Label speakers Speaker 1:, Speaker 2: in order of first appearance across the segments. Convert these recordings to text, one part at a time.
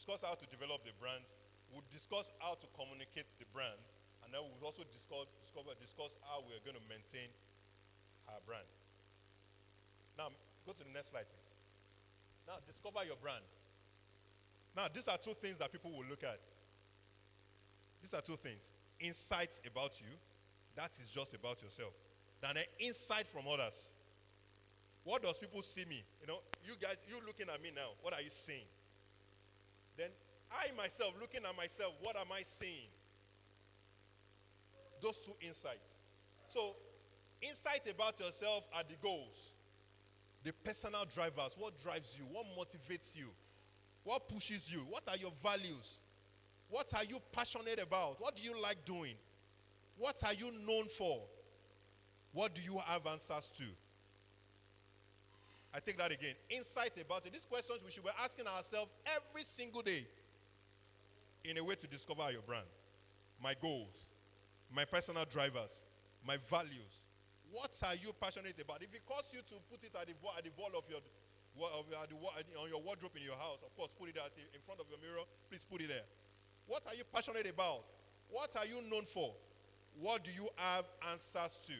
Speaker 1: discuss how to develop the brand. We'll discuss how to communicate the brand. And then we'll also discuss how we're going to maintain our brand. Now, go to the next slide, please. Now, discover your brand. Now, these are two things that people will look at. These are two things. Insights about you. That is just about yourself. Then an insight from others. What does people see me? You know, you guys, you looking at me now, what are you seeing? Then I myself, looking at myself, what am I seeing? Those two insights. So, insight about yourself are the goals. The personal drivers. What drives you? What motivates you? What pushes you? What are your values? What are you passionate about? What do you like doing? What are you known for? What do you have answers to? I take that again. Insight about it. These questions we should be asking ourselves every single day in a way to discover your brand. My goals, my personal drivers, my values. What are you passionate about? If it costs you to put it at the wall of your on your wardrobe in your house, of course, put it in front of your mirror. Please put it there. What are you passionate about? What are you known for? What do you have answers to?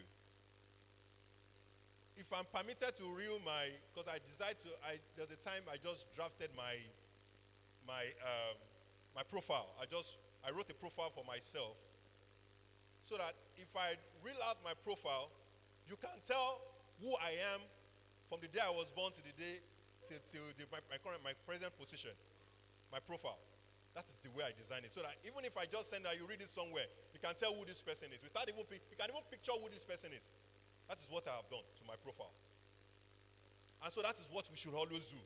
Speaker 1: If I'm permitted to reel because there's a time I just drafted my profile. I wrote a profile for myself, so that if I reel out my profile, you can tell who I am from the day I was born to the day my present position, my profile. That is the way I design it, so that even if I just send that, you read it somewhere, you can tell who this person is. You can even picture who this person is. That is what I have done to my profile. And so that is what we should always do.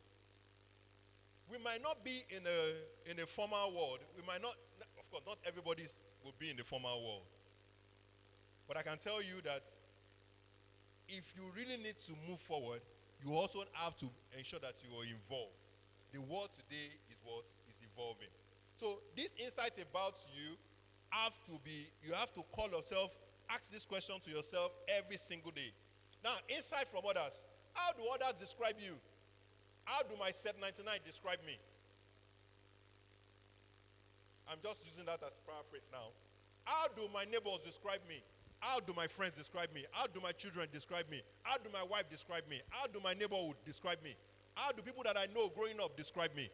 Speaker 1: We might not be in a formal world. We might not, of course, not everybody will be in the formal world. But I can tell you that if you really need to move forward, you also have to ensure that you are involved. The world today is what is evolving. So this insight about you you have to call yourself, ask this question to yourself every single day. Now, insight from others. How do others describe you? How do my set 99 describe me? I'm just using that as paraphrase now. How do my neighbors describe me? How do my friends describe me? How do my children describe me? How do my wife describe me? How do my neighborhood describe me? How do people that I know growing up describe me?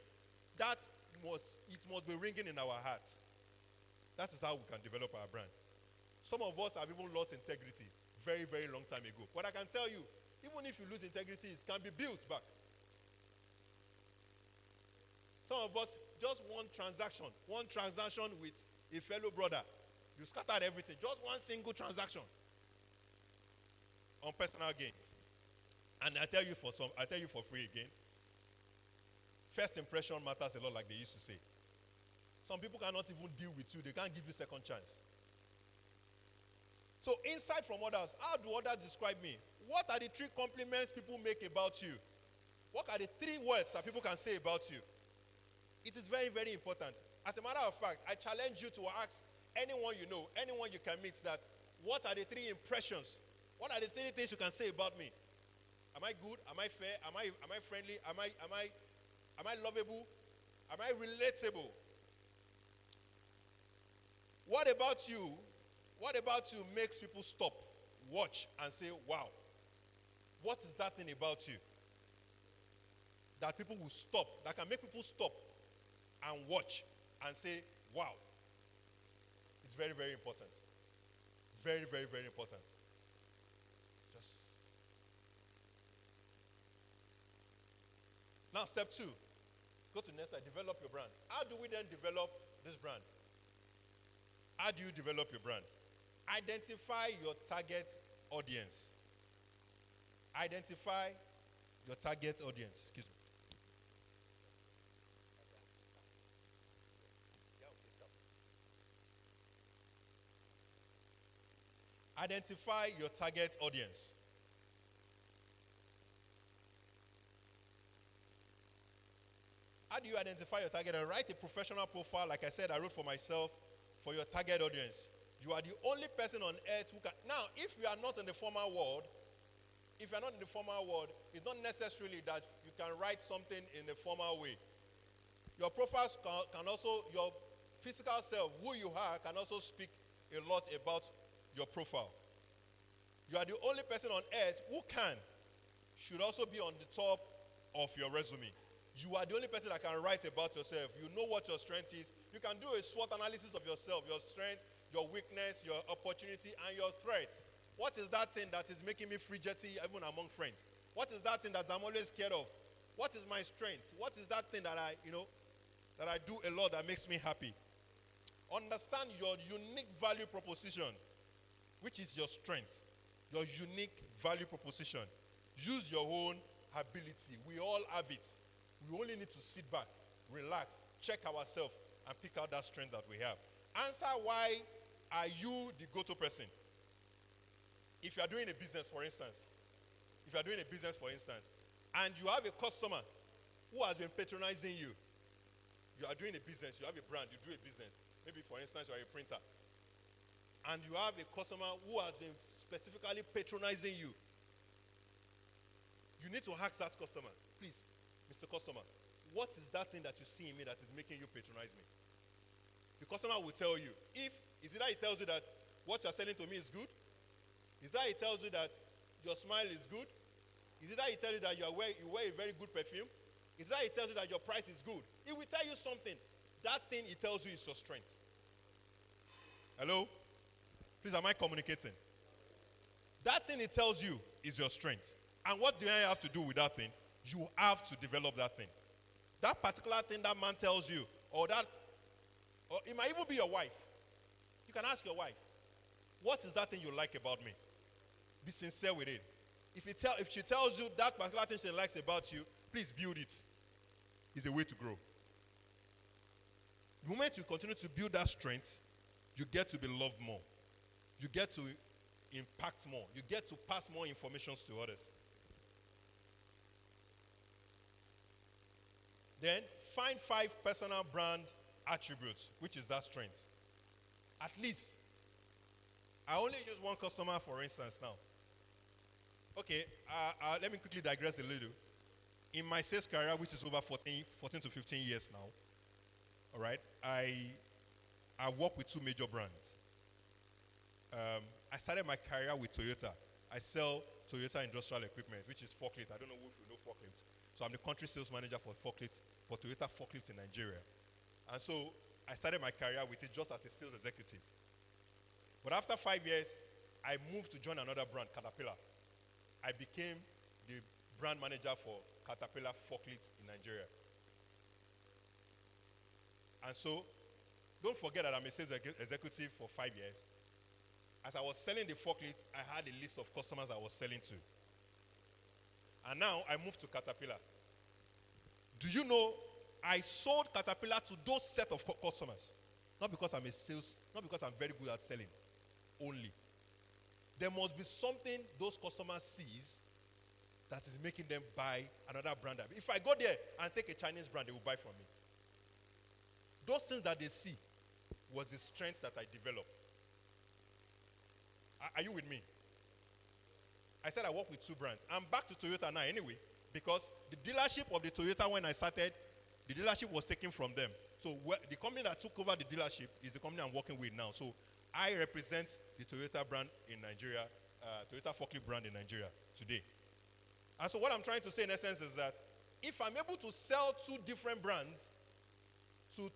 Speaker 1: It must be ringing in our hearts. That is how we can develop our brand. Some of us have even lost integrity very, very long time ago. But I can tell you, even if you lose integrity, it can be built back. Some of us, just one transaction with a fellow brother, you scattered everything. Just one single transaction on personal gains. And I tell you for free again, first impression matters a lot, like they used to say. Some people cannot even deal with you. They can't give you second chance. So insight from others. How do others describe me? What are the 3 compliments people make about you? What are the 3 words that people can say about you? It is very, very important. As a matter of fact, I challenge you to ask anyone you know, anyone you can meet, that what are the 3 impressions? What are the 3 things you can say about me? Am I good? Am I fair? Am I friendly? Am I lovable? Am I relatable? What about you makes people stop, watch, and say, wow? What is that thing about you that people will stop, that can make people stop and watch and say, wow? It's very, very important. Very, very, very important. Now, step 2. Go to the next slide. Develop your brand. How do we then develop this brand? How do you develop your brand? Identify your target audience. Identify your target audience. Excuse me. Identify your target audience. How do you identify your target? And write a professional profile, like I said, I wrote for myself, for your target audience. You are the only person on earth who can. Now, if you are not in the formal world, it's not necessarily that you can write something in a formal way. Your profiles can also, your physical self, who you are, can also speak a lot about your profile. You are the only person on earth who should also be on the top of your resume. You are the only person that can write about yourself. You know what your strength is. You can do a SWOT analysis of yourself, your strength, your weakness, your opportunity, and your threat. What is that thing that is making me fidgety even among friends? What is that thing that I'm always scared of? What is my strength? What is that thing that I do a lot that makes me happy? Understand your unique value proposition, which is your strength. Your unique value proposition. Use your own ability. We all have it. We only need to sit back, relax, check ourselves, and pick out that strength that we have. Answer, why are you the go-to person? If you are doing a business, for instance, and you have a customer who has been patronizing you, you are doing a business, you have a brand, you do a business. Maybe, for instance, you are a printer, and you have a customer who has been specifically patronizing you. You need to ask that customer, please, Mr. Customer, what is that thing that you see in me that is making you patronize me? The customer will tell you. Is it that he tells you that what you're selling to me is good? Is that he tells you that your smile is good? Is it that he tells you that you wear a very good perfume? Is it that he tells you that your price is good? He will tell you something. That thing he tells you is your strength. Hello? Please, am I communicating? That thing he tells you is your strength. And what do I have to do with that thing? You have to develop that thing. That particular thing that man tells you, or it might even be your wife. You can ask your wife, what is that thing you like about me? Be sincere with it. If she tells you that particular thing she likes about you, please build it. It's a way to grow. The moment you continue to build that strength, you get to be loved more. You get to impact more. You get to pass more information to others. Then find 5 personal brand attributes, which is that strength. At least. I only use one customer, for instance, now. Okay, let me quickly digress a little. In my sales career, which is over 14 to 15 years now, all right, I work with 2 major brands. I started my career with Toyota. I sell Toyota industrial equipment, which is forklift. I don't know if you know forklift. So I'm the country sales manager for Toyota forklift in Nigeria. And so I started my career with it just as a sales executive. But after 5 years, I moved to join another brand, Caterpillar. I became the brand manager for Caterpillar forklift in Nigeria. And so, don't forget that I'm a sales executive for 5 years. As I was selling the forklift, I had a list of customers I was selling to. And now I moved to Caterpillar. Do you know I sold Caterpillar to those set of customers? Not because I'm very good at selling. Only. There must be something those customers sees that is making them buy another brand. If I go there and take a Chinese brand, they will buy from me. Those things that they see was the strength that I developed. Are you with me? I said I work with 2 brands. I'm back to Toyota now anyway, because the dealership of the Toyota when I started, the dealership was taken from them. So the company that took over the dealership is the company I'm working with now. So I represent the Toyota brand in Nigeria, Toyota forklift brand in Nigeria today. And so what I'm trying to say in essence is that if I'm able to sell 2 different brands to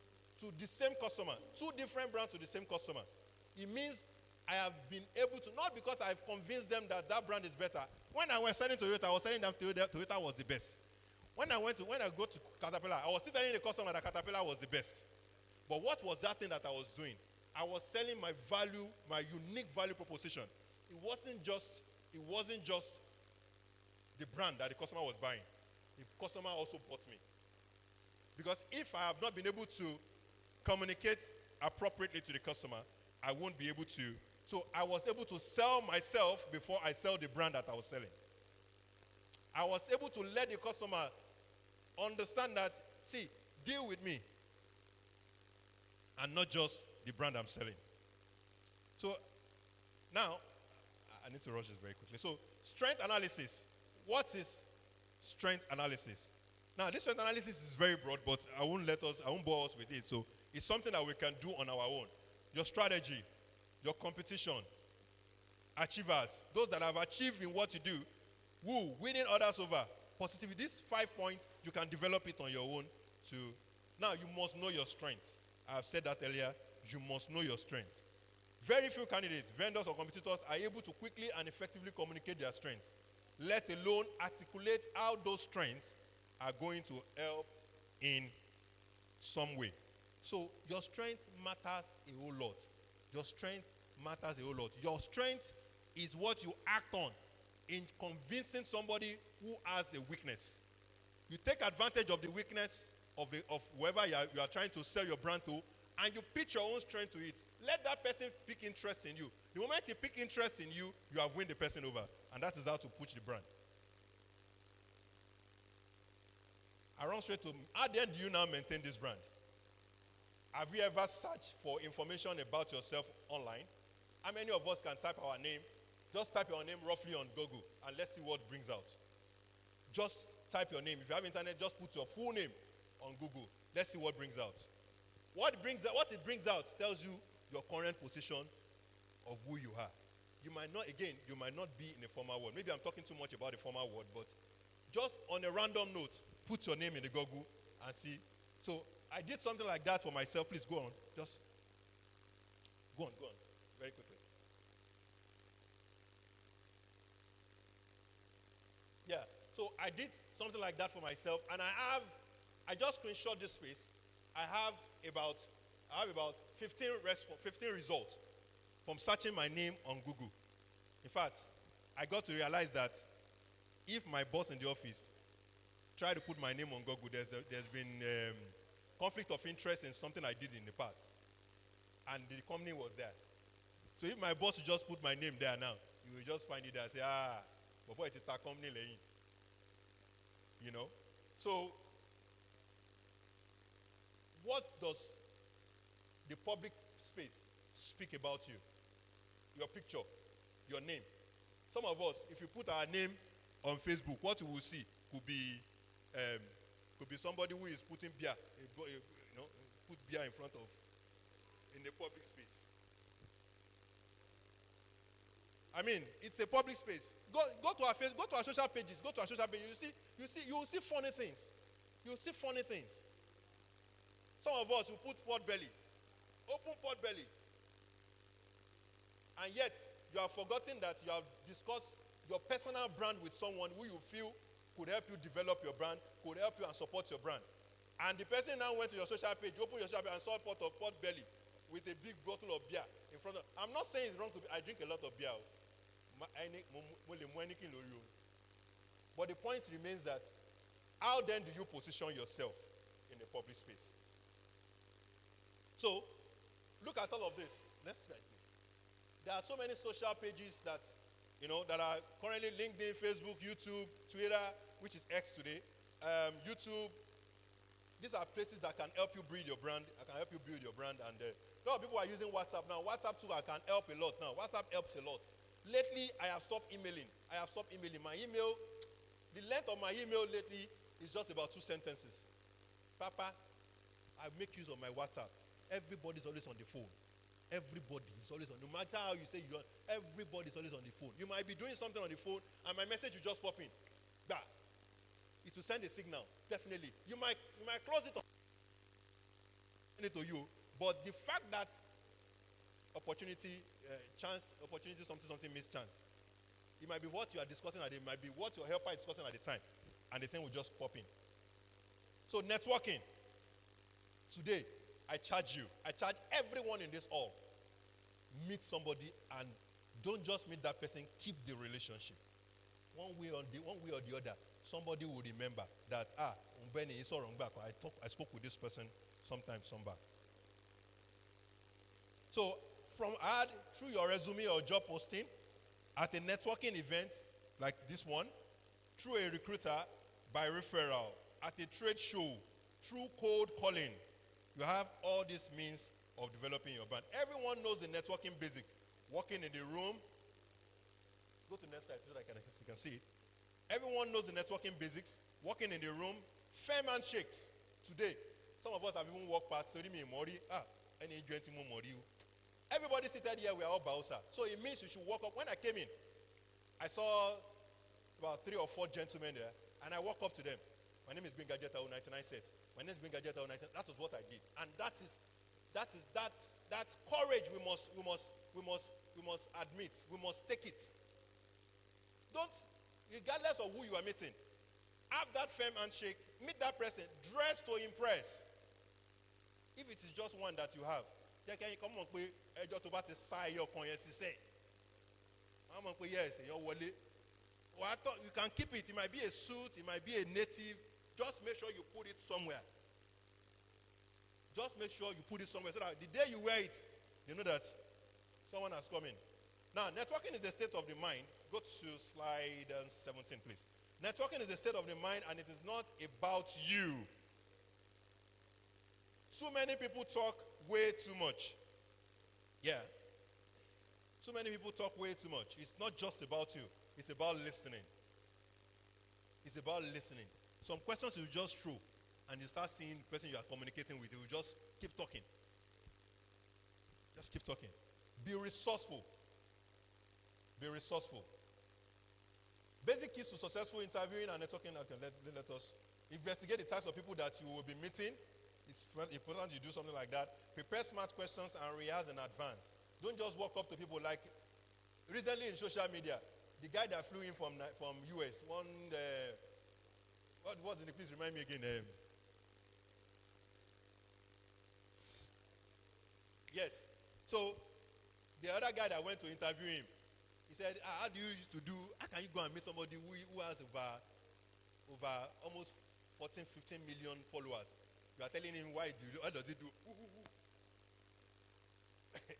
Speaker 1: the same customer, 2 different brands to the same customer, it means I have been able to, not because I've convinced them that brand is better. When I was selling Toyota, I was telling them Toyota was the best. When I go to Caterpillar, I was still telling the customer that Caterpillar was the best. But what was that thing that I was doing? I was selling my value, my unique value proposition. It wasn't just the brand that the customer was buying. The customer also bought me. Because if I have not been able to communicate appropriately to the customer, I won't be able to. So I was able to sell myself before I sell the brand that I was selling. I was able to let the customer understand that, see, deal with me. And not just the brand I'm selling. So now, I need to rush this very quickly. So strength analysis. What is strength analysis? Now, this strength analysis is very broad, but I won't bore us with it. So it's something that we can do on our own. Your strategy, your competition, achievers, those that have achieved in what you do, winning others over, positivity. These 5 points, you can develop it on your own too. Now, you must know your strengths. I've said that earlier. You must know your strengths. Very few candidates, vendors, or competitors are able to quickly and effectively communicate their strengths, let alone articulate how those strengths are going to help in some way. So your strength matters a whole lot. Your strength matters a whole lot. Your strength is what you act on in convincing somebody who has a weakness. You take advantage of the weakness of whoever you are trying to sell your brand to, and you pitch your own strength to it. Let that person pick interest in you. The moment he pick interest in you, you have won the person over. And that is how to push the brand. I run straight to, how then do you now maintain this brand? Have you ever searched for information about yourself online? How many of us can type our name? Just type your name roughly on Google and let's see what it brings out. Just type your name. If you have internet, just put your full name on Google. Let's see what it brings out. What it brings out tells you your current position of who you are. You might not be in a formal word. Maybe I'm talking too much about the formal word, but just on a random note, put your name in the Google and see. So I did something like that for myself. Please go on. Just go on, very quickly. Yeah, so I did something like that for myself, and I just screenshot this space. I have about 15 results from searching my name on Google. In fact, I got to realize that if my boss in the office tried to put my name on Google, there's been conflict of interest in something I did in the past. And the company was there. So if my boss would just put my name there now, you will just find it there and say, but boy, it's a company laying. You know? So, what does the public space speak about you? Your picture, your name. Some of us, if you put our name on Facebook, what you will see could be somebody who is putting beer, put beer in the public space. I mean, it's a public space. Go to our face, go to our social pages, you will see funny things. You will see funny things. Some of us will put pot belly, open pot belly. And yet, you have forgotten that you have discussed your personal brand with someone who you feel could help you develop your brand, could help you and support your brand. And the person now went to your social page, opened your social page and saw a pot belly with a big bottle of beer in front of. I'm not saying it's wrong I drink a lot of beer. But the point remains that how then do you position yourself in the public space? So, look at all of this. Next slide, please. There are so many social pages that are currently LinkedIn, Facebook, YouTube, Twitter, which is X today, YouTube. These are places that can help you build your brand. And a lot of people are using WhatsApp now. WhatsApp too can help a lot now. WhatsApp helps a lot. Lately, I have stopped emailing. My email, the length of my email lately is just about 2 sentences. Papa, I make use of my WhatsApp. Everybody's always on the phone. Everybody is always on. No matter how you say you are, everybody's always on the phone. You might be doing something on the phone, and my message will just pop in. Bah. It will send a signal. Definitely. You might close it on to you, but the fact that opportunity, something means chance. It might be what you are discussing at it might be what your helper is discussing at the time, and the thing will just pop in. So networking. Today, I charge you. I charge everyone in this hall. Meet somebody and don't just meet that person, keep the relationship. One way or the other, somebody will remember that, Umbeni is wrong back. I spoke with this person sometime back. So, through your resume or job posting, at a networking event like this one, through a recruiter, by referral, at a trade show, through cold calling, you have all these means of developing your brand. Everyone knows the networking basics. Walking in the room. Go to the next slide so that you can see it. Everyone knows the networking basics. Walking in the room, Fair handshakes today. Some of us have even walked past, told me, Mori, any joint Mori. Everybody seated here, we are all Bausa. So it means you should walk up. When I came in, I saw about 3 or 4 gentlemen there, and I walked up to them. My name is Benga Jetta 99 sets. My name is Benga Jetta 99. That was what I did. And that courage we must admit. We must take it. Don't, regardless of who you are meeting, have that firm handshake, meet that person, dress to impress. If it is just one that you have, then can you come on quick? Yes, well, I thought you can keep it. It might be a suit, it might be a native. Just make sure you put it somewhere. Just make sure you put it somewhere so that the day you wear it, you know that someone has come in. Now, networking is the state of the mind. Go to slide 17, please. Networking is the state of the mind, and it is not about you. Too many people talk way too much. Yeah. Too many people talk way too much. It's not just about you. It's about listening. It's about listening. Some questions you just throw, and you start seeing the person you are communicating with. You will just keep talking. Just keep talking. Be resourceful. Be resourceful. Basic keys to successful interviewing and networking. Let us investigate the types of people that you will be meeting. It's important you do something like that. Prepare smart questions and rehearse in advance. Don't just walk up to people like recently in social media. The guy that flew in from US, what was it? Please remind me again. Yes. So the other guy that went to interview him, he said, how do you used to do? How can you go and meet somebody who has over almost 14, 15 million followers? You are telling him what does he do?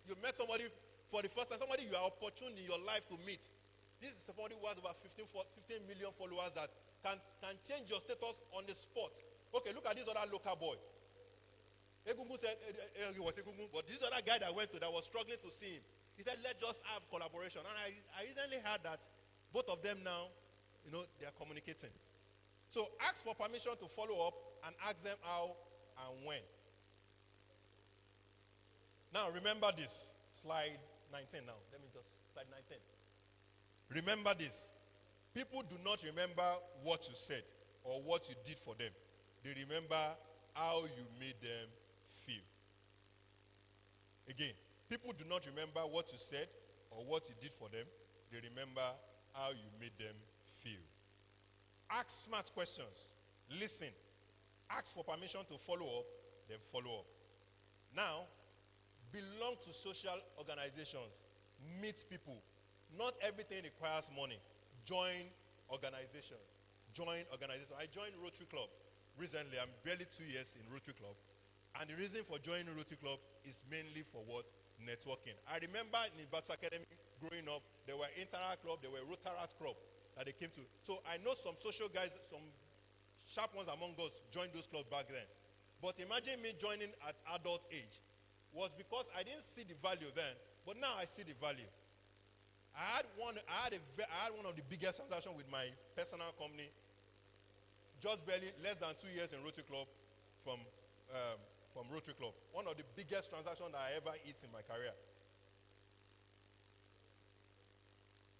Speaker 1: You met somebody for the first time, somebody you are opportune in your life to meet. This is somebody who has about 15 million followers that can change your status on the spot. Okay, look at this other local boy. Egungun said, he was Egungun, but this other guy that went to that was struggling to see him. He said, let's just have collaboration. And I recently heard that both of them now, they are communicating. So ask for permission to follow up and ask them how and when. Now remember this. Slide 19 now. Let me just, slide 19. Remember this. People do not remember what you said or what you did for them. They remember how you made them feel. Again, people do not remember what you said or what you did for them. They remember how you made them feel. Ask smart questions. Listen. Ask for permission to follow up, then follow up. Now, belong to social organizations. Meet people. Not everything requires money. Join organizations. I joined Rotary Club recently. I'm barely 2 years in Rotary Club. And the reason for joining Rotary Club is mainly for what? Networking. I remember in Bats Academy growing up, there were Interact Club, there were Rotaract Club that they came to. So I know some social guys, some sharp ones among us joined those clubs back then. But imagine me joining at adult age. Was because I didn't see the value then, but now I see the value. I had one of the biggest transactions with my personal company, just barely less than 2 years in Rotary Club from Rotary Club. One of the biggest transactions that I ever hit in my career.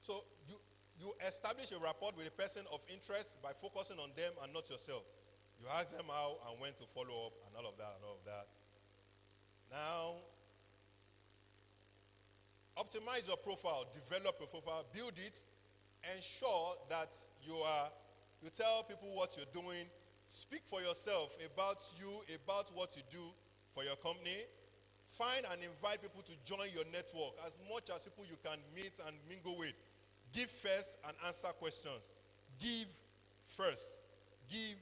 Speaker 1: So you establish a rapport with a person of interest by focusing on them and not yourself. You ask them how and when to follow up and all of that. Now, optimize your profile, develop a profile, build it, ensure that you tell people what you're doing, speak for yourself about you, about what you do for your company. Find and invite people to join your network, as much as people you can meet and mingle with. Give first and answer questions. Give first. Give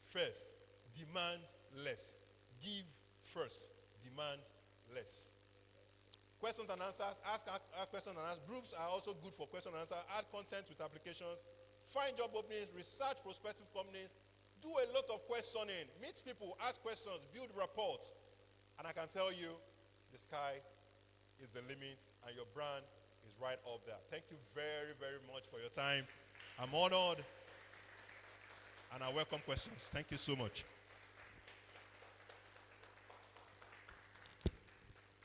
Speaker 1: first. Demand less. Give first. Demand less. Questions and answers. Ask questions and answers. Groups are also good for question and answer. Add content with applications. Find job openings. Research prospective companies. Do a lot of questioning. Meet people. Ask questions. Build reports. And I can tell you, the sky is the limit and your brand is right up there. Thank you very, very much for your time. I'm honored. And I welcome questions. Thank you so much.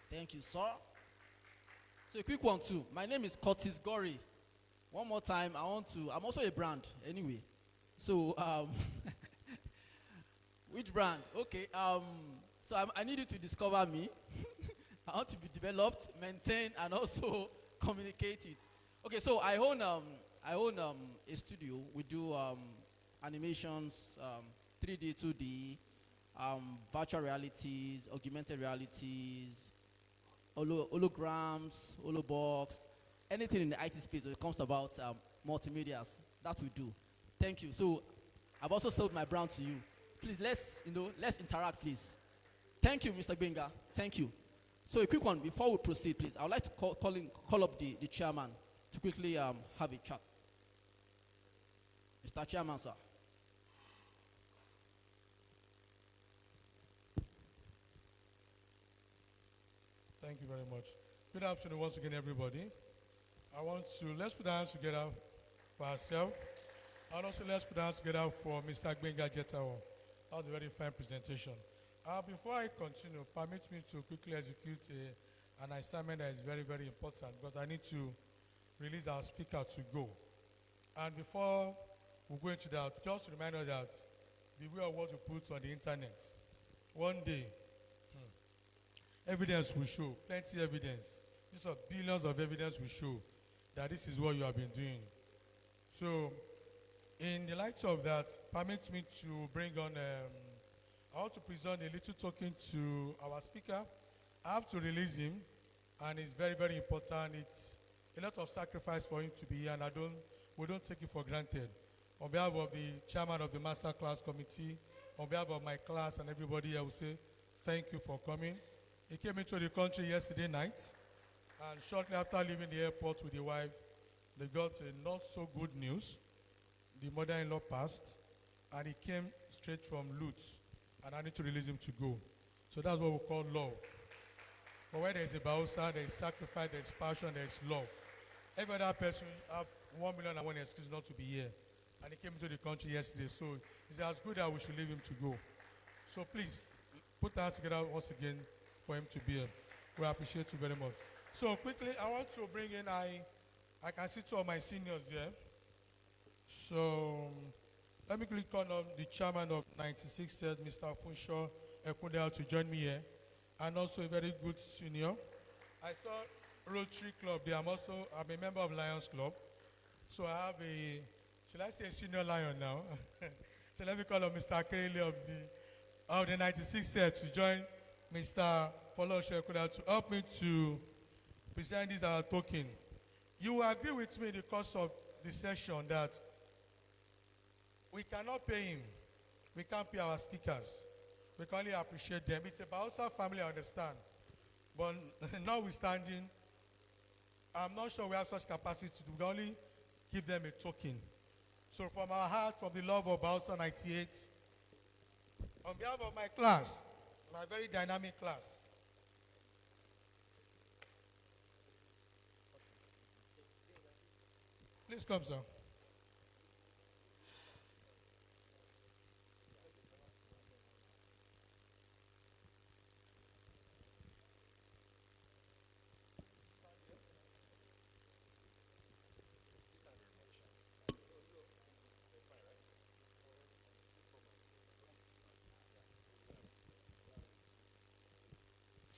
Speaker 2: Thank you, sir. So a quick one too. My name is Curtis Gory. One more time, I'm also a brand anyway. So, which brand? Okay, so I need you to discover me. I want to be developed, maintained, and also communicate it. Okay, so I own a studio. We do animations, 3D, 2D, virtual realities, augmented realities, holograms, holobox, anything in the IT space when it comes about multimedias. That we do. Thank you. So I've also sold my brand to you. Please let's interact, please. Thank you, Mr. Benga. Thank you. So a quick one before we proceed, please. I would like to call up the chairman to quickly have a chat. Mr. Chairman, sir.
Speaker 3: Thank you very much. Good afternoon once again, everybody. Let's put our hands together for ourselves. And also let's put our hands together for Mr. Gbenga Jetawo. That was a very fine presentation. Before I continue, permit me to quickly execute an assignment that is very, very important because I need to release our speaker to go. And before we go into that, just to remind us that beware of what you put on the internet. One day, evidence will show, plenty evidence. Just of billions of evidence will show that this is what you have been doing. So, in the light of that, permit me to bring on, I want to present a little token to our speaker. I have to release him, and it's very, very important. It's a lot of sacrifice for him to be here, and we don't take it for granted. On behalf of the chairman of the Masterclass committee, on behalf of my class and everybody, I will say thank you for coming. He came into the country yesterday night, and shortly after leaving the airport with the wife, they got a not so good news. The mother-in-law passed, and he came straight from Lutz, and I need to release him to go. So that's what we call love. But where there's a Bausa, there's sacrifice, there's passion, there's love. Every other person have 1,000,001 excuse not to be here, and he came into the country yesterday, so it's as good that we should leave him to go. So please, put our hands together once again for him to be here. We appreciate you very much. So quickly, I want to bring in, I can see two of my seniors here. So let me quickly call on the chairman of 96 said, Mr. Funsho Ekundel, to join me here. And also a very good senior. I saw Rotary Club there. I'm a member of Lions Club. So I have should I say a senior lion now? So let me call on Mr. Akerele of the 96 set to join Mr. Folosho Ekundel to help me to present this token. You will agree with me in the course of the session that we cannot pay him. We can't pay our speakers. We can only appreciate them. It's about our family, I understand. But notwithstanding, I'm not sure we have such capacity to do. We can only give them a token. So from our heart, from the love of Bausa 98, on behalf of my class, my very dynamic class, please come, sir.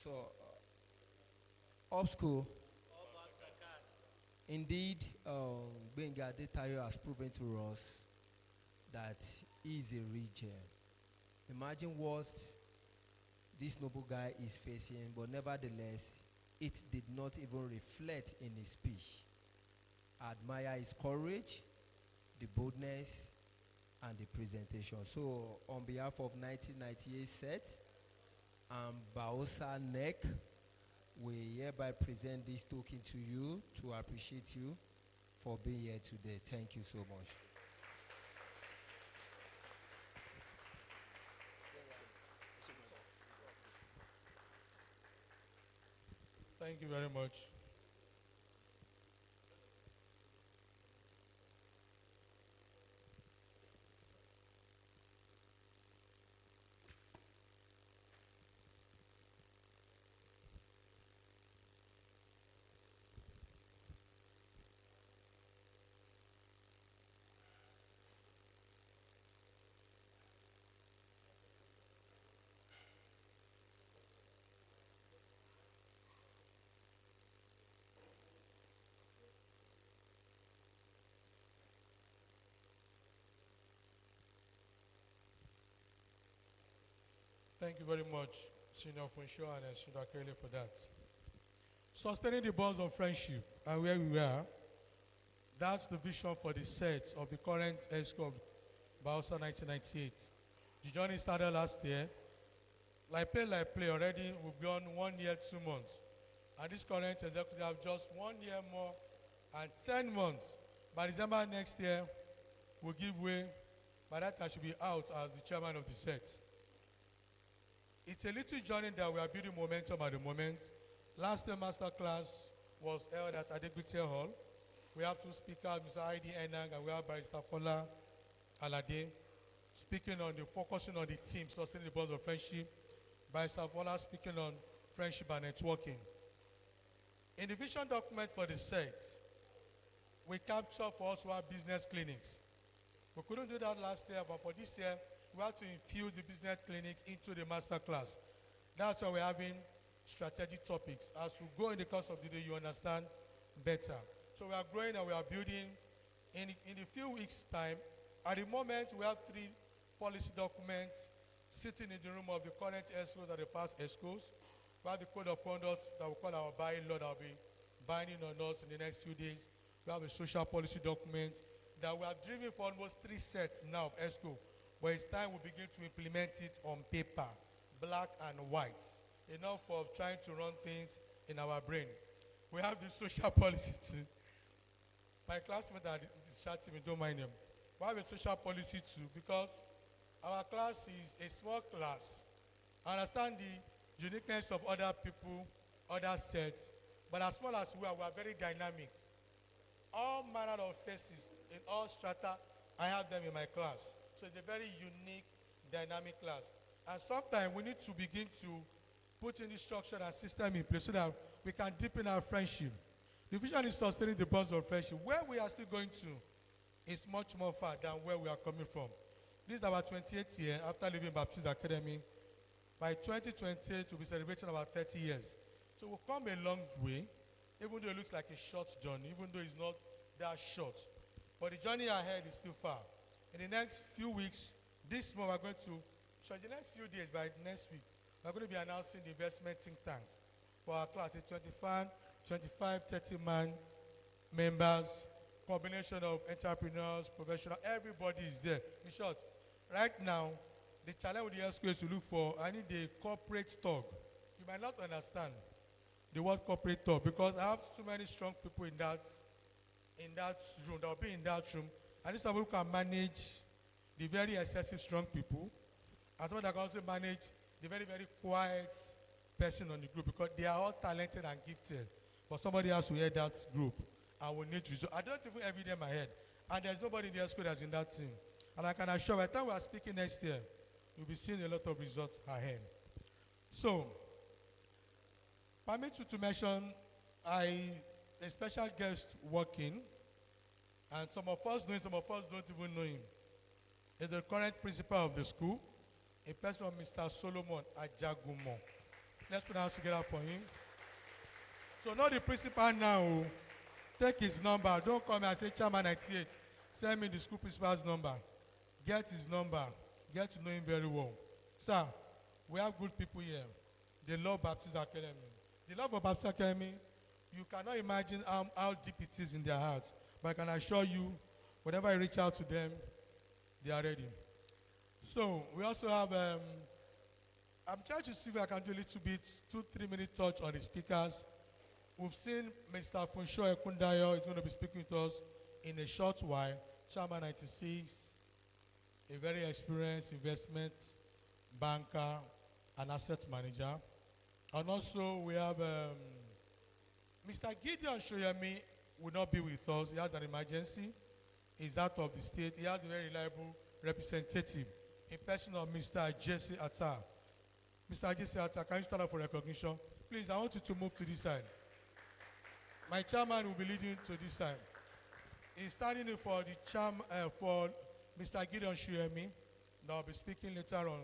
Speaker 4: So, up school, indeed, Benga Adetayo has proven to us that he is a real gem. Imagine what this noble guy is facing, but nevertheless, it did not even reflect in his speech. I admire his courage, the boldness, and the presentation. So, on behalf of 1998 set, Baosa NEC, we hereby present this token to you to appreciate you for being here today. Thank you so much.
Speaker 3: Thank you very much. Thank you very much, Senior Funsho and Senior Kelly, for that. Sustaining the bonds of friendship and where we are, that's the vision for the set of the current ESCO of Bausa 1998. The journey started last year. Like play, already we've gone 1 year, 2 months. And this current executive have just 1 year more and 10 months. By December next year, we'll give way. By that, I should be out as the chairman of the set. It's a little journey that we are building momentum at the moment. Last year, Masterclass was held at Adegbite Hall. We have two speakers, Mr. I.D. Enang, and we have Barrister Fola Alade, focusing on the theme, sustaining the bonds of friendship. Barrister Fola speaking on friendship and networking. In the vision document for the set, we capture for us our business clinics. We couldn't do that last year, but for this year, we have to infuse the business clinics into the masterclass. That's why we're having strategic topics. As we go in the course of the day, you understand better. So we are growing and we are building. In a few weeks' time, at the moment, we have 3 policy documents sitting in the room of the current ESCOs and the past ESCOs. We have the code of conduct that we call our bylaw that will be binding on us in the next few days. We have a social policy document that we have driven for almost 3 sets now of ESCO. But it's time we begin to implement it on paper, black and white. Enough of trying to run things in our brain. We have the social policy too. My classmates are distracting me, don't mind them. We have a social policy too because our class is a small class. I understand the uniqueness of other people, other sets, but as small as we are very dynamic. All manner of faces in all strata, I have them in my class. So it's a very unique, dynamic class. And sometimes we need to begin to put in the structure and system in place so that we can deepen our friendship. The vision is sustaining the bonds of friendship. Where we are still going to is much more far than where we are coming from. This is our 28th year after leaving Baptist Academy. By 2028, we'll be celebrating about 30 years. So we've come a long way, even though it looks like a short journey, even though it's not that short. But the journey ahead is still far. In the next few weeks, this month we're going to, so in the next few days, by next week, we're going to be announcing the investment think tank for our class. It's 25, 30-man members, combination of entrepreneurs, professionals, everybody is there. In short, right now, the challenge with the ESCO is to look for, I need a corporate talk. You might not understand the word corporate talk because I have too many strong people in that room, that will be in that room. And this is someone who can manage the very excessive strong people, and someone that can also manage the very, very quiet person on the group because they are all talented and gifted. But somebody has to head that group and will need results. I don't even envy them ahead. And there's nobody in the school that's in that team. And I can assure by the time we are speaking next year, you'll be seeing a lot of results ahead. So, permit me to mention a special guest working. And some of us know him, some of us don't even know him. He's the current principal of the school, a person of Mr. Solomon Ajagumo. Let's put our hands together for him. So not the principal now. Take his number. Don't come and say Chairman 98. Send me the school principal's number. Get his number. Get to know him very well. Sir, we have good people here. They love Baptist Academy. The love of Baptist Academy, you cannot imagine how deep it is in their hearts. But I can assure you, whenever I reach out to them, they are ready. So, we also have, I'm trying to see if I can do a little bit, 2-3 minute touch on the speakers. We've seen Mr. Funsho Ekundayo is going to be speaking to us in a short while. Chairman 96, a very experienced investment banker and asset manager. And also we have Mr. Gideon Shoyemi will not be with us. He has an emergency. He's out of the state. He has a very reliable representative in person of Mr. Jesse Atta. Mr. Jesse Atta, can you stand up for recognition? Please, I want you to move to this side. My chairman will be leading to this side. He's standing in for the for Mr. Gideon Shoyemi. That will be speaking later on.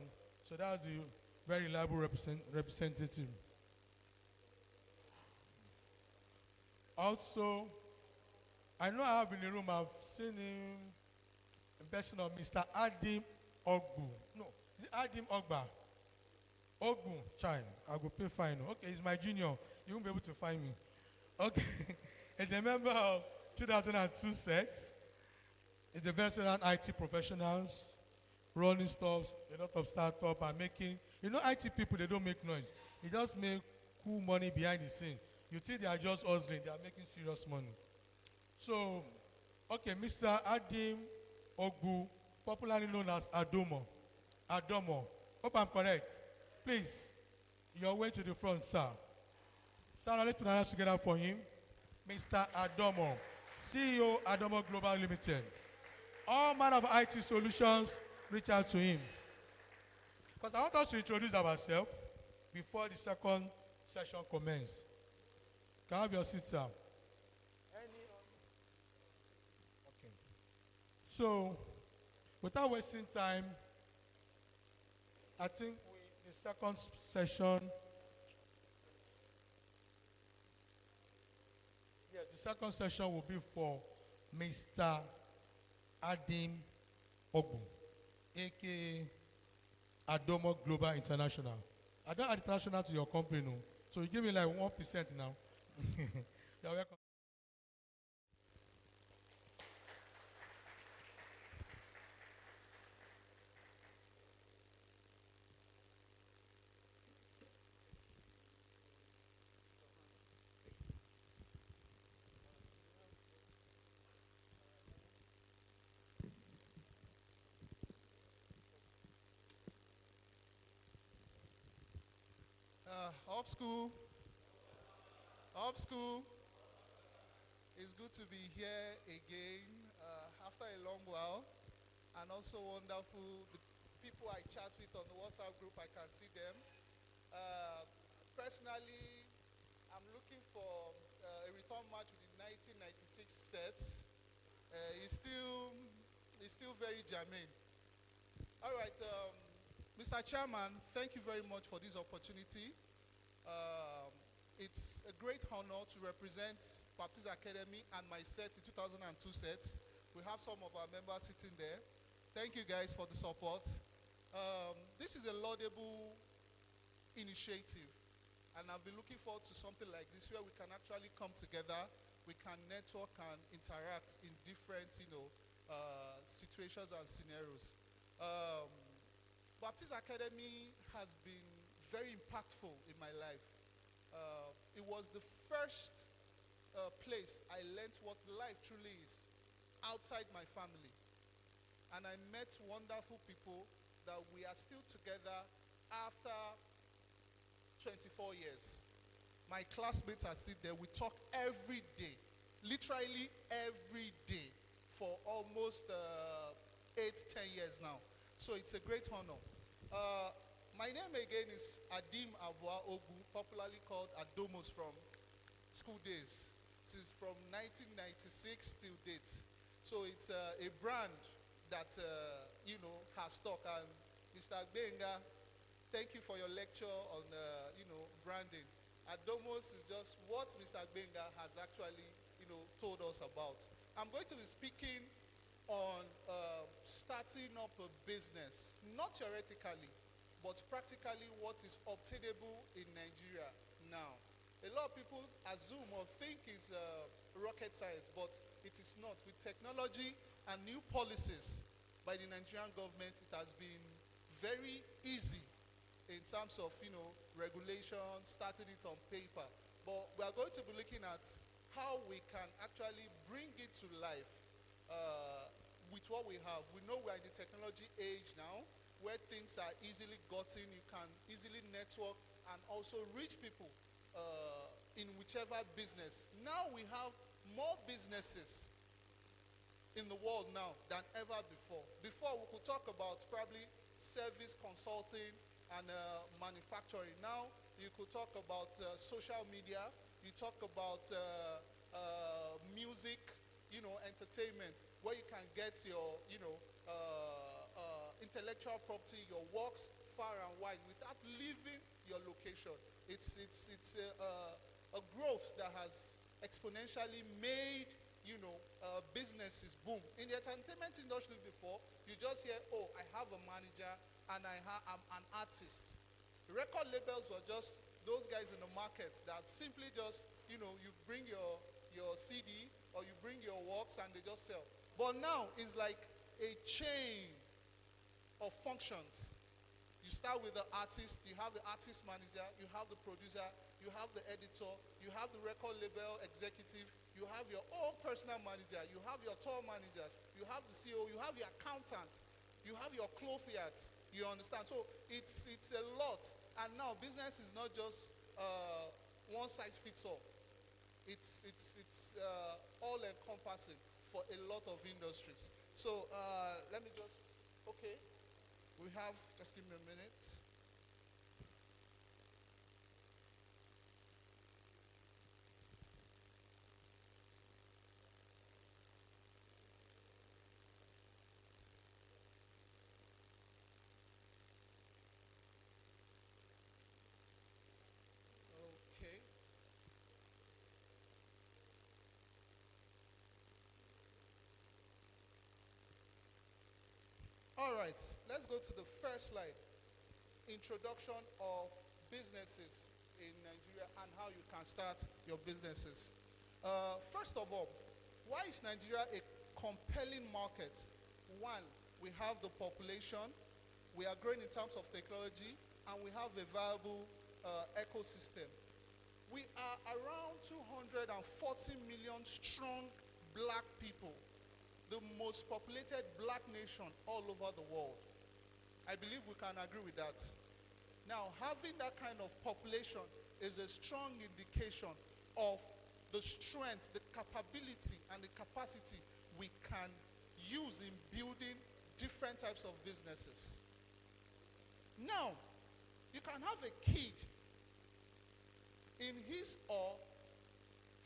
Speaker 3: So that's the very reliable representative. Also, I know I have in the room, I've seen him in person of Mr. Adim Ogbu. No, is it Adim Ogba? Ogun, chime. I go pay fine. Okay, he's my junior. You won't be able to find me. Okay. He's a member of 2002 sets. He's a veteran IT professionals, running stuff, a lot of startup and making. You know, IT people, they don't make noise. They just make cool money behind the scene. You think they are just hustling, they are making serious money. So, okay, Mr. Adim Ogu, popularly known as Adomo. Adomo. Hope I'm correct. Please, your way to the front, sir. Stand let's put our hands together for him. Mr. Adomo, CEO Adomo Global Limited. All manner of IT solutions, reach out to him. Because I want us to introduce ourselves before the second session commences. Can I have your seat, sir? Okay. So, without wasting time, I think the second session, yeah, the second session will be for Mr. Adim Ogu, aka Adomo Global International. I don't add international to your company, no. So you give me like 1% now. You're welcome.
Speaker 5: Up school, up school. It's good to be here again after a long while, and also wonderful. The people I chat with on the WhatsApp group, I can see them. Uh, Personally, I'm looking for a return match with the 1996 sets. It's still very germane. All right, Mr. Chairman, thank you very much for this opportunity. Um, it's a great honor to represent Baptist Academy and my set in 2002 sets. We have some of our members sitting there. Thank you guys for the support. This is a laudable initiative, and I've been looking forward to something like this where we can actually come together, we can network and interact in different, situations and scenarios. Um, Baptist Academy has been very impactful in my life. It was the first place I learned what life truly is outside my family. And I met wonderful people that we are still together after 24 years. My classmates are still there. We talk every day, literally every day, for almost 8, 10 years now. So it's a great honor. My name again is Adim Abua Ogu, popularly called Adomos from school days. This is from 1996 till date. So it's a brand that, has stuck. And Mr. Benga, thank you for your lecture on, branding. Adomos is just what Mr. Benga has actually, told us about. I'm going to be speaking on starting up a business, not theoretically, but practically what is obtainable in Nigeria now. A lot of people assume or think it's rocket science, but it is not. With technology and new policies by the Nigerian government, it has been very easy in terms of, regulation, starting it on paper. But we are going to be looking at how we can actually bring it to life with what we have. We know we're in the technology age now, where things are easily gotten, you can easily network and also reach people in whichever business. Now we have more businesses in the world now than ever before. Before we could talk about probably service consulting and manufacturing. Now you could talk about social media, you talk about music, entertainment, where you can get your, intellectual property, your works far and wide without leaving your location. It's a growth that has exponentially made, businesses boom. In the entertainment industry before, you just hear, oh, I have a manager and I'm an artist. Record labels were just those guys in the market that simply just, you know, you bring your CD or you bring your works and they just sell. But now it's like a chain of functions. You start with the artist, you have the artist manager, you have the producer, you have the editor, you have the record label executive, you have your own personal manager, you have your tour managers, you have the CEO, you have your accountant, you have your clothiers. You understand? So it's a lot. And now business is not just one size fits all. It's all encompassing for a lot of industries. So let me just, okay. We have, just give me a minute. Okay. All right, let's go to the first slide. Introduction of businesses in Nigeria and how you can start your businesses. First of all, why is Nigeria a compelling market? One, we have the population, we are growing in terms of technology, and we have a viable ecosystem. We are around 240 million strong black people, the most populated black nation all over the world. I believe we can agree with that. Now, having that kind of population is a strong indication of the strength, the capability, and the capacity we can use in building different types of businesses. Now, you can have a kid in his or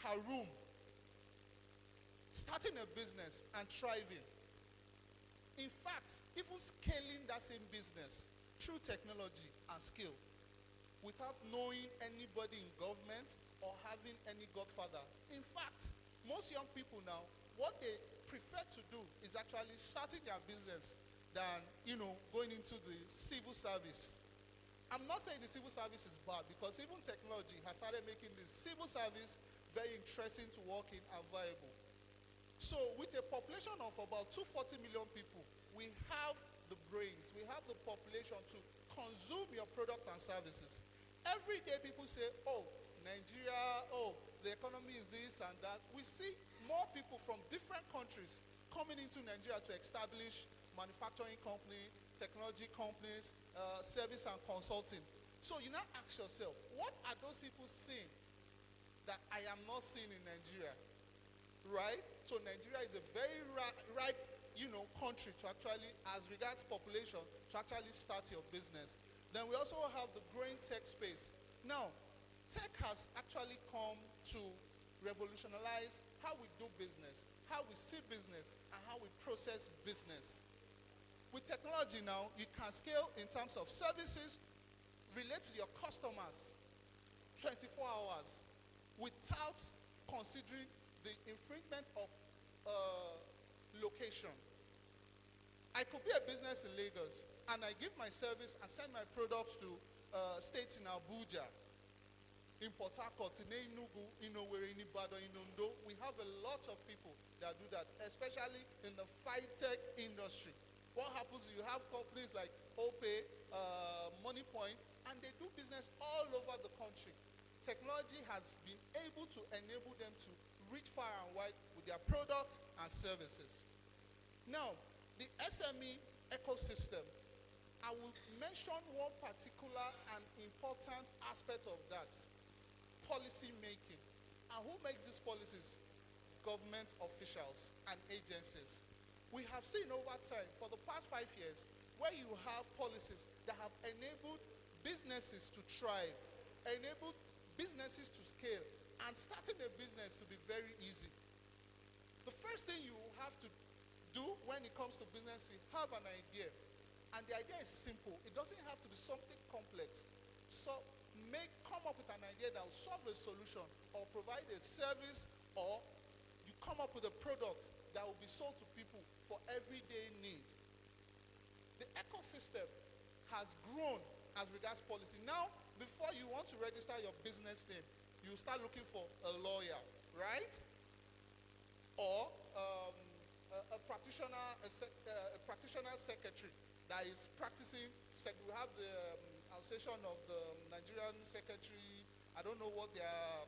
Speaker 5: her room starting a business and thriving. In fact, even scaling that same business through technology and skill without knowing anybody in government or having any godfather. In fact, most young people now, what they prefer to do is actually starting their business than, going into the civil service. I'm not saying the civil service is bad because even technology has started making the civil service very interesting to work in and viable. So with a population of about 240 million people, we have the brains, we have the population to consume your product and services. Every day people say, oh, Nigeria, oh, the economy is this and that. We see more people from different countries coming into Nigeria to establish manufacturing company, technology companies, service and consulting. So you now ask yourself, what are those people seeing that I am not seeing in Nigeria? Right? So Nigeria is a very ripe, country to actually, as regards population, to actually start your business. Then we also have the growing tech space. Now, tech has actually come to revolutionize how we do business, how we see business, and how we process business. With technology now, you can scale in terms of services, relate to your customers 24 hours without considering the infringement of location. I could be a business in Lagos and I give my service and send my products to states in Abuja, in Port Harcourt, in Enugu, in Owerri, in Ibadan, in Ondo. We have a lot of people that do that, especially in the tech industry. What happens is you have companies like OPay, MoneyPoint, and they do business all over the country. Technology has been able to enable them to reach far and wide with their products and services. Now, the SME ecosystem, I will mention one particular and important aspect of that, policy making. And who makes these policies? Government officials and agencies. We have seen over time, for the past 5 years, where you have policies that have enabled businesses to thrive, enabled businesses to scale, and starting a business to be very easy. The first thing you have to do when it comes to business is have an idea. And the idea is simple. It doesn't have to be something complex. So come up with an idea that will solve a solution or provide a service, or you come up with a product that will be sold to people for everyday need. The ecosystem has grown as regards policy. Now, before you want to register your business name, you start looking for a lawyer, right? Or a practitioner, a practitioner secretary that is practicing. We have the association of the Nigerian secretary. I don't know what they are.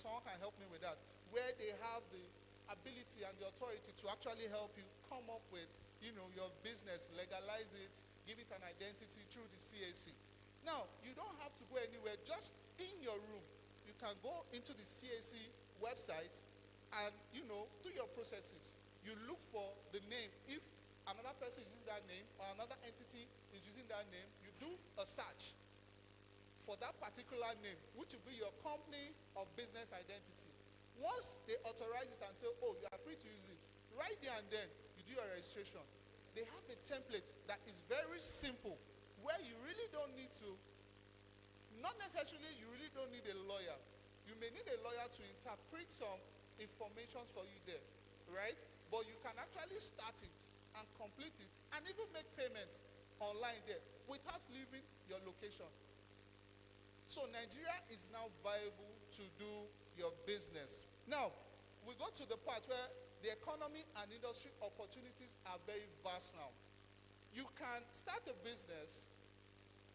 Speaker 5: Someone can help me with that. Where they have the ability and the authority to actually help you come up with, your business, legalize it, give it an identity through the CAC. Now, you don't have to go anywhere. Just in your room, you can go into the CAC website and, do your processes. You look for the name. If another person is using that name or another entity is using that name, you do a search for that particular name, which will be your company or business identity. Once they authorize it and say, oh, you are free to use it, right there and then, you do your registration. They have a template that is very simple, where you really don't need to, not necessarily you really don't need a lawyer. You may need a lawyer to interpret some informations for you there, right? But you can actually start it and complete it and even make payments online there without leaving your location. So Nigeria is now viable to do your business. Now, we go to the part where the economy and industry opportunities are very vast now. You can start a business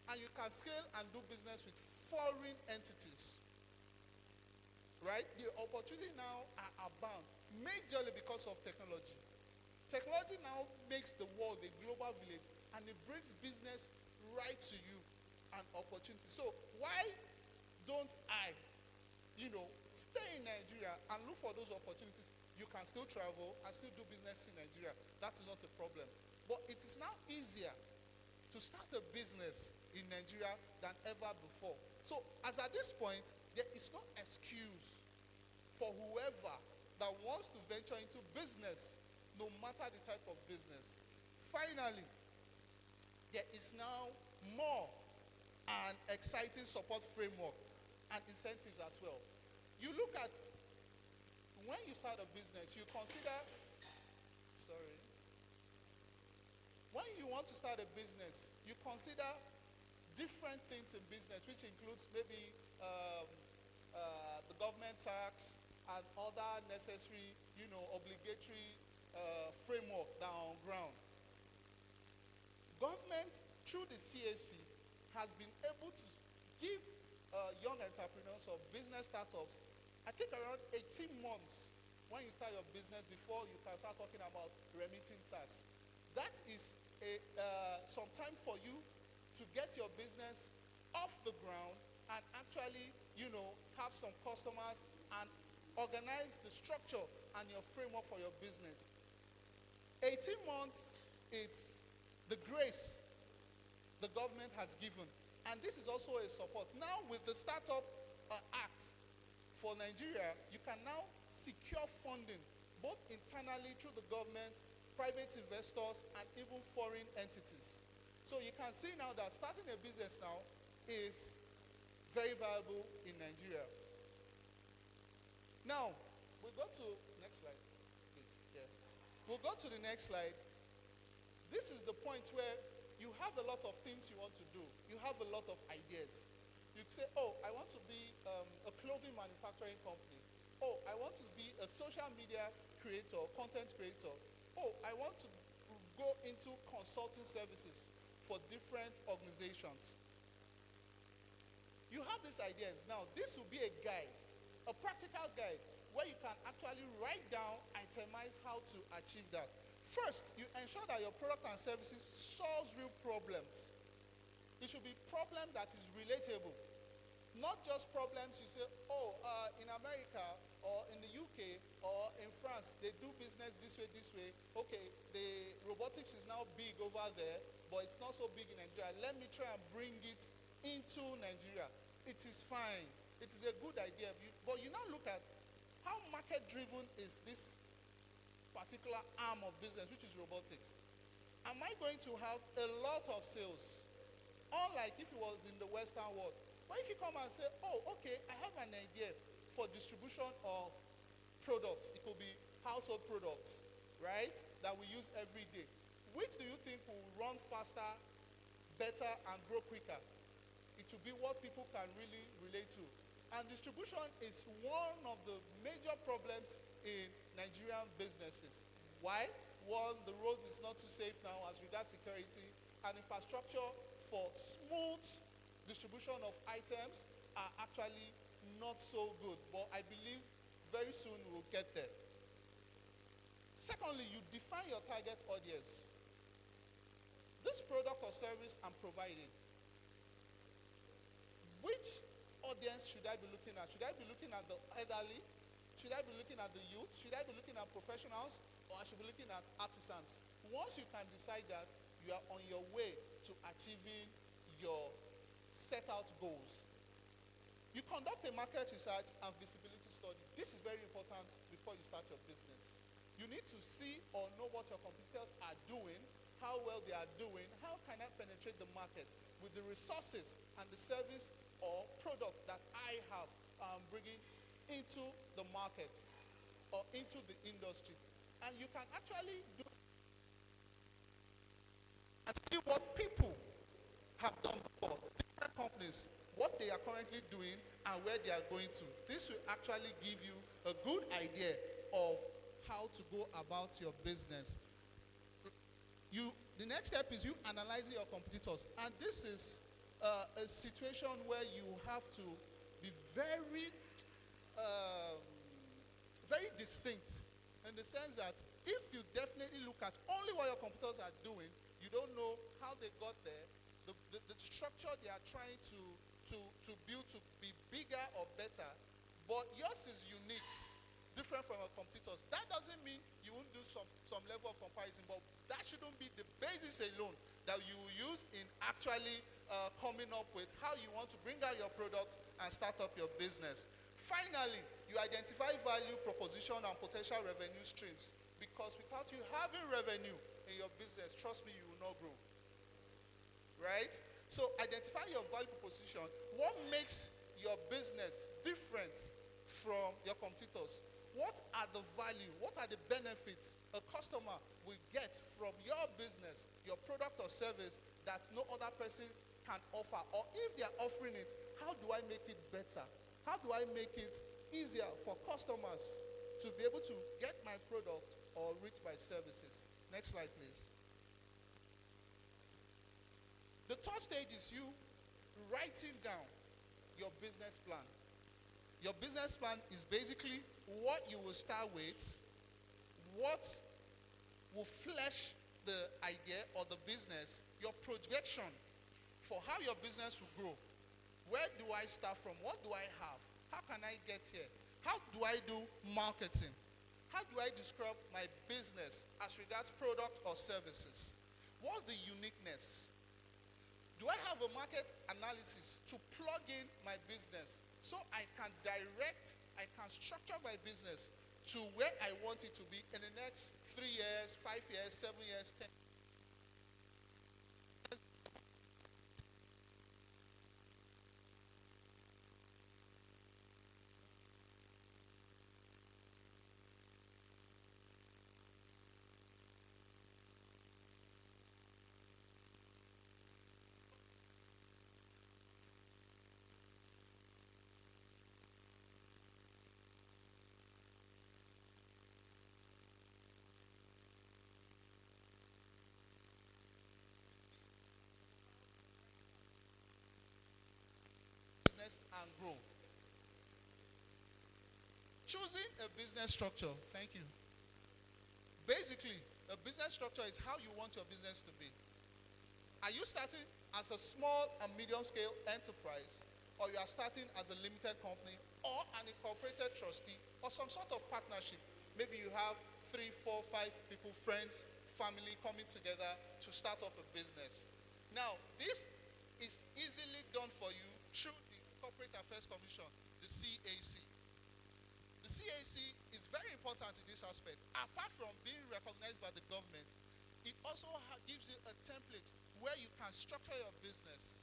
Speaker 5: and you can scale and do business with foreign entities. Right? The opportunity now are abound, majorly because of technology. Technology now makes the world a global village and it brings business right to you and opportunity. So why don't I, stay in Nigeria and look for those opportunities? You can still travel and still do business in Nigeria. That is not a problem. But it is now easier to start a business in Nigeria than ever before. So as at this point, there is no excuse for whoever that wants to venture into business, no matter the type of business. Finally, there is now more an exciting support framework and incentives as well. You look at, when you start a business, you consider, when you want to start a business, you consider different things in business, which includes maybe the government tax and other necessary, obligatory framework that are on ground. Government, through the CAC, has been able to give young entrepreneurs or business startups, I think around 18 months when you start your business before you can start talking about remitting tax. That is some time for you to get your business off the ground and actually, have some customers and organize the structure and your framework for your business. 18 months, it's the grace the government has given. And this is also a support. Now with the Startup Act for Nigeria, you can now secure funding, both internally through the government, private investors, and even foreign entities. So you can see now that starting a business now is very valuable in Nigeria. Now, we'll go to, next slide, please. Yeah. We'll go to the next slide. This is the point where you have a lot of things you want to do. You have a lot of ideas. You say, oh, I want to be a clothing manufacturing company. Oh, I want to be a social media creator, content creator. Oh, I want to go into consulting services for different organizations. You have these ideas. Now, this will be a guide, a practical guide, where you can actually write down, itemize how to achieve that. First, you ensure that your product and services solves real problems. It should be problem that is relatable. Not just problems you say, oh, in America or in the UK or in France, they do business this way. Okay, the robotics is now big over there, but it's not so big in Nigeria. Let me try and bring it into Nigeria. It is fine. It is a good idea. But you now look at how market-driven is this particular arm of business, which is robotics. Am I going to have a lot of sales? Unlike if it was in the Western world. But if you come and say, oh, okay, I have an idea for distribution of products. It could be household products, right, that we use every day. Which do you think will run faster, better, and grow quicker? to be what people can really relate to. And distribution is one of the major problems in Nigerian businesses. Why? One, the roads is not too safe now as regards security, and infrastructure for smooth distribution of items are actually not so good. But I believe very soon we'll get there. Secondly, you define your target audience. This product or service I'm providing, which audience should I be looking at? Should I be looking at the elderly? Should I be looking at the youth? Should I be looking at professionals? Or I should be looking at artisans? Once you can decide that, you are on your way to achieving your set out goals. You conduct a market research and visibility study. This is very important before you start your business. You need to see or know what your competitors are doing, how well they are doing, how can I penetrate the market with the resources and the service or product that I have bringing into the market or into the industry. And you can actually do and see what people have done before, different companies, what they are currently doing and where they are going to. This will actually give you a good idea of how to go about your business. The next step is you analyzing your competitors. And this is a situation where you have to be very, very distinct in the sense that if you definitely look at only what your competitors are doing, you don't know how they got there, the structure they are trying to build to be bigger or better, but yours is unique, different from your competitors. That doesn't mean you won't do some level of comparison, but that shouldn't be the basis alone that you will use in actually coming up with how you want to bring out your product and start up your business. Finally, you identify value, proposition, and potential revenue streams, because without you having revenue in your business, trust me, you will not grow. Right? So identify your value proposition. What makes your business different from your competitors? What are the value? What are the benefits a customer will get from your business, your product or service that no other person can offer? Or if they are offering it, how do I make it better? How do I make it easier for customers to be able to get my product or reach my services? Next slide, please. The third stage is you writing down your business plan. Your business plan is basically what you will start with, what will flesh the idea or the business, your projection for how your business will grow. Where do I start from? What do I have? How can I get here? How do I do marketing? How do I describe my business as regards product or services? What's the uniqueness? Do I have a market analysis to plug in my business so I can direct, I can structure my business to where I want it to be in the next 3 years, 5 years, 7 years, 10 years? And grow. Choosing a business structure. Thank you. Basically, a business structure is how you want your business to be. Are you starting as a small and medium scale enterprise, or you are starting as a limited company or an incorporated trustee or some sort of partnership? Maybe you have 3, 4, 5 people, friends, family coming together to start up a business. Now, this is easily done for you through the Corporate Affairs Commission, the CAC. The CAC is very important in this aspect. Apart from being recognized by the government, it also gives you a template where you can structure your business.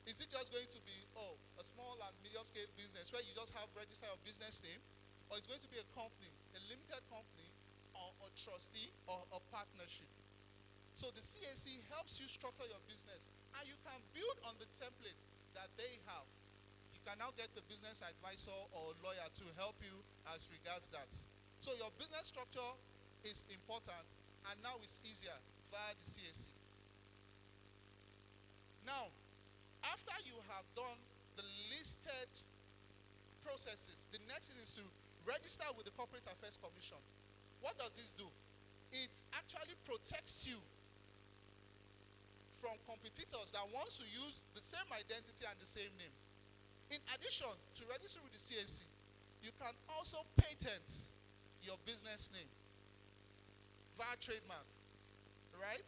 Speaker 5: Is it just going to be, a small and medium scale business where you just have register your business name? Or it's going to be a company, a limited company, or a trustee, or a partnership? So the CAC helps you structure your business, and you can build on the template that they have, you can now get a business advisor or lawyer to help you as regards that. So your business structure is important, and now it's easier via the CAC. Now, after you have done the listed processes, the next thing is to register with the Corporate Affairs Commission. What does this do? It actually protects you from competitors that wants to use the same identity and the same name. In addition to registering with the CAC, you can also patent your business name via trademark, right?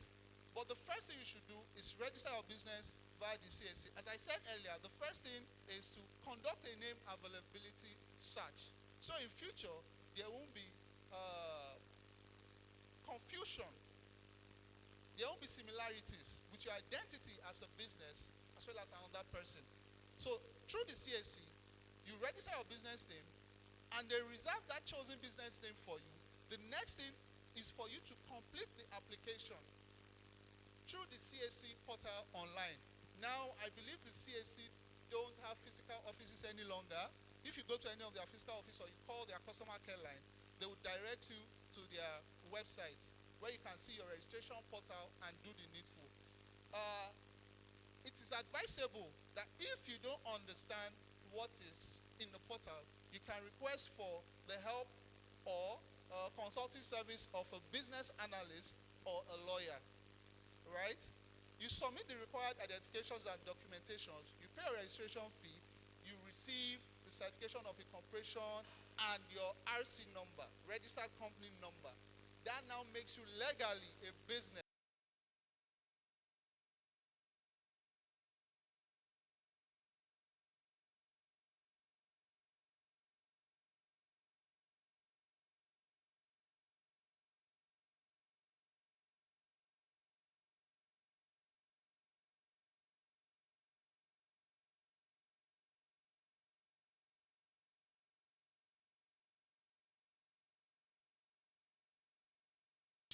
Speaker 5: But the first thing you should do is register your business via the CAC. As I said earlier, the first thing is to conduct a name availability search. So in future, there won't be confusion. There won't be similarities with your identity as a business as well as another person. So through the CAC, you register your business name and they reserve that chosen business name for you. The next thing is for you to complete the application through the CAC portal online. Now, I believe the CAC don't have physical offices any longer. If you go to any of their physical office or you call their customer care line, they will direct you to their website where you can see your registration portal and do the needful. It is advisable that if you don't understand what is in the portal, you can request for the help or consulting service of a business analyst or a lawyer, right? You submit the required identifications and documentations, you pay a registration fee, you receive the certification of incorporation and your RC number, registered company number. That now makes you legally a business.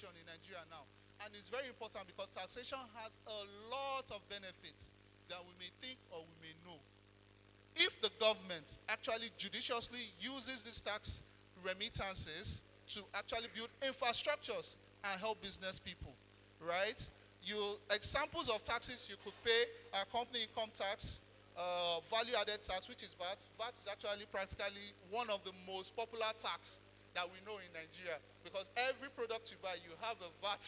Speaker 5: In Nigeria now. And it's very important because taxation has a lot of benefits that we may think or we may know. If the government actually judiciously uses these tax remittances to actually build infrastructures and help business people, right? Examples of taxes you could pay are company income tax, value-added tax, which is VAT. VAT is actually practically one of the most popular tax that we know in Nigeria, because every product you buy, you have a VAT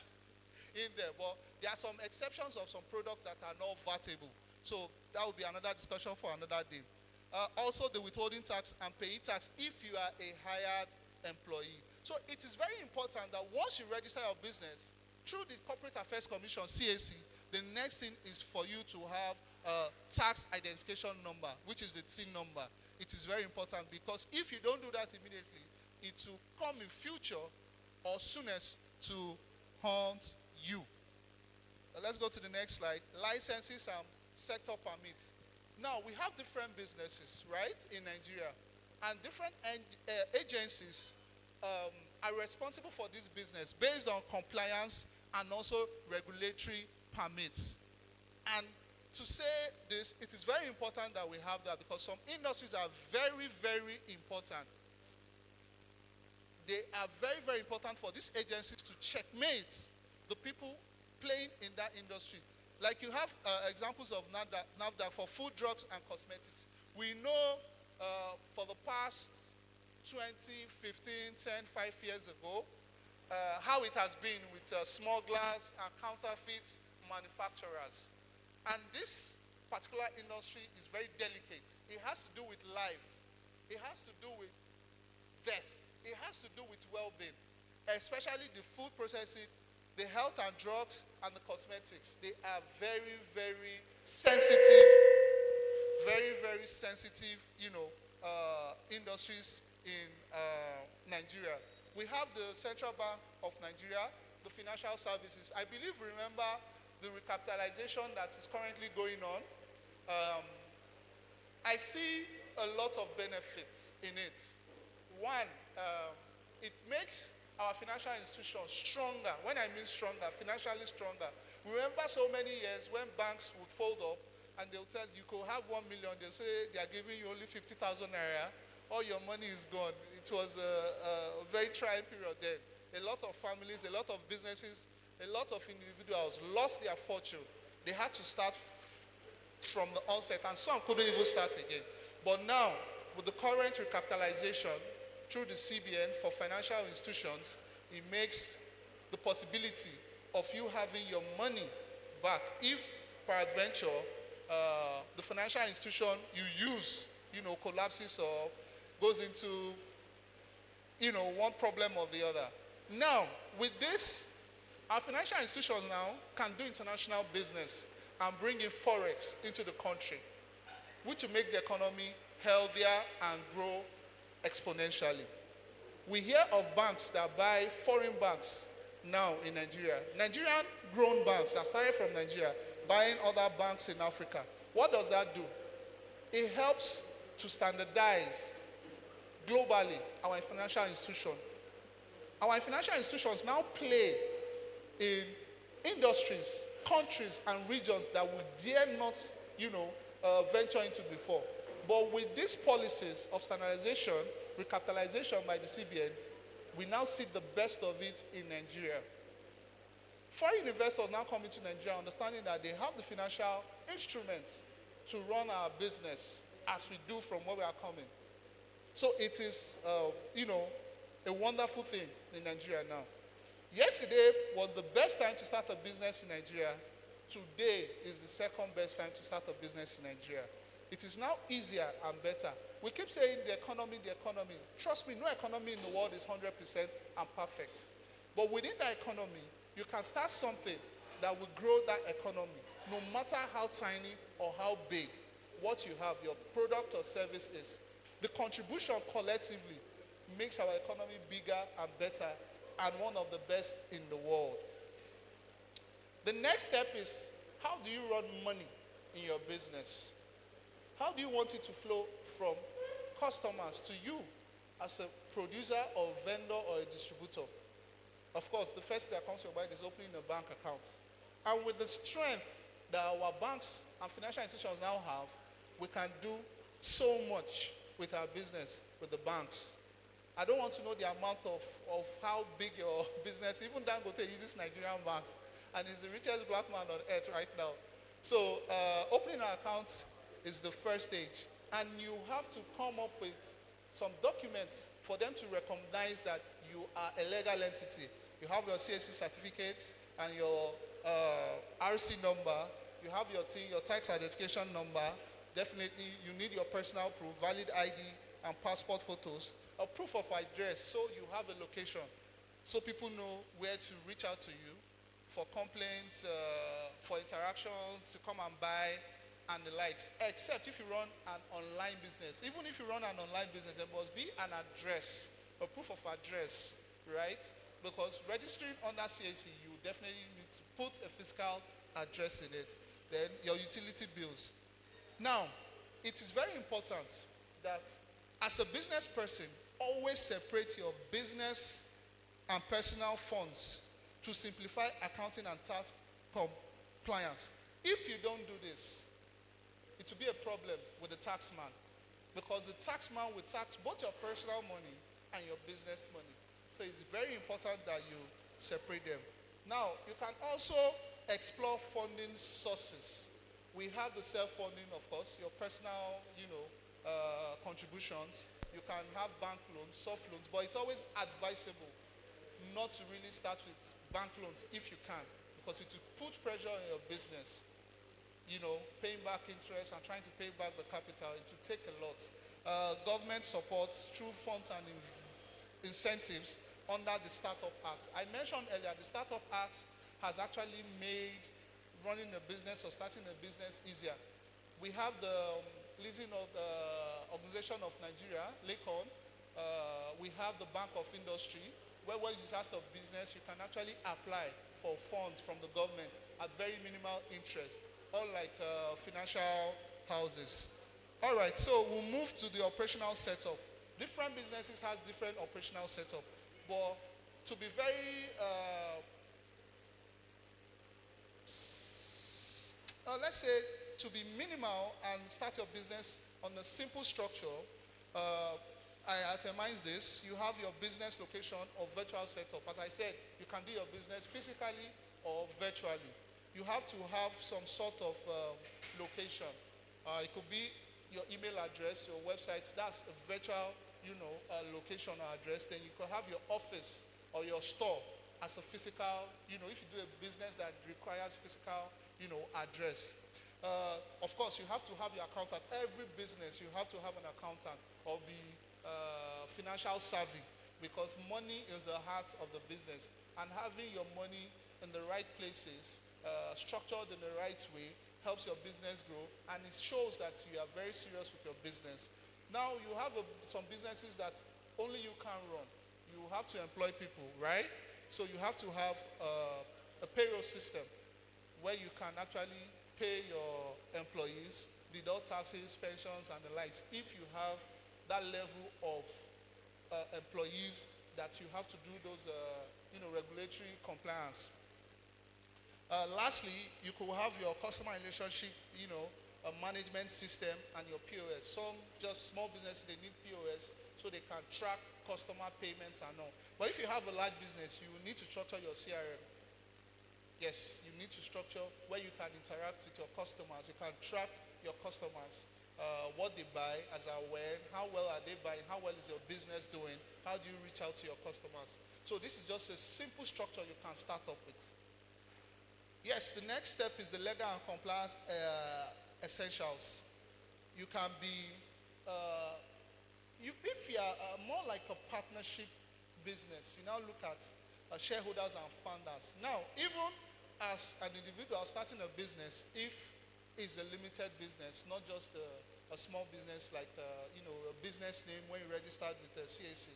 Speaker 5: in there. But there are some exceptions of some products that are not VATable. So that will be another discussion for another day. Also, the withholding tax and payee tax if you are a hired employee. So it is very important that once you register your business through the Corporate Affairs Commission, CAC, the next thing is for you to have a tax identification number, which is the TIN number. It is very important because if you don't do that immediately, it will come in future or soonest to haunt you. Let's go to the next slide. Licenses and sector permits. Now, we have different businesses, right, in Nigeria. And different agencies are responsible for this business based on compliance and also regulatory permits. And to say this, it is very important that we have that because some industries are very, very important. They are very, very important for these agencies to checkmate the people playing in that industry. Like you have examples of NAFDAC for food, drugs, and cosmetics. We know for the past 20, 15, 10, 5 years ago, how it has been with smugglers and counterfeit manufacturers. And this particular industry is very delicate. It has to do with life. It has to do with death. It has to do with well-being, especially the food processing, the health and drugs, and the cosmetics. They are very, very sensitive, very, very sensitive, industries in Nigeria. We have the Central Bank of Nigeria, the financial services. I believe, remember, the recapitalization that is currently going on. I see a lot of benefits in it. One, it makes our financial institutions stronger. When I mean stronger, financially stronger. Remember so many years when banks would fold up and they'll tell you could have 1 million. They'll say they are giving you only 50,000 naira. All your money is gone. It was a very trying period then. A lot of families, a lot of businesses, a lot of individuals lost their fortune. They had to start from the onset, and some couldn't even start again. But now, with the current recapitalization through the CBN for financial institutions, it makes the possibility of you having your money back if peradventure the financial institution you use, collapses or goes into, one problem or the other. Now, with this, our financial institutions now can do international business and bring in forex into the country, which will make the economy healthier and grow exponentially. We hear of banks that buy foreign banks now in Nigeria. Nigerian grown banks that started from Nigeria buying other banks in Africa. What does that do? It helps to standardize globally our financial institution. Our financial institutions now play in industries, countries, and regions that we dare not, venture into before. But with these policies of standardization, recapitalization by the CBN, we now see the best of it in Nigeria. Foreign investors now come into Nigeria understanding that they have the financial instruments to run our business as we do from where we are coming. So it is, a wonderful thing in Nigeria now. Yesterday was the best time to start a business in Nigeria. Today is the second best time to start a business in Nigeria. It is now easier and better. We keep saying the economy, the economy. Trust me, no economy in the world is 100% and perfect. But within that economy, you can start something that will grow that economy, no matter how tiny or how big what you have, your product or service is. The contribution collectively makes our economy bigger and better and one of the best in the world. The next step is, how do you run money in your business? How do you want it to flow from customers to you as a producer or vendor or a distributor? Of course, the first thing that comes to your mind is opening a bank account. And with the strength that our banks and financial institutions now have, we can do so much with our business, with the banks. I don't want to know the amount of how big your business, even Dangote uses Nigerian banks, and he's the richest black man on earth right now. So opening an account is the first stage. And you have to come up with some documents for them to recognize that you are a legal entity. You have your CSC certificate and your RC number. You have your tax identification number. Definitely, you need your personal proof, valid ID, and passport photos. A proof of address, so you have a location, so people know where to reach out to you for complaints, for interactions, to come and buy, and the likes. Except if you run an online business. Even if you run an online business, there must be an address, a proof of address, right? Because registering under CAC, you definitely need to put a physical address in it. Then your utility bills. Now, it is very important that as a business person, always separate your business and personal funds to simplify accounting and tax compliance. If you don't do this, it will be a problem with the taxman, because the taxman will tax both your personal money and your business money. So it's very important that you separate them. Now, you can also explore funding sources. We have the self-funding, of course, your personal, contributions. You can have bank loans, soft loans, but it's always advisable not to really start with bank loans if you can, because it will put pressure on your business. Paying back interest and trying to pay back the capital, it will take a lot. Government support through funds and incentives under the Startup Act. I mentioned earlier, the Startup Act has actually made running a business or starting a business easier. We have the Leasing of Organization of Nigeria, LACON. We have the Bank of Industry, where when you start a business, you can actually apply for funds from the government at very minimal interest, unlike financial houses. All right, so we'll move to the operational setup. Different businesses has different operational setup, but to be very, let's say, to be minimal and start your business on a simple structure, uh, I itemize this. You have your business location or virtual setup. As I said, you can do your business physically or virtually. You have to have some sort of location. It could be your email address, your website. That's a virtual, location or address. Then you could have your office or your store as a physical, if you do a business that requires physical, address. Of course, you have to have your accountant. Every business, you have to have an accountant or be financial savvy, because money is the heart of the business. And having your money in the right places, structured in the right way, helps your business grow, and it shows that you are very serious with your business. Now, you have some businesses that only you can run. You have to employ people, right? So you have to have a payroll system where you can actually pay your employees, deduct taxes, pensions, and the likes. If you have that level of employees that you have to do those, regulatory compliance. Lastly, you could have your customer relationship, a management system and your POS. Some just small businesses, they need POS so they can track customer payments and all. But if you have a large business, you need to structure your CRM. Yes, you need to structure where you can interact with your customers. You can track your customers, what they buy, as are when, how well are they buying, how well is your business doing, how do you reach out to your customers. So this is just a simple structure you can start up with. Yes, the next step is the legal and compliance essentials. You can be, if you are more like a partnership business, you now look at shareholders and founders. Now, even as an individual starting a business, if it's a limited business, not just a small business like, a business name when you registered with the CAC,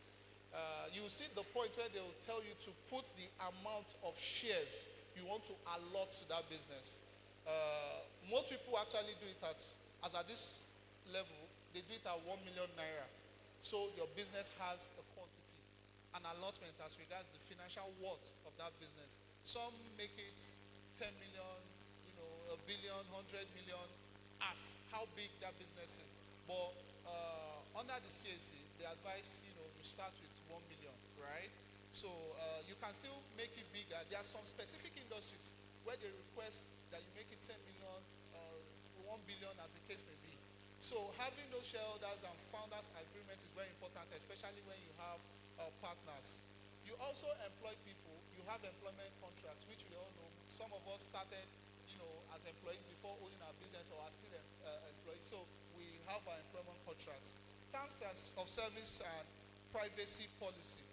Speaker 5: you will see the point where they will tell you to put the amount of shares you want to allot to that business. Most people actually do it at this level, they do it at 1 million naira. So your business has a quantity, an allotment as regards the financial worth of that business. Some make it 10 million, a billion, 100 million, as how big that business is. But under the CAC, they advise, you start with 1 million, right? So you can still make it bigger. There are some specific industries where they request that you make it 10 million or 1 billion, as the case may be. So having those shareholders and founders agreement is very important, especially when you have partners. You also employ people. You have employment contracts, which we all know. Some of us started, as employees before owning our business, or are still employees. So we have our employment contracts. Terms of service and privacy policy.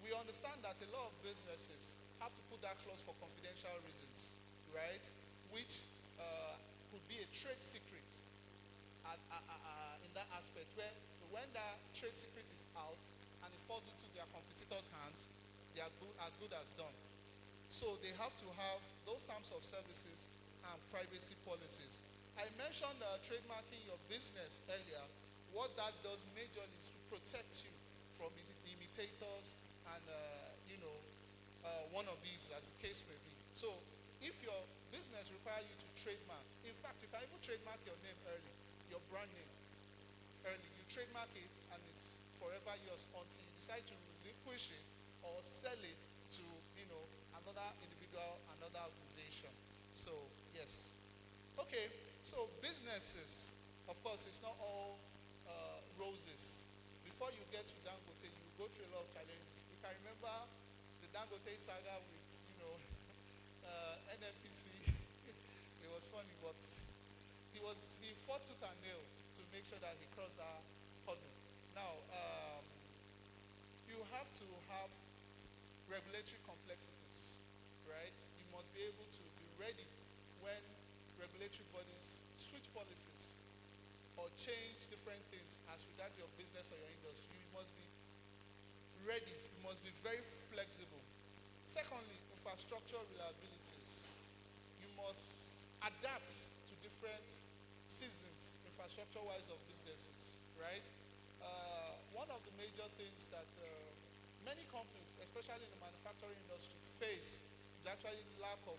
Speaker 5: We understand that a lot of businesses have to put that clause for confidential reasons, right? Which could be a trade secret in that aspect, where when that trade secret is out and it falls into their competitors' hands, they are as good as done. So they have to have those terms of services and privacy policies. I mentioned trademarking your business earlier. What that does majorly is to protect you from imitators and wannabes, as the case may be. So if your business requires you to trademark, in fact, you can even trademark your name early, your brand name early. You trademark it and it's forever yours until you decide to relinquish it or sell it to another individual, another organization. So yes. Okay, so businesses, of course, it's not all roses. Before you get to Dangote, you go through a lot of challenges. You can remember the Dangote saga with, NNPC. It was funny, but he fought tooth and nail to make sure that he crossed that hurdle. Now, you have to have regulatory complexities, right? You must be able to be ready when regulatory bodies switch policies or change different things as regards your business or your industry. You must be ready. You must be very flexible. Secondly, infrastructure reliabilities. You must adapt to different seasons, infrastructure-wise, of businesses, right? One of the major things that many companies, especially in the manufacturing industry, face is actually lack of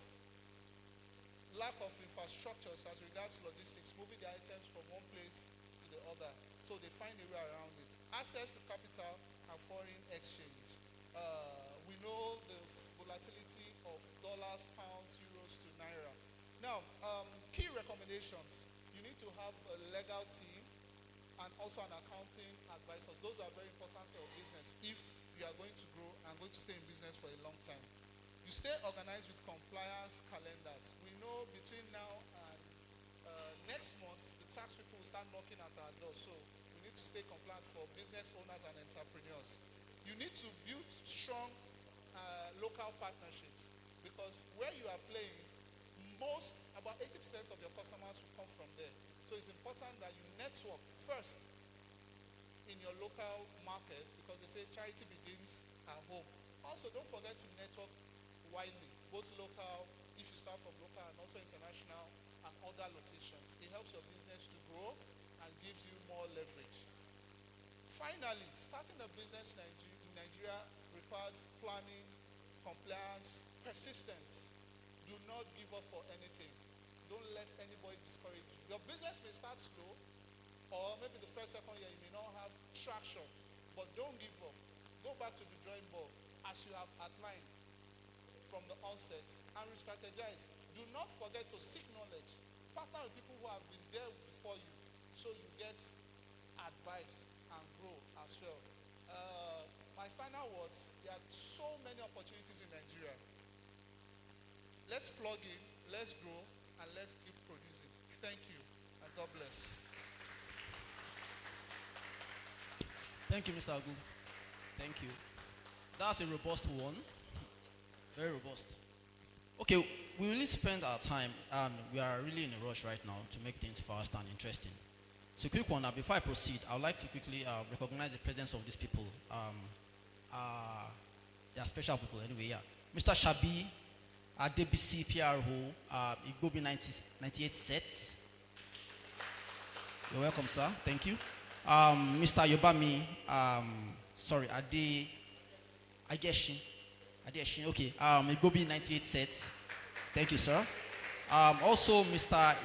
Speaker 5: lack of infrastructures as regards logistics, moving the items from one place to the other. So they find a way around it. Access to capital and foreign exchange. We know the volatility of dollars, pounds, euros to naira. Now, key recommendations. You need to have a legal team and also an accounting advisor. Those are very important for your business if you are going to grow and going to stay in business for a long time. You stay organized with compliance calendars. We know between now and next month, the tax people will start knocking at our door. So we need to stay compliant for business owners and entrepreneurs. You need to build strong local partnerships because where you are playing, about 80% of your customers will come from there. So it's important that you network first in your local market because they say charity begins at home. Also, don't forget to network widely, both local, if you start from local, and also international and other locations. It helps your business to grow and gives you more leverage. Finally, starting a business in Nigeria requires planning, compliance, persistence. Do not give up for anything. Don't let anybody discourage you. Your business may start slow, or maybe the first, second year you may not have traction, but don't give up. Go back to the drawing board as you have outlined from the onset and re-strategize. Do not forget to seek knowledge. Partner with people who have been there before you so you get advice and grow as well. My final words, there are so many opportunities in Nigeria. Let's plug in, let's grow, and let's keep producing. Thank you, and God bless.
Speaker 2: Thank you, Mr. Agu. Thank you. That's a robust one. Very robust. Okay, we really spend our time, and we are really in a rush right now to make things fast and interesting. So, quick one. Now, before I proceed, I would like to quickly recognize the presence of these people. They are special people anyway, yeah. Mr. Shabi, DBC PRO, Igbobi 98 sets. You're welcome, sir. Thank you. Mr. Yobami, Ageshin, okay. Igbobi 98 sets. Thank you, sir. Also, Mr.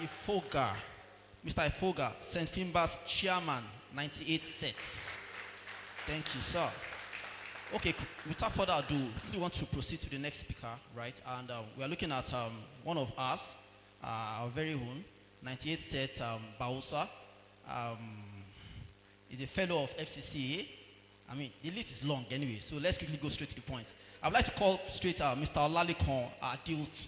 Speaker 2: Ifoga, St. Finbar's chairman, 98 sets. Thank you, sir. Okay, without further ado, we want to proceed to the next speaker, right? And we are looking at one of us, our very own, 98 set Bausa. He's a fellow of FCCA. I mean, the list is long anyway, so let's quickly go straight to the point. I'd like to call straight Mr. Olalikon DOT.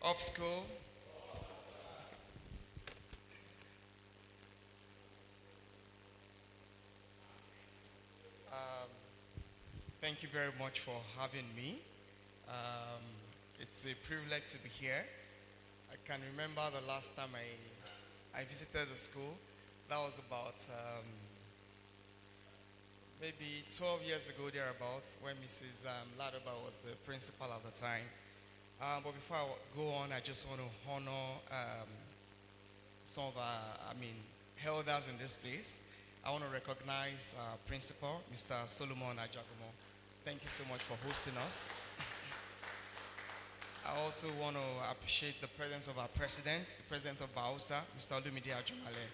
Speaker 6: Up school. Thank you very much for having me. It's a privilege to be here. I can remember the last time I visited the school. That was about maybe 12 years ago thereabouts when Mrs. Ladaba was the principal at the time. But before I go on, I just want to honor some of our, elders in this place. I want to recognize Principal, Mr. Solomon Ajagumo. Thank you so much for hosting us. I also want to appreciate the presence of our president, the president of Bausa, Mr. Olumide Ajumale.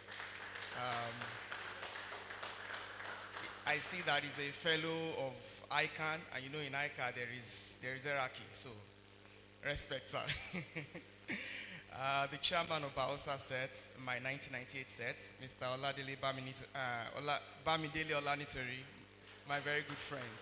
Speaker 6: I see that he's a fellow of ICANN, and you know in ICANN there is hierarchy, so respect, sir. The chairman of Bausa set, my 1998 set, Mr. Bamidele Olanitori, my very good friend.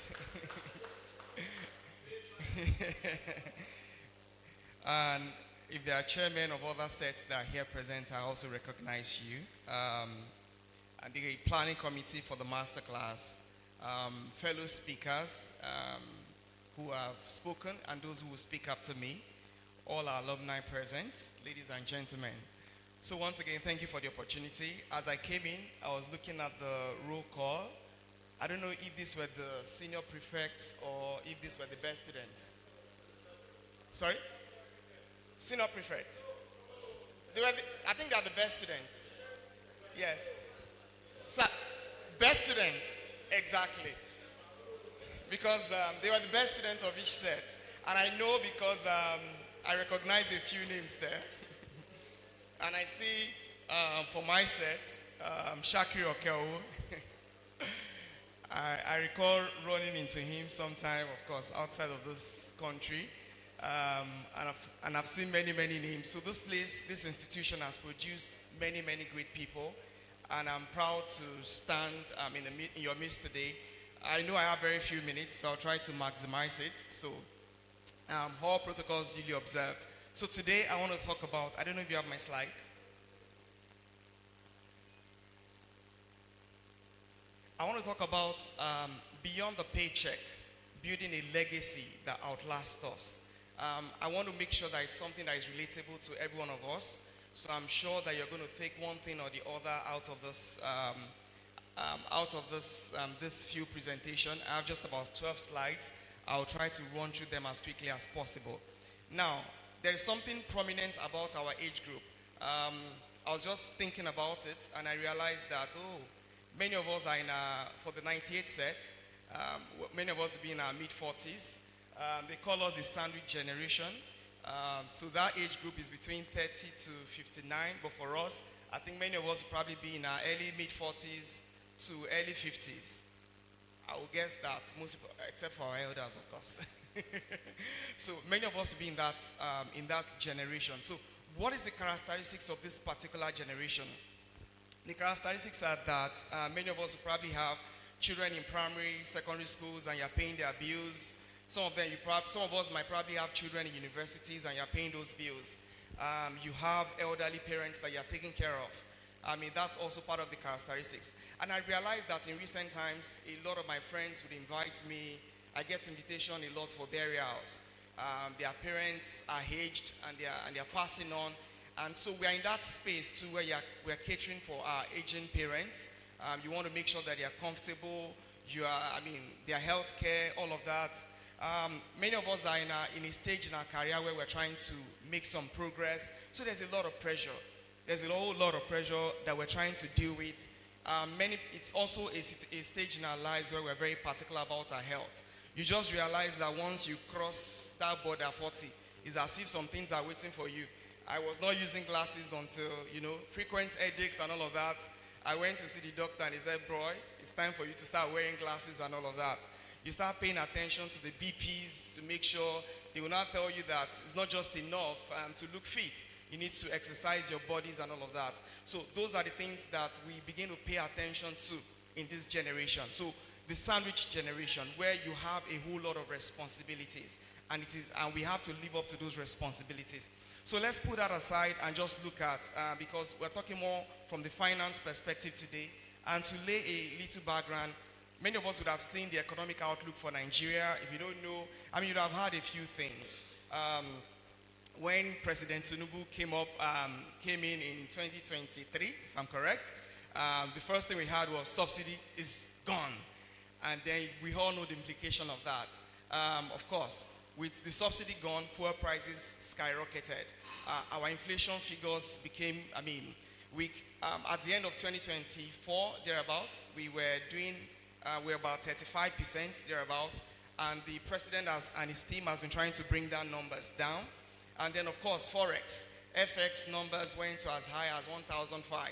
Speaker 6: And if there are chairmen of other sets that are here present, I also recognize you. And the planning committee for the Masterclass, fellow speakers who have spoken and those who will speak after me, all our alumni present, ladies and gentlemen. So once again, thank you for the opportunity. As I came in, I was looking at the roll call. I don't know if these were the senior prefects or if these were the best students. Sorry? Senior prefects. I think they are the best students. Yes. So, best students, exactly. Because they were the best students of each set. And I know because I recognize a few names there. And I see for my set, Shakir Okeowo. I recall running into him sometime, of course, outside of this country. And I've seen many, many names. So this place, this institution has produced many, many great people. And I'm proud to stand in your midst today. I know I have very few minutes, so I'll try to maximize it. So all protocols duly observed. So today I want to talk about, I don't know if you have my slide. I want to talk about beyond the paycheck, building a legacy that outlasts us. I want to make sure that it's something that is relatable to every one of us. So I'm sure that you're going to take one thing or the other out of this few presentation. I have just about 12 slides. I'll try to run through them as quickly as possible. Now, there is something prominent about our age group. I was just thinking about it, and I realized that, many of us are for the 98 set, many of us will be in our mid-40s. They call us the sandwich generation. So that age group is between 30 to 59, but for us, I think many of us will probably be in our early mid-40s to early 50s. I will guess that most people, except for our elders, of course. So many of us will be in that generation. So what is the characteristics of this particular generation? The characteristics are that many of us will probably have children in primary, secondary schools, and you're paying their bills. Some of us might probably have children in universities, and you're paying those bills. You have elderly parents that you're taking care of. That's also part of the characteristics. And I realized that in recent times, a lot of my friends would invite me. I get invitation a lot for burials. Their parents are aged, and they're passing on. And so we are in that space too, where we're catering for our aging parents. You want to make sure that they are comfortable. Their health care, all of that. Many of us are in a stage in our career where we're trying to make some progress. So there's a lot of pressure. There's a whole lot of pressure that we're trying to deal with. It's also a stage in our lives where we're very particular about our health. You just realize that once you cross that border 40, it's as if some things are waiting for you. I was not using glasses until, frequent headaches and all of that. I went to see the doctor and he said, bro, it's time for you to start wearing glasses and all of that. You start paying attention to the BPs to make sure. They will not tell you that it's not just enough to look fit. You need to exercise your bodies and all of that. So those are the things that we begin to pay attention to in this generation. So the sandwich generation, where you have a whole lot of responsibilities, and we have to live up to those responsibilities. So let's put that aside and just look at, because we're talking more from the finance perspective today, and to lay a little background. Many of us would have seen the economic outlook for Nigeria. If you don't know, you'd have heard a few things. When President Tinubu came in 2023, if I'm correct, the first thing we had was subsidy is gone. And then we all know the implication of that. Of course, with the subsidy gone, fuel prices skyrocketed. Our inflation figures became, weak. At the end of 2024, thereabout, we were about 35% thereabout. And the president and his team has been trying to bring down numbers down. And then, of course, Forex, FX numbers went to as high as 1,005.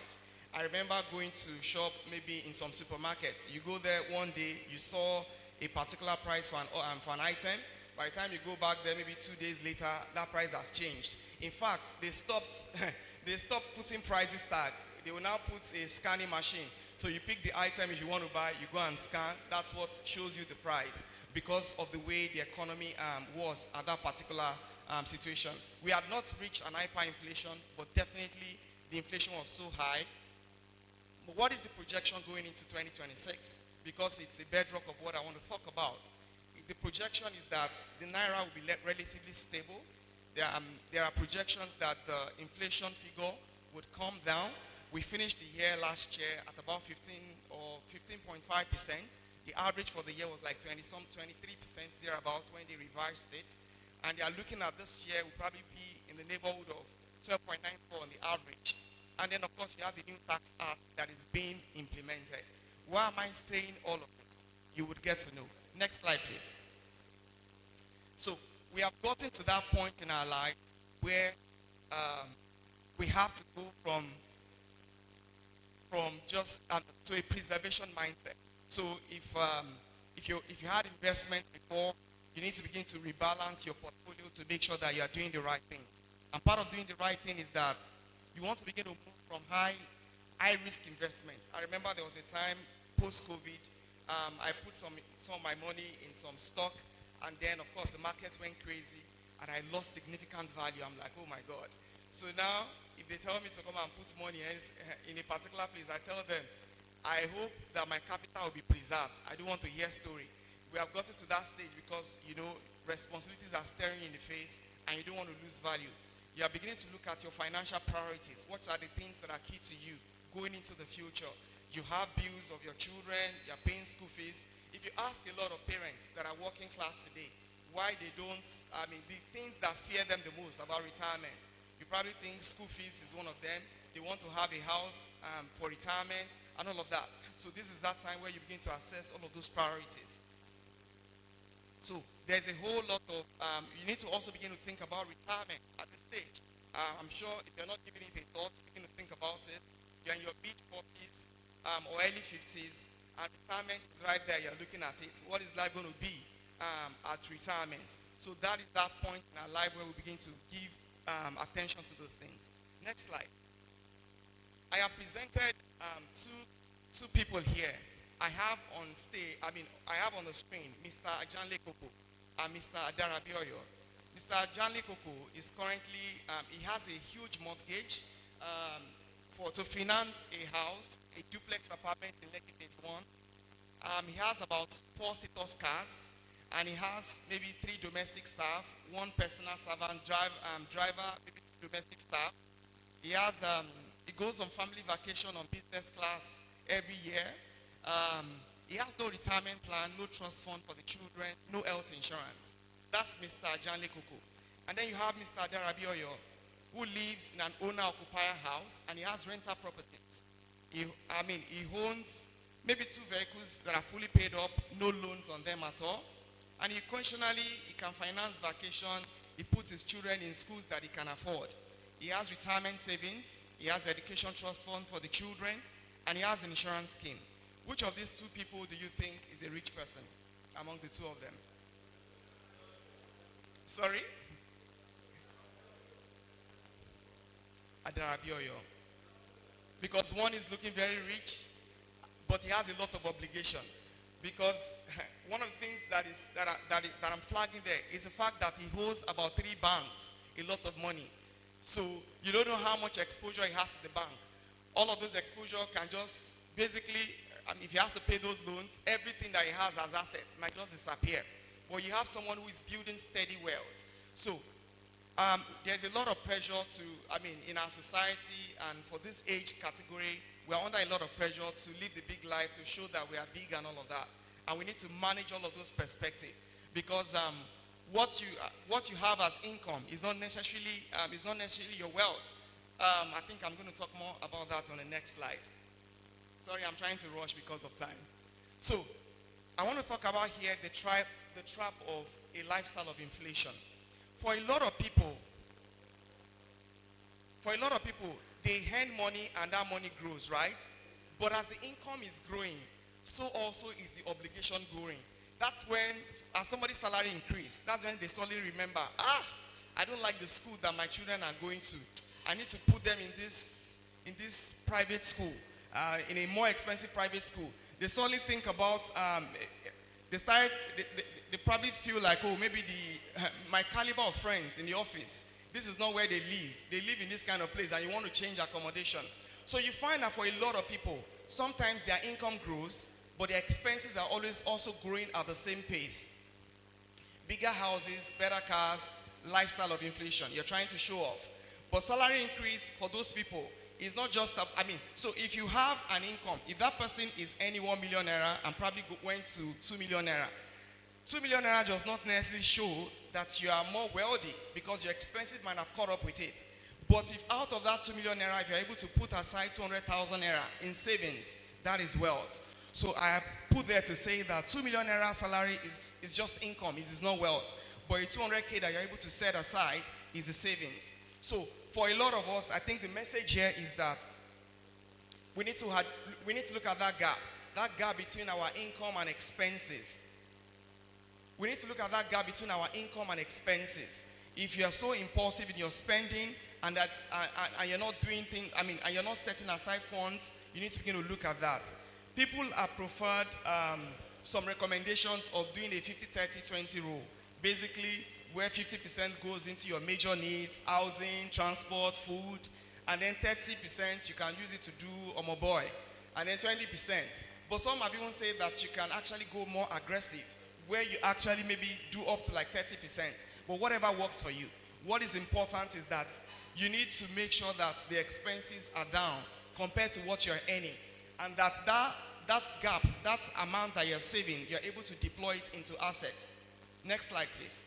Speaker 6: I remember going to shop maybe in some supermarkets. You go there one day, you saw a particular price for an item. By the time you go back there, maybe 2 days later, that price has changed. In fact, they stopped putting prices tags. They will now put a scanning machine. So you pick the item if you want to buy, you go and scan. That's what shows you the price because of the way the economy was at that particular situation. We had not reached an hyperinflation, but definitely the inflation was so high. But what is the projection going into 2026? Because it's a bedrock of what I want to talk about. The projection is that the Naira will be relatively stable. There are projections that the inflation figure would come down. We finished the year last year at about 15 or 15.5%. The average for the year was like 23% thereabout when they revised it. And they are looking at this year will probably be in the neighborhood of 12.94 on the average. And then, of course, you have the new tax act that is being implemented. Why am I saying all of this? You would get to know. Next slide, please. So we have gotten to that point in our life where we have to go from just to a preservation mindset. So if you had investment before, you need to begin to rebalance your portfolio to make sure that you are doing the right things. And part of doing the right thing is that you want to begin to move from high risk investments. I remember there was a time post-COVID, I put some of my money in some stock, and then of course the market went crazy, and I lost significant value. I'm like, oh my God. So now, if they tell me to come and put money in a particular place, I tell them, I hope that my capital will be preserved. I don't want to hear story. We have gotten to that stage because, responsibilities are staring you in the face, and you don't want to lose value. You are beginning to look at your financial priorities. What are the things that are key to you going into the future? You have bills of your children, you're paying school fees. If you ask a lot of parents that are working class today, why they don't, the things that fear them the most about retirement, you probably think school fees is one of them. They want to have a house for retirement and all of that. So this is that time where you begin to assess all of those priorities. So there's a whole lot of, you need to also begin to think about retirement at this stage. I'm sure if you're not giving it a thought, begin to think about it. You're in your mid-40s or early 50s, and retirement is right there. You're looking at it. What is life going to be at retirement? So that is that point in our life where we begin to give attention to those things. Next slide. I have presented two people here. I have on the screen Mr. Ajanle Koko and Mr. Adarabioyo. Mr. Ajanle Koko is currently, he has a huge mortgage to finance a house, a duplex apartment in Lekki Phase 1. He has about 4 status cars, and he has maybe 3 domestic staff, 1 personal servant, driver, maybe 2 domestic staff. He has, he goes on family vacation on business class every year. He has no retirement plan, no trust fund for the children, no health insurance. That's Mr. Ajanle Koko. And then you have Mr. Adarabioyo, who lives in an owner-occupier house, and he has rental properties. He owns maybe 2 vehicles that are fully paid up, no loans on them at all. And occasionally, he can finance vacation. He puts his children in schools that he can afford. He has retirement savings. He has education trust fund for the children. And he has an insurance scheme. Which of these 2 people do you think is a rich person among the 2 of them? Sorry? Adarabioyo. Because one is looking very rich, but he has a lot of obligation. Because one of the things that I'm flagging there is the fact that he holds about 3 banks, a lot of money. So you don't know how much exposure he has to the bank. All of those exposure can just basically, if he has to pay those loans, everything that he has as assets might just disappear. But you have someone who is building steady wealth. So there's a lot of pressure in our society, and for this age category, we are under a lot of pressure to live the big life, to show that we are big and all of that. And we need to manage all of those perspectives, because what you have as income is not necessarily your wealth. I think I'm going to talk more about that on the next slide. Sorry, I'm trying to rush because of time. So, I want to talk about here the trap of a lifestyle of inflation. For a lot of people, they earn money and that money grows, right? But as the income is growing, so also is the obligation growing. That's when, as somebody's salary increase, that's when they suddenly remember, I don't like the school that my children are going to. I need to put them in this private school, in a more expensive private school. They suddenly think about, they probably feel like, oh, maybe my caliber of friends in the office, this is not where they live. They live in this kind of place, and you want to change accommodation. So you find that for a lot of people, sometimes their income grows, but their expenses are always also growing at the same pace. Bigger houses, better cars, lifestyle of inflation. You're trying to show off. But salary increase for those people is not just, so if you have an income, if that person is any 1 million naira and probably went to 2 million naira, 2 million naira does not necessarily show that you are more wealthy, because your expenses might have caught up with it. But if out of that 2 million naira, if you're able to put aside 200,000 naira in savings, that is wealth. So I have put there to say that 2 million naira salary is just income, it is not wealth. But a 200K that you're able to set aside is the savings. So for a lot of us, I think the message here is that we need to look at that gap between our income and expenses. We need to look at that gap between our income and expenses. If you are so impulsive in your spending and you're not doing things, and you're not setting aside funds, you need to begin to look at that. People have preferred some recommendations of doing a 50-30-20 rule. Basically, where 50% goes into your major needs, housing, transport, food, and then 30% you can use it to do omoboy, and then 20%. But some have even said that you can actually go more aggressive, where you actually maybe do up to like 30%. But whatever works for you. What is important is that you need to make sure that the expenses are down compared to what you're earning. And that gap, that amount that you're saving, you're able to deploy it into assets. Next slide, please.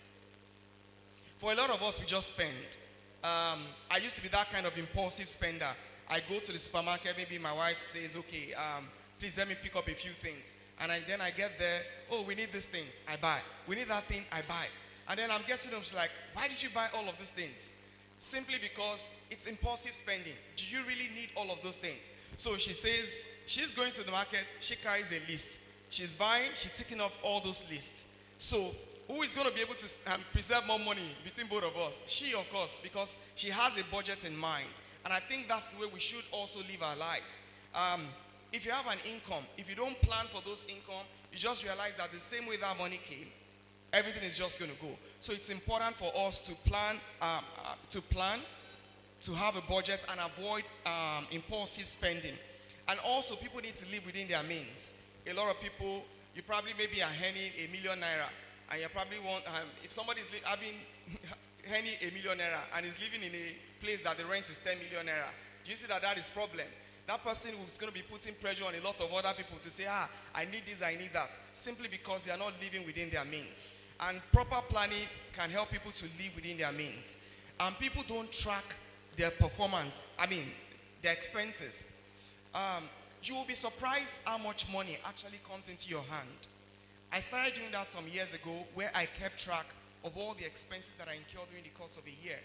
Speaker 6: For a lot of us, we just spend. I used to be that kind of impulsive spender. I go to the supermarket, maybe my wife says, okay, please let me pick up a few things. And then I get there, oh, we need these things, I buy. We need that thing, I buy. And then I'm getting them, she's like, why did you buy all of these things? Simply because it's impulsive spending. Do you really need all of those things? So she says, she's going to the market, she carries a list. She's buying, she's ticking off all those lists. So who is going to be able to preserve more money between both of us? She, of course, because she has a budget in mind. And I think that's the way we should also live our lives. If you have an income, if you don't plan for those income, you just realize that the same way that money came, everything is just going to go. So it's important for us to plan, to have a budget and avoid impulsive spending. And also, people need to live within their means. A lot of people, you probably maybe are earning ₦1 million, and you probably want, if somebody's having earning ₦1 million and is living in a place that the rent is 10 million naira, do you see that that is problem? That person who's going to be putting pressure on a lot of other people to say, I need this, I need that, simply because they are not living within their means. And proper planning can help people to live within their means. And people don't track their performance, their expenses. You will be surprised how much money actually comes into your hand. I started doing that some years ago, where I kept track of all the expenses that I incurred during the course of a year.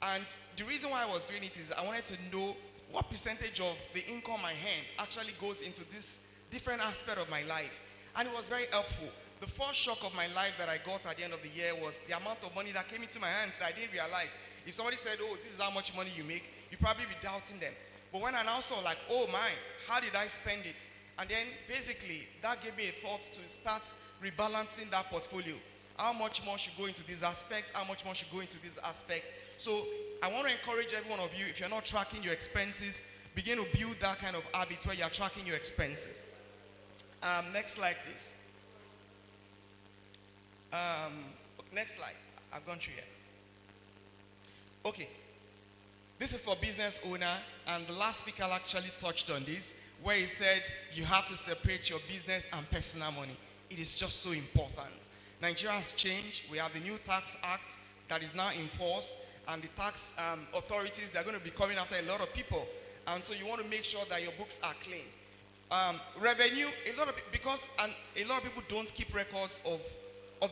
Speaker 6: And the reason why I was doing it is I wanted to know what percentage of the income I earn actually goes into this different aspect of my life. And it was very helpful. The first shock of my life that I got at the end of the year was the amount of money that came into my hands that I didn't realize. If somebody said, oh, this is how much money you make, you'd probably be doubting them. But when I now saw, like, oh my, how did I spend it? And then basically that gave me a thought to start rebalancing that portfolio. How much more should go into these aspects? How much more should go into these aspects? So I want to encourage every one of you, if you're not tracking your expenses, begin to build that kind of habit where you're tracking your expenses. Next slide, please. Next slide. I've gone through here. Okay. This is for business owner, and the last speaker actually touched on this, where he said you have to separate your business and personal money. It is just so important. Nigeria has changed. We have the new tax act that is now in force, and the tax authorities, they're going to be coming after a lot of people. And so you want to make sure that your books are clean. Revenue, because a lot of people don't keep records of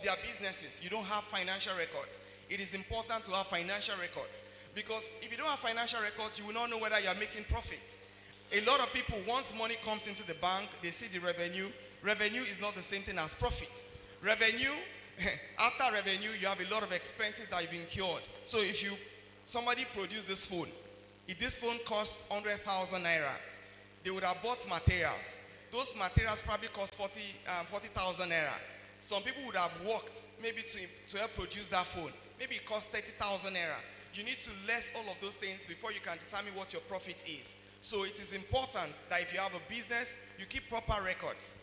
Speaker 6: their businesses. You don't have financial records. It is important to have financial records, because if you don't have financial records, you will not know whether you are making profit. A lot of people, once money comes into the bank, they see the revenue. Revenue is not the same thing as profit. Revenue, after revenue, you have a lot of expenses that you've incurred. So if somebody produced this phone, if this phone cost 100,000 naira, they would have bought materials. Those materials probably cost 40,000 naira. Some people would have worked maybe to help produce that phone. Maybe it cost 30,000 naira. You need to less all of those things before you can determine what your profit is. So it is important that if you have a business, you keep proper records.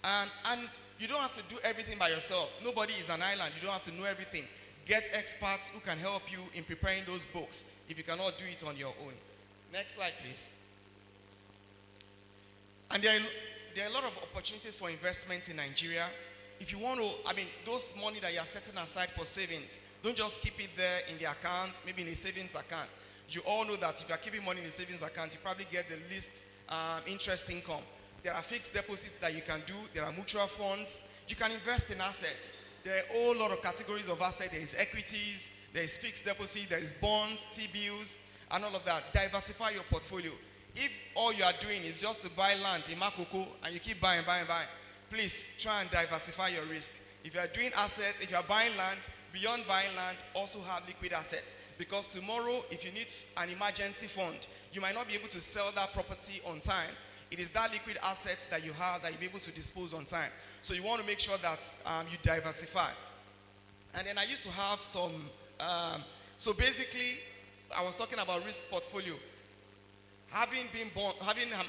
Speaker 6: And you don't have to do everything by yourself. Nobody is an island. You don't have to know everything. Get experts who can help you in preparing those books if you cannot do it on your own. Next slide, please. And there are a lot of opportunities for investments in Nigeria. if you want to, those money that you are setting aside for savings, don't just keep it there in the account, maybe in a savings account. You all know that if you are keeping money in a savings account, you probably get the least interest income. There are fixed deposits that you can do. There are mutual funds. You can invest in assets. There are a whole lot of categories of assets. There is equities, there is fixed deposit, there is bonds, T-bills, and all of that. Diversify your portfolio. If all you are doing is just to buy land in Makoko and you keep buying, please try and diversify your risk. If you are doing assets, if you are buying land, beyond buying land, also have liquid assets. Because tomorrow, if you need an emergency fund, you might not be able to sell that property on time. It is that liquid assets that you have that you'll be able to dispose on time. So you want to make sure that you diversify. And then I used to have some, so basically, I was talking about risk portfolio. Having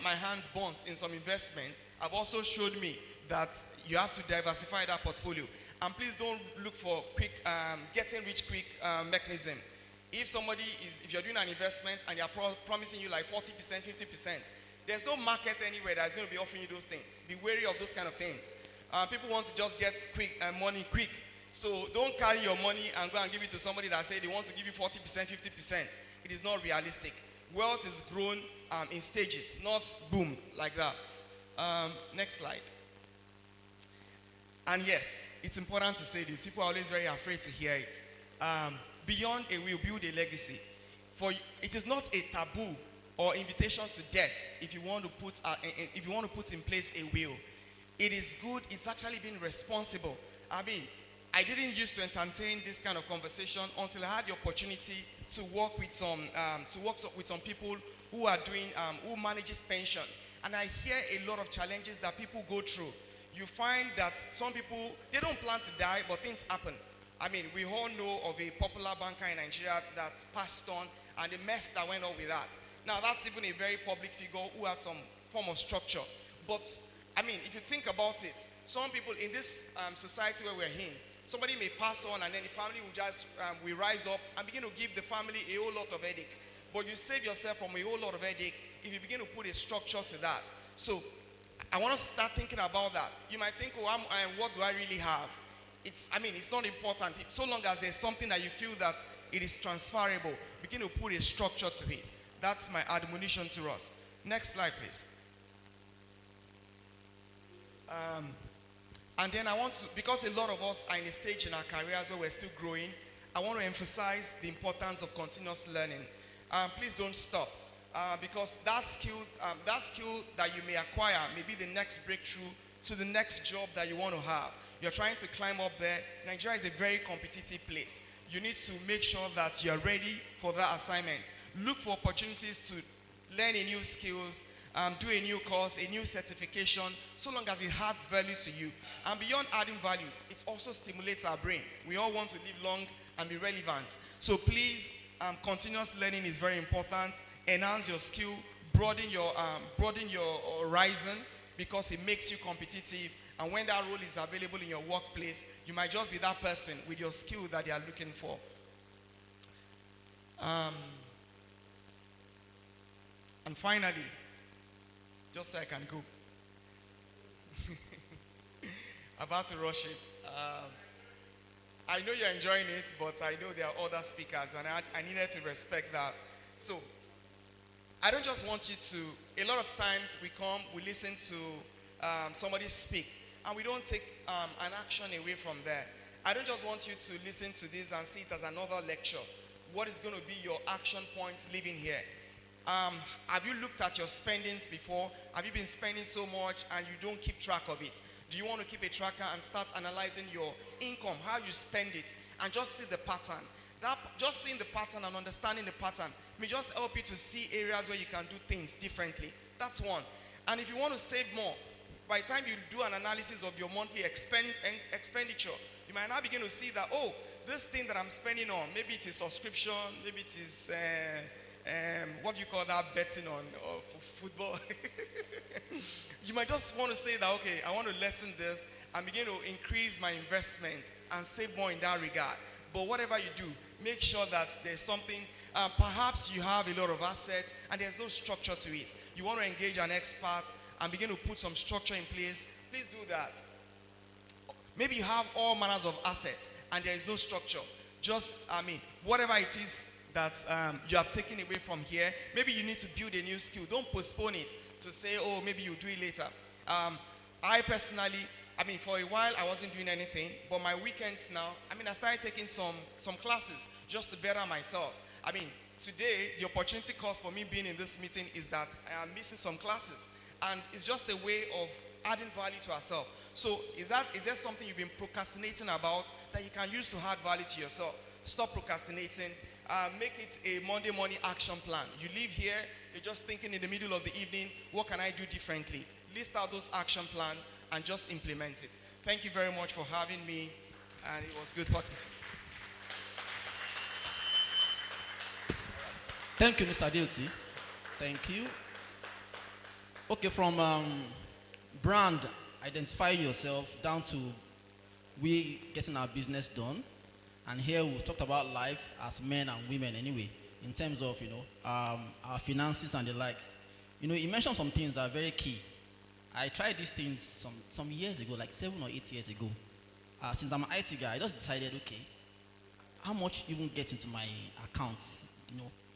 Speaker 6: my hands burnt in some investments, have also showed me that you have to diversify that portfolio. And please don't look for quick, getting rich quick mechanism. If you're doing an investment and they're promising you like 40%, 50%, there's no market anywhere that's going to be offering you those things. Be wary of those kind of things. People want to just get quick money quick. So don't carry your money and go and give it to somebody that say they want to give you 40%, 50%. It is not realistic. Wealth is grown in stages, not boom like that. Next slide. And yes, it's important to say this. People are always very afraid to hear it. Beyond a will, build a legacy. For it is not a taboo or invitation to death if you want to put in place a will. It is good. It's actually being responsible. I didn't used to entertain this kind of conversation until I had the opportunity to work with some people who are doing who manages pension, and I hear a lot of challenges that people go through. You find that some people, they don't plan to die, but things happen. We all know of a popular banker in Nigeria that passed on, and the mess that went on with that. Now that's even a very public figure who had some form of structure. But if you think about it, some people in this society where we're in, somebody may pass on and then the family will just will rise up and begin to give the family a whole lot of headache. But you save yourself from a whole lot of headache if you begin to put a structure to that. So I want to start thinking about that. You might think, oh, what do I really have? It's not important. So long as there's something that you feel that it is transferable, begin to put a structure to it. That's my admonition to us. Next slide, please. And then I want to, because a lot of us are in a stage in our careers where we're still growing, I want to emphasize the importance of continuous learning. Please don't stop. Because that skill that you may acquire may be the next breakthrough to the next job that you want to have. You're trying to climb up there. Nigeria is a very competitive place. You need to make sure that you're ready for that assignment. Look for opportunities to learn a new skills, do a new course, a new certification, so long as it adds value to you. And beyond adding value, it also stimulates our brain. We all want to live long and be relevant. So please, continuous learning is very important. Enhance your skill, broaden your horizon, because it makes you competitive. And when that role is available in your workplace, you might just be that person with your skill that they are looking for. And finally, just so I can go. About to rush it. I know you're enjoying it, but I know there are other speakers, and I needed to respect that. So, I don't just want you to, a lot of times we listen to somebody speak, and we don't take an action away from there. I don't just want you to listen to this and see it as another lecture. What is going to be your action points living here? Have you looked at your spendings before? Have you been spending so much and you don't keep track of it? Do you want to keep a tracker and start analyzing your income, how you spend it, and just see the pattern? Just seeing the pattern and understanding the pattern may just help you to see areas where you can do things differently. That's one. And if you want to save more, by the time you do an analysis of your monthly expenditure, you might now begin to see that, oh, this thing that I'm spending on, maybe it is subscription, maybe it is, what do you call that, betting on football? You might just want to say that, okay, I want to lessen this and begin to increase my investment and save more in that regard. But whatever you do, make sure that there's something, perhaps you have a lot of assets and there's no structure to it. You want to engage an expert and begin to put some structure in place, please do that. Maybe you have all manners of assets and there is no structure. Just, whatever it is that you have taken away from here, maybe you need to build a new skill. Don't postpone it to say, oh, maybe you'll do it later. I personally, for a while I wasn't doing anything, but my weekends now, I started taking some classes just to better myself. Today, the opportunity cost for me being in this meeting is that I am missing some classes. And it's just a way of adding value to ourselves. So is there something you've been procrastinating about that you can use to add value to yourself? Stop procrastinating. Make it a Monday morning action plan. You leave here, you're just thinking in the middle of the evening, what can I do differently? List out those action plans and just implement it. Thank you very much for having me, and it was good talking to you.
Speaker 2: Thank you, Mr. Dilty. Thank you. Okay, from brand, identify yourself, down to we getting our business done. And here we've talked about life as men and women anyway, in terms of, our finances and the likes. You mentioned some things that are very key. I tried these things some years ago, like 7 or 8 years ago. Since I'm an IT guy, I just decided, okay, how much even get into my account,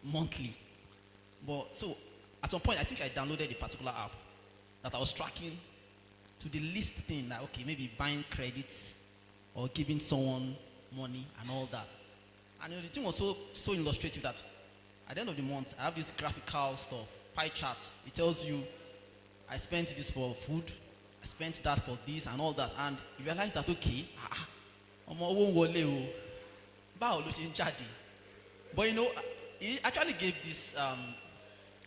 Speaker 2: monthly. But so at some point, I think I downloaded a particular app that I was tracking to the least thing, that okay, maybe buying credits or giving someone money and all that. And the thing was so illustrative that at the end of the month, I have this graphical stuff, pie chart. It tells you I spent this for food, I spent that for this and all that. And you realize that, okay, but it actually gave this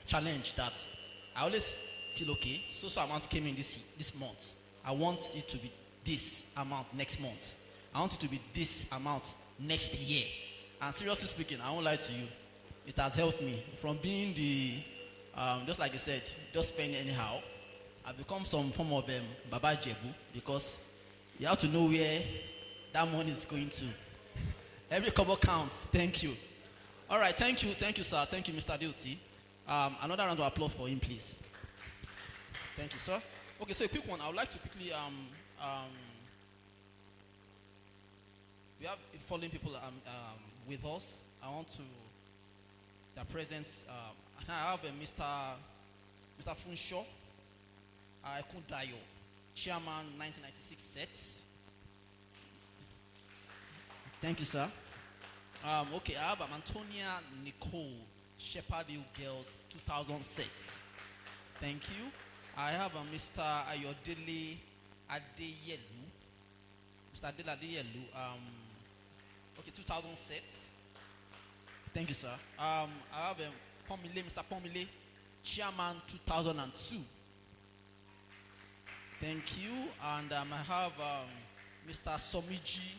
Speaker 2: challenge that I always feel, okay, so amount came in this month. I want it to be this amount next month. I want it to be this amount next year. And seriously speaking, I won't lie to you, it has helped me from being the, just like you said, just spending anyhow. I've become some form of Baba Jebu, because you have to know where that money is going to. Every couple counts. Thank you. All right, thank you, sir. Thank you, Mr. Dilty. Another round of applause for him, please. Thank you, sir. Okay, so a quick one. I would like to quickly we have following people with us. I want to their presence. I have Mr. Funsho Ekundayo, Chairman 1996 sets. Thank you, sir. Okay, I have Antonia Nicole, Shepherd Hill Girls 2000 sets. Thank you. I have Mr. Ayodele Adeyelu. Mr. Adele Adeyelu, okay, 2000 sets. Thank you, sir. I have Pomile, Mr. Pomile, Chairman 2002. Thank you. And I have Mr. Somiji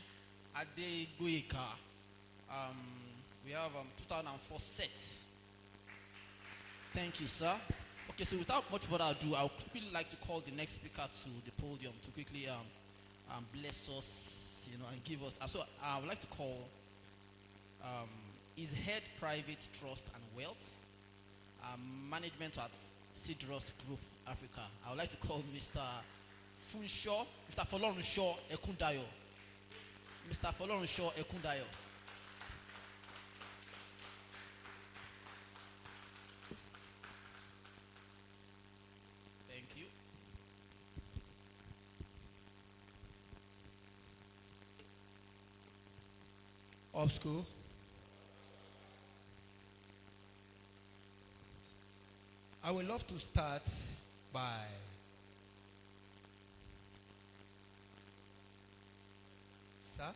Speaker 2: Adegoyeka. We have 2004 sets. Thank you, sir. Okay, so without much further ado, I would quickly like to call the next speaker to the podium to quickly bless us, and give us. So I would like to call his head private trust and wealth management at Sidrust Group Africa. I would like to call Mr. Funsho, Mr. Folorunsho Ekundayo. Mr. Folorunsho Ekundayo. Thank you.
Speaker 4: Up school. I would love to start by sir.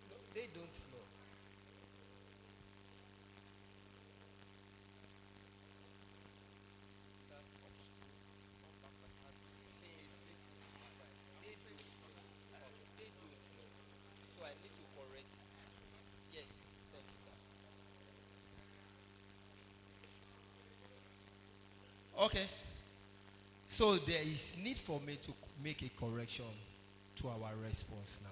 Speaker 4: No, they don't know. So I need to correct. Yes, thank you, sir. Okay. So there is need for me to make a correction to our response now.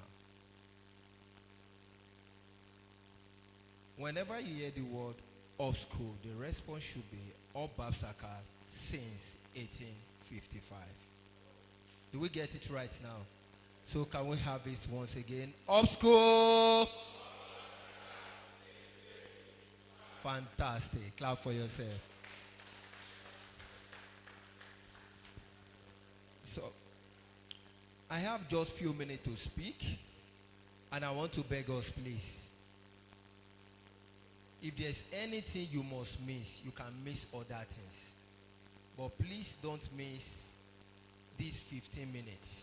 Speaker 4: Whenever you hear the word up school, the response should be up Babsaka since 1855. Do we get it right now? So can we have it once again? Up school! Fantastic. Clap for yourself. So, I have just few minutes to speak, and I want to beg us, please. If there's anything you must miss, you can miss other things. But please don't miss these 15 minutes.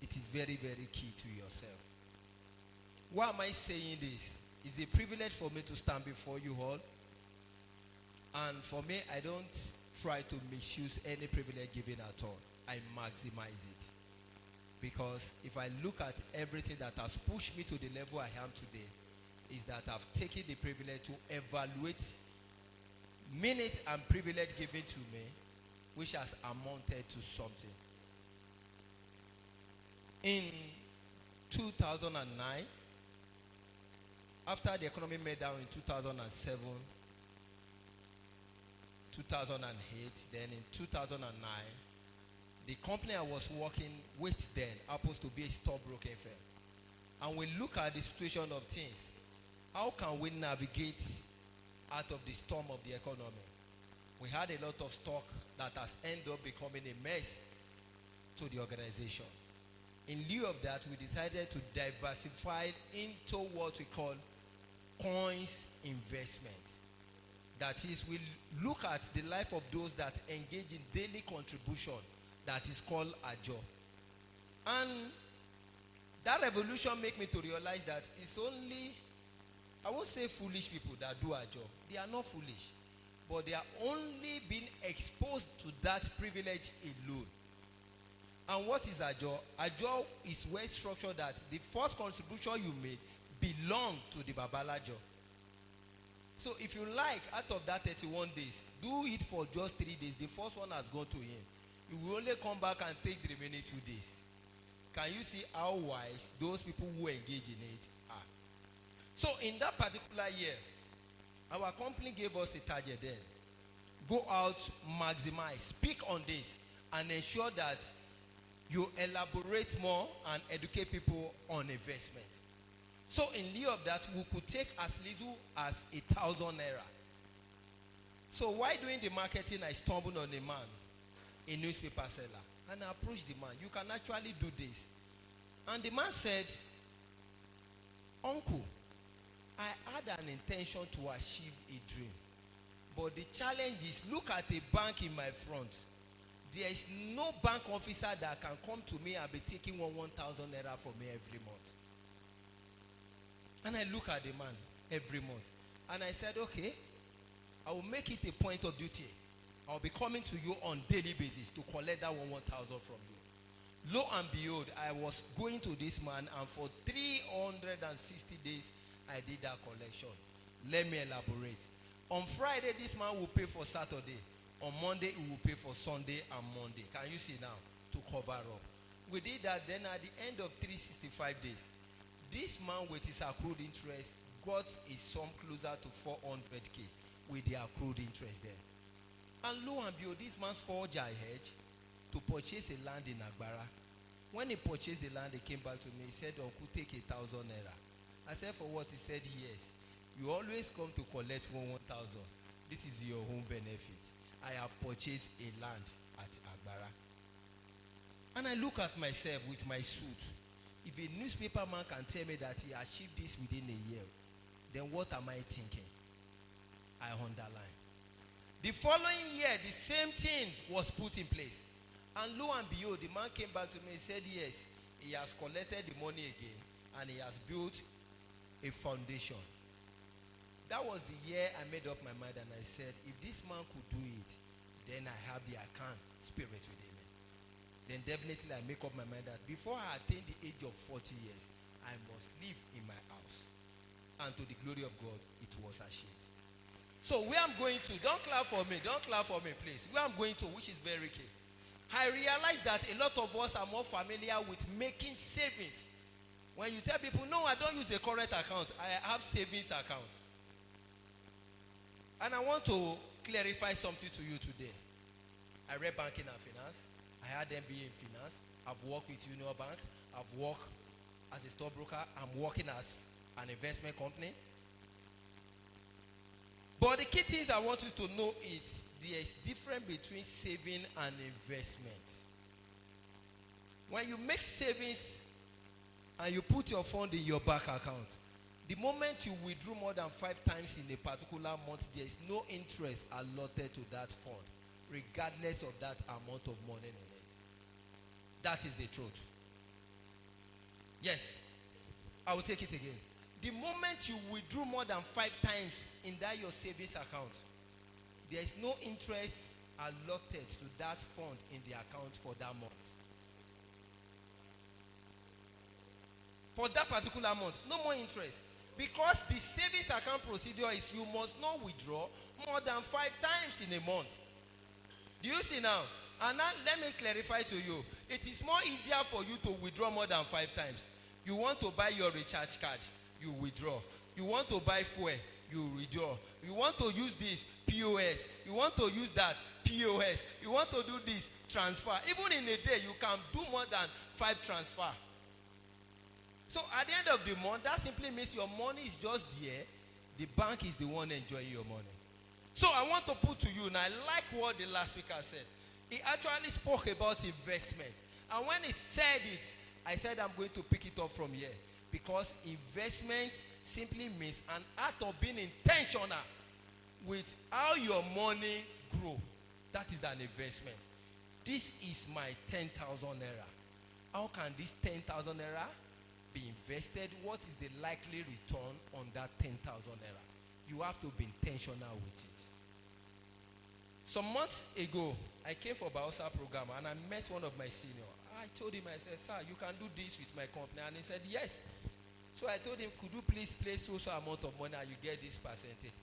Speaker 4: It is very, very key to yourself. Why am I saying this? It's a privilege for me to stand before you all. And for me, I don't try to misuse any privilege given at all. I maximize it. Because if I look at everything that has pushed me to the level I am today, is that I've taken the privilege to evaluate minute and privilege given to me, which has amounted to something. In 2009, after the economy meltdown in 2007, 2008, then in 2009, the company I was working with then happens to be a stockbroking firm. And we look at the situation of things. How can we navigate out of the storm of the economy? We had a lot of stock that has ended up becoming a mess to the organization. In lieu of that, we decided to diversify into what we call coins investment. That is, we look at the life of those that engage in daily contribution, that is called Ajo. And that revolution made me to realize that it's only, I won't say foolish people that do Ajo. They are not foolish. But they are only being exposed to that privilege alone. And what is Ajo? Ajo is well structured that the first contribution you made belongs to the Babalajo. So if you like, out of that 31 days, do it for just 3 days. The first one has gone to him. You will only come back and take the remaining 2 days. Can you see how wise those people who engage in it are? So in that particular year, our company gave us a target then. Go out, maximize, speak on this, and ensure that you elaborate more and educate people on investment. So in lieu of that, we could take as little as 1,000 naira. So while doing the marketing, I stumbled on a man, a newspaper seller, and I approached the man. You can actually do this. And the man said, Uncle, I had an intention to achieve a dream. But the challenge is, look at a bank in my front. There is no bank officer that can come to me and be taking 1,000 naira for me every month. And I look at the man every month. And I said, okay, I will make it a point of duty. I'll be coming to you on daily basis to collect that 1,000 from you. Lo and behold, I was going to this man, and for 360 days, I did that collection. Let me elaborate. On Friday, this man will pay for Saturday. On Monday, he will pay for Sunday and Monday. Can you see now? To cover up. We did that. Then at the end of 365 days, this man with his accrued interest got his sum closer to 400k with the accrued interest there. And lo and behold, this man forged ahead to purchase a land in Agbara. When he purchased the land, he came back to me. He said, Uncle, take 1,000 naira. I said, for what? He said, yes. You always come to collect 1,000. This is your own benefit. I have purchased a land at Agbara. And I look at myself with my suit. If a newspaper man can tell me that he achieved this within a year, then what am I thinking? I underline. The following year, the same things was put in place. And lo and behold, the man came back to me and said, yes, he has collected the money again and he has built a foundation. That was the year I made up my mind and I said, if this man could do it, then I have the account spirit within me. Then definitely I make up my mind that before I attain the age of 40 years, I must live in my house. And to the glory of God, it was achieved. So where I'm going to, don't clap for me, please. Where I'm going to, which is very key. I realize that a lot of us are more familiar with making savings. When you tell people, no, I don't use the current account, I have savings account. And I want to clarify something to you today. I read banking and finance. I had MBA in finance. I've worked with Union Bank. I've worked as a stockbroker. I'm working as an investment company. But the key things I want you to know is there is difference between saving and investment. When you make savings and you put your fund in your bank account, the moment you withdraw more than 5 times in a particular month, there is no interest allotted to that fund, regardless of that amount of money in it. That is the truth. Yes, I will take it again. The moment you withdraw more than 5 times in that your savings account, there is no interest allotted to that fund in the account for that month. For that particular month, no more interest. Because the savings account procedure is you must not withdraw more than 5 times in a month. Do you see now? And now let me clarify to you. It is more easier for you to withdraw more than 5 times. You want to buy your recharge card, you withdraw. You want to buy fuel, you withdraw. You want to use this, POS. You want to use that, POS. You want to do this, transfer. Even in a day, you can do more than 5 transfer. So at the end of the month, that simply means your money is just there. The bank is the one enjoying your money. So I want to put to you, and I like what the last speaker said. He actually spoke about investment. And when he said it, I said I'm going to pick it up from here. Because investment simply means an act of being intentional with how your money grow. That is an investment. This is my 10,000 naira. How can this 10,000 naira be invested? What is the likely return on that 10,000 naira? You have to be intentional with it. Some months ago, I came for Bausa program and I met one of my seniors. I told him, I said, sir, you can do this with my company. And he said, yes. So I told him, could you please place so amount of money and you get this percentage?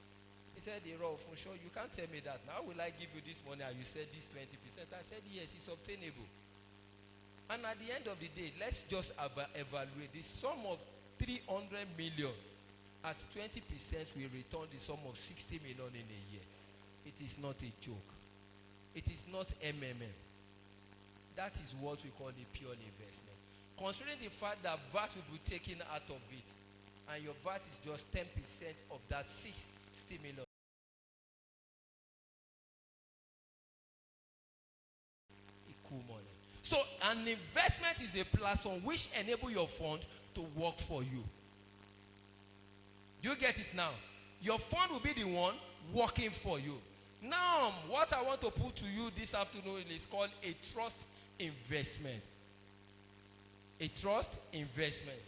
Speaker 4: He said, for sure, you can't tell me that. Now will I give you this money and you said this 20%? I said, yes, it's obtainable. And at the end of the day, let's just evaluate the sum of 300 million at 20% will return the sum of 60 million in a year. It is not a joke. It is not MMM. That is what we call a pure investment. Considering the fact that VAT will be taken out of it, and your VAT is just 10% of that 60 million. Cool money. So an investment is a platform which enable your fund to work for you. You get it now? Your fund will be the one working for you. Now, what I want to put to you this afternoon is called a trust investment. A trust investment.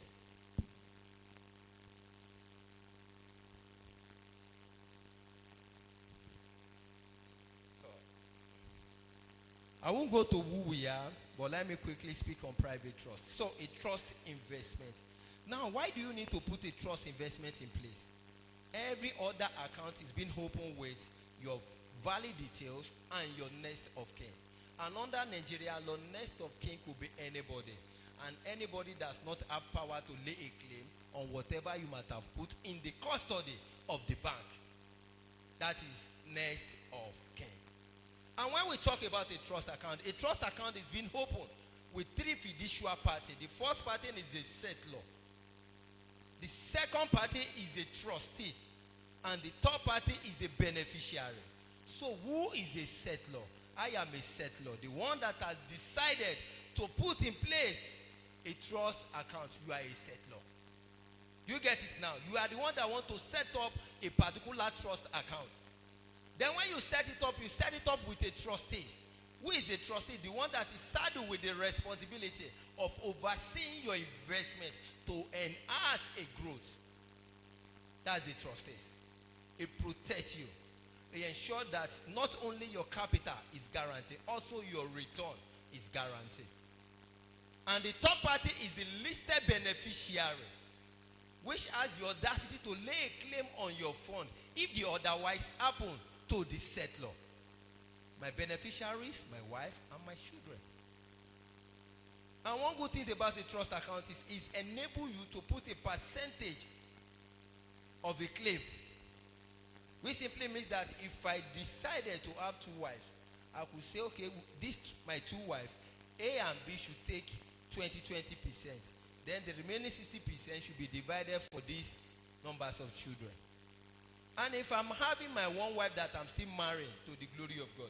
Speaker 4: I won't go to who we are, but let me quickly speak on private trust. So, a trust investment. Now, why do you need to put a trust investment in place? Every other account is being opened with your valid details and your next of kin. And under Nigeria law, next of kin could be anybody. And anybody does not have power to lay a claim on whatever you might have put in the custody of the bank. That is next of kin. And when we talk about a trust account is being opened with 3 fiduciary parties. The first party is a settlor. The second party is a trustee. And the third party is a beneficiary. So who is a settlor? I am a settlor. The one that has decided to put in place a trust account. You are a settlor. You get it now? You are the one that want to set up a particular trust account. Then when you set it up with a trustee. Who is a trustee? The one that is saddled with the responsibility of overseeing your investment to enhance a growth. That's the trustee. It protects you. It ensures that not only your capital is guaranteed, also your return is guaranteed. And the third party is the listed beneficiary, which has the audacity to lay a claim on your fund if the otherwise happen to the settlor. My beneficiaries, my wife, and my children. And one good thing about the trust account is enable you to put a percentage of a claim Which simply means that if I decided to have two wives, I could say, okay, my two wives, A and B should take 20%. Then the remaining 60% should be divided for these numbers of children. And if I'm having my one wife that I'm still marrying to the glory of God,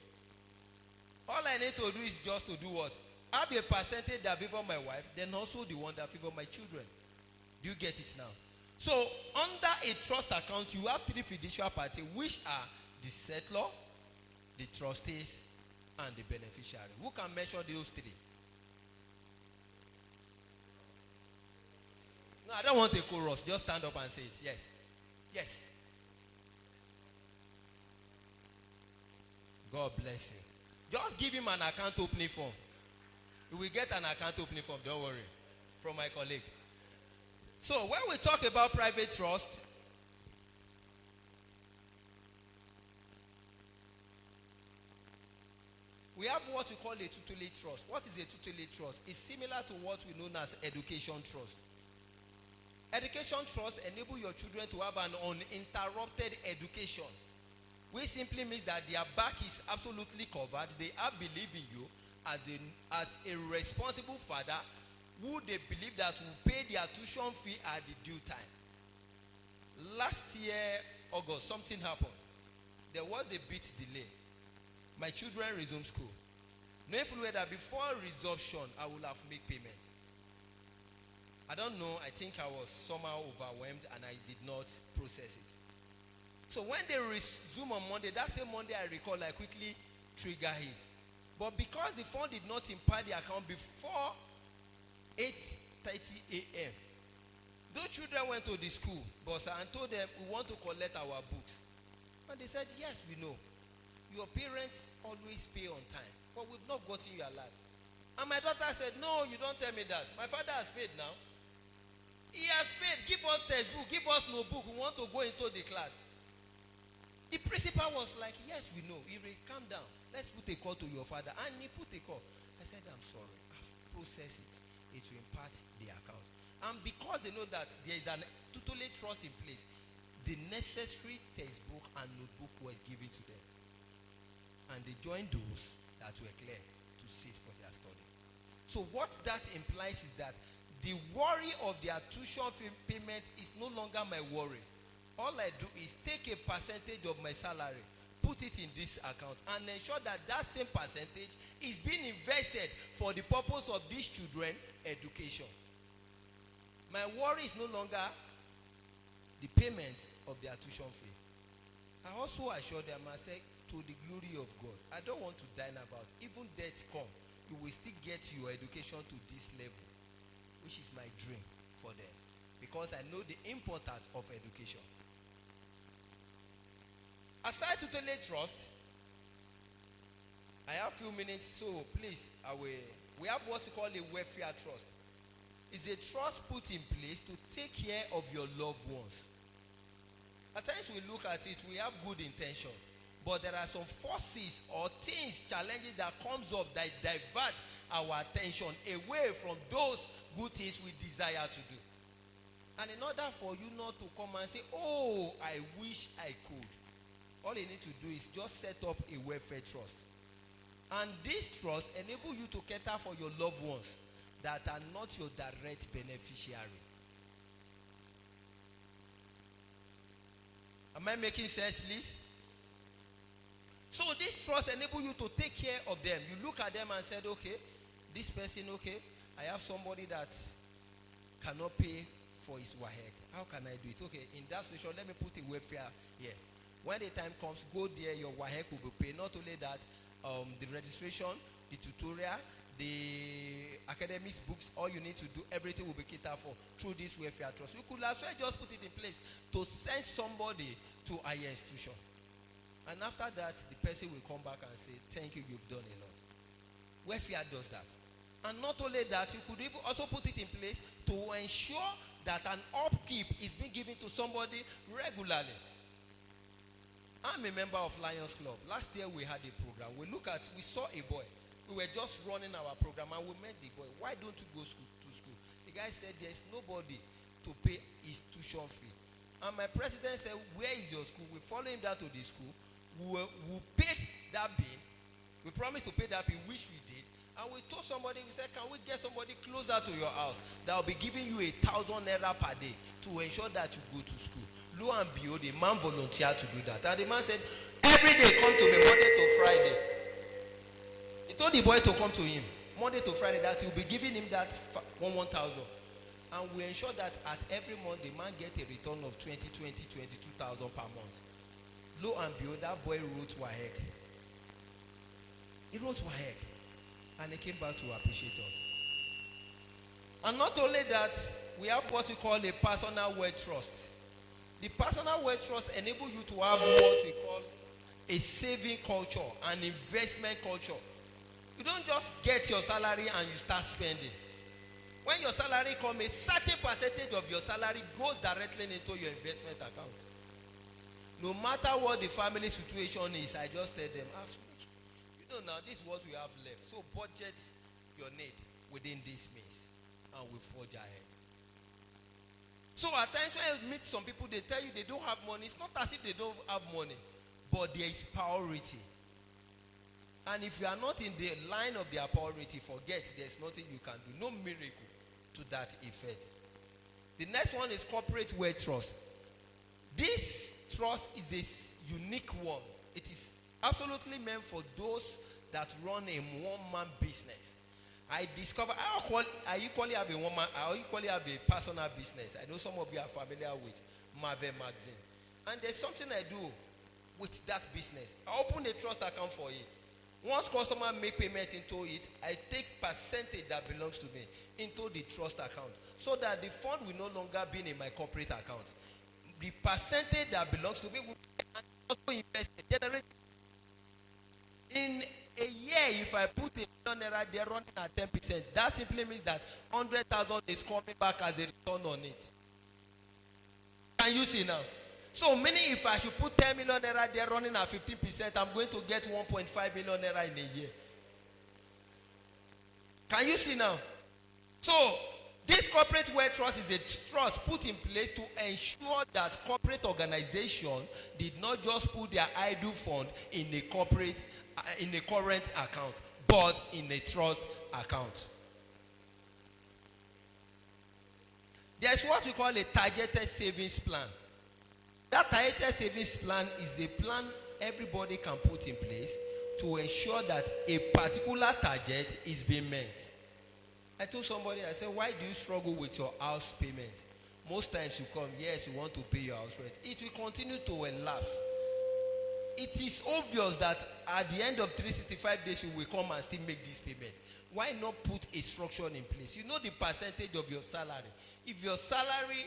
Speaker 4: all I need to do is just to do what? Have a percentage that favor my wife, then also the one that favor my children. Do you get it now? So under a trust account, you have three fiduciary parties, which are the settlor, the trustees, and the beneficiary. Who can mention those three? No, I don't want a chorus. Just stand up and say it. Yes. Yes. God bless you. Just give him an account opening form. You will get an account opening form, don't worry, from my colleague. So when we talk about private trust, we have what we call a tutelage trust. What is a tutelage trust? It's similar to what we know as education trust. Education trust enable your children to have an uninterrupted education, which simply means that their back is absolutely covered. They have belief in you as a responsible father who they believe that will pay their tuition fee at the due time. Last year, August, something happened. There was a bit delay. My children resumed school. Knowing fully well that before resumption, I will have made payment. I don't know, I think I was somehow overwhelmed and I did not process it. So when they resume on Monday, that same Monday I recall, I quickly trigger it. But because the fund did not impact the account before 8:30 a.m., those children went to the school boss and told them, we want to collect our books. And they said, yes, we know. Your parents always pay on time, but we've not gotten you alive. And my daughter said, no, you don't tell me that. My father has paid now. He has paid. Give us textbook, give us notebook. We want to go into the class. The principal was like, yes, we know. He will calm down. Let's put a call to your father. And he put a call. I said, I'm sorry. I've processed it. It will impact the account. And because they know that there is an tutelage trust in place, the necessary textbook and notebook were given to them. And they joined those that were clear to sit for their study. So what that implies is that the worry of their tuition fee payment is no longer my worry. All I do is take a percentage of my salary, put it in this account, and ensure that that same percentage is being invested for the purpose of these children's education. My worry is no longer the payment of their tuition fee. I also assure them, I say, to the glory of God, I don't want to dine about. Even death come, you will still get your education to this level, which is my dream for them, because I know the importance of education. Aside to tutelage trust, I have a few minutes, so please, we have what we call a welfare trust. It's a trust put in place to take care of your loved ones. At times we look at it, we have good intention, but there are some forces or things, challenges that comes up that divert our attention away from those good things we desire to do. And in order for you not to come and say, oh, I wish I could, all you need to do is just set up a welfare trust. And this trust enable you to cater for your loved ones that are not your direct beneficiary. Am I making sense, please? So this trust enable you to take care of them. You look at them and said, okay, this person, okay, I have somebody that cannot pay for his WAHEC. How can I do it? Okay, in that situation, let me put a welfare here. When the time comes, go there, your WAHEC will be paid. Not only that, the registration, the tutorial, the academics books, all you need to do, everything will be catered for through this welfare trust. You could as well just put it in place to send somebody to a higher institution. And after that, the person will come back and say, thank you, you've done a lot. Welfare does that. And not only that, you could even also put it in place to ensure that an upkeep is being given to somebody regularly. I'm a member of Lions Club. Last year we had a program. We saw a boy. We were just running our program and we met the boy. Why don't you go to school? The guy said there's nobody to pay his tuition fee. And my president said, where is your school? We follow him down to the school. We paid that bill. We promised to pay that bill, which we did. And we told somebody, we said, can we get somebody closer to your house that will be giving you 1,000 naira per day to ensure that you go to school? Lo and behold, the man volunteered to do that. And the man said, every day come to me, Monday to Friday. He told the boy to come to him, Monday to Friday, that he will be giving him that 1,000. And we ensure that at every month, the man get a return of 22,000 per month. Lo and behold, that boy wrote WAEC. He wrote WAEC. And he came back to appreciate us. And not only that, we have what we call a personal wealth trust. The personal wealth trust enables you to have what we call a saving culture, an investment culture. You don't just get your salary and you start spending. When your salary comes, a certain percentage of your salary goes directly into your investment account. No matter what the family situation is, I just tell them, you know now, this is what we have left. So budget your need within this means, and we forge ahead. So at times when you meet some people, they tell you they don't have money. It's not as if they don't have money, but there is priority. And if you are not in the line of their priority, forget, there's nothing you can do. No miracle to that effect. The next one is corporate wealth trust. This trust is a unique one. It is absolutely meant for those that run a one-man business. I discovered I equally have a woman, I equally have a personal business. I know some of you are familiar with Marvel magazine. And there's something I do with that business. I open a trust account for it. Once customer make payment into it, I take percentage that belongs to me into the trust account, so that the fund will no longer be in my corporate account. The percentage that belongs to me will also invest, generate. In a year, if I put a million naira there running at 10%, that simply means that 100,000 is coming back as a return on it. Can you see now? So meaning if I should put 10 million naira there running at 15%, I'm going to get 1.5 million naira in a year. Can you see now? So this corporate wealth trust is a trust put in place to ensure that corporate organization did not just put their idle fund in a corporate, in a current account, but in a trust account. There's what we call a targeted savings plan. That targeted savings plan is a plan everybody can put in place to ensure that a particular target is being met. I told somebody, I said, why do you struggle with your house payment? Most times you come, yes, you want to pay your house rent. It will continue to elapse. It is obvious that at the end of 365 days, you will come and still make this payment. Why not put a structure in place? You know the percentage of your salary. If your salary,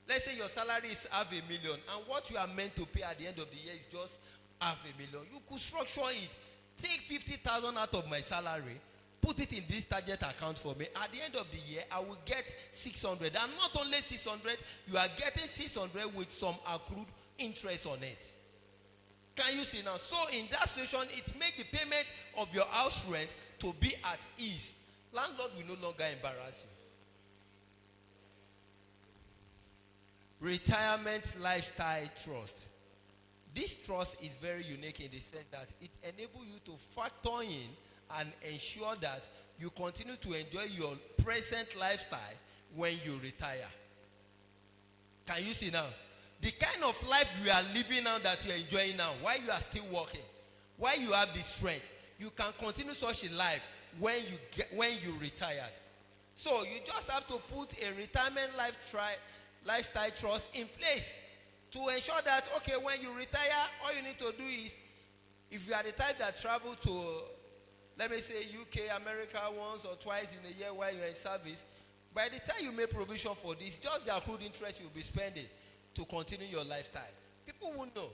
Speaker 4: let's say your salary is 500,000, and what you are meant to pay at the end of the year is just 500,000, you could structure it. Take 50,000 out of my salary, put it in this target account for me. At the end of the year, I will get 600. And not only 600, you are getting 600 with some accrued interest on it. Can you see now? So in that situation, it makes the payment of your house rent to be at ease. Landlord will no longer embarrass you. Retirement lifestyle trust. This trust is very unique in the sense that it enables you to factor in and ensure that you continue to enjoy your present lifestyle when you retire. Can you see now? The kind of life you are living now that you are enjoying now, while you are still working, while you have the strength, you can continue such a life when you retired. So you just have to put a retirement lifestyle trust in place to ensure that, okay, when you retire, all you need to do is, if you are the type that travel to, let me say, UK, America once or twice in a year while you're in service, by the time you make provision for this, just the accrued interest you'll be spending to continue your lifestyle. People won't know.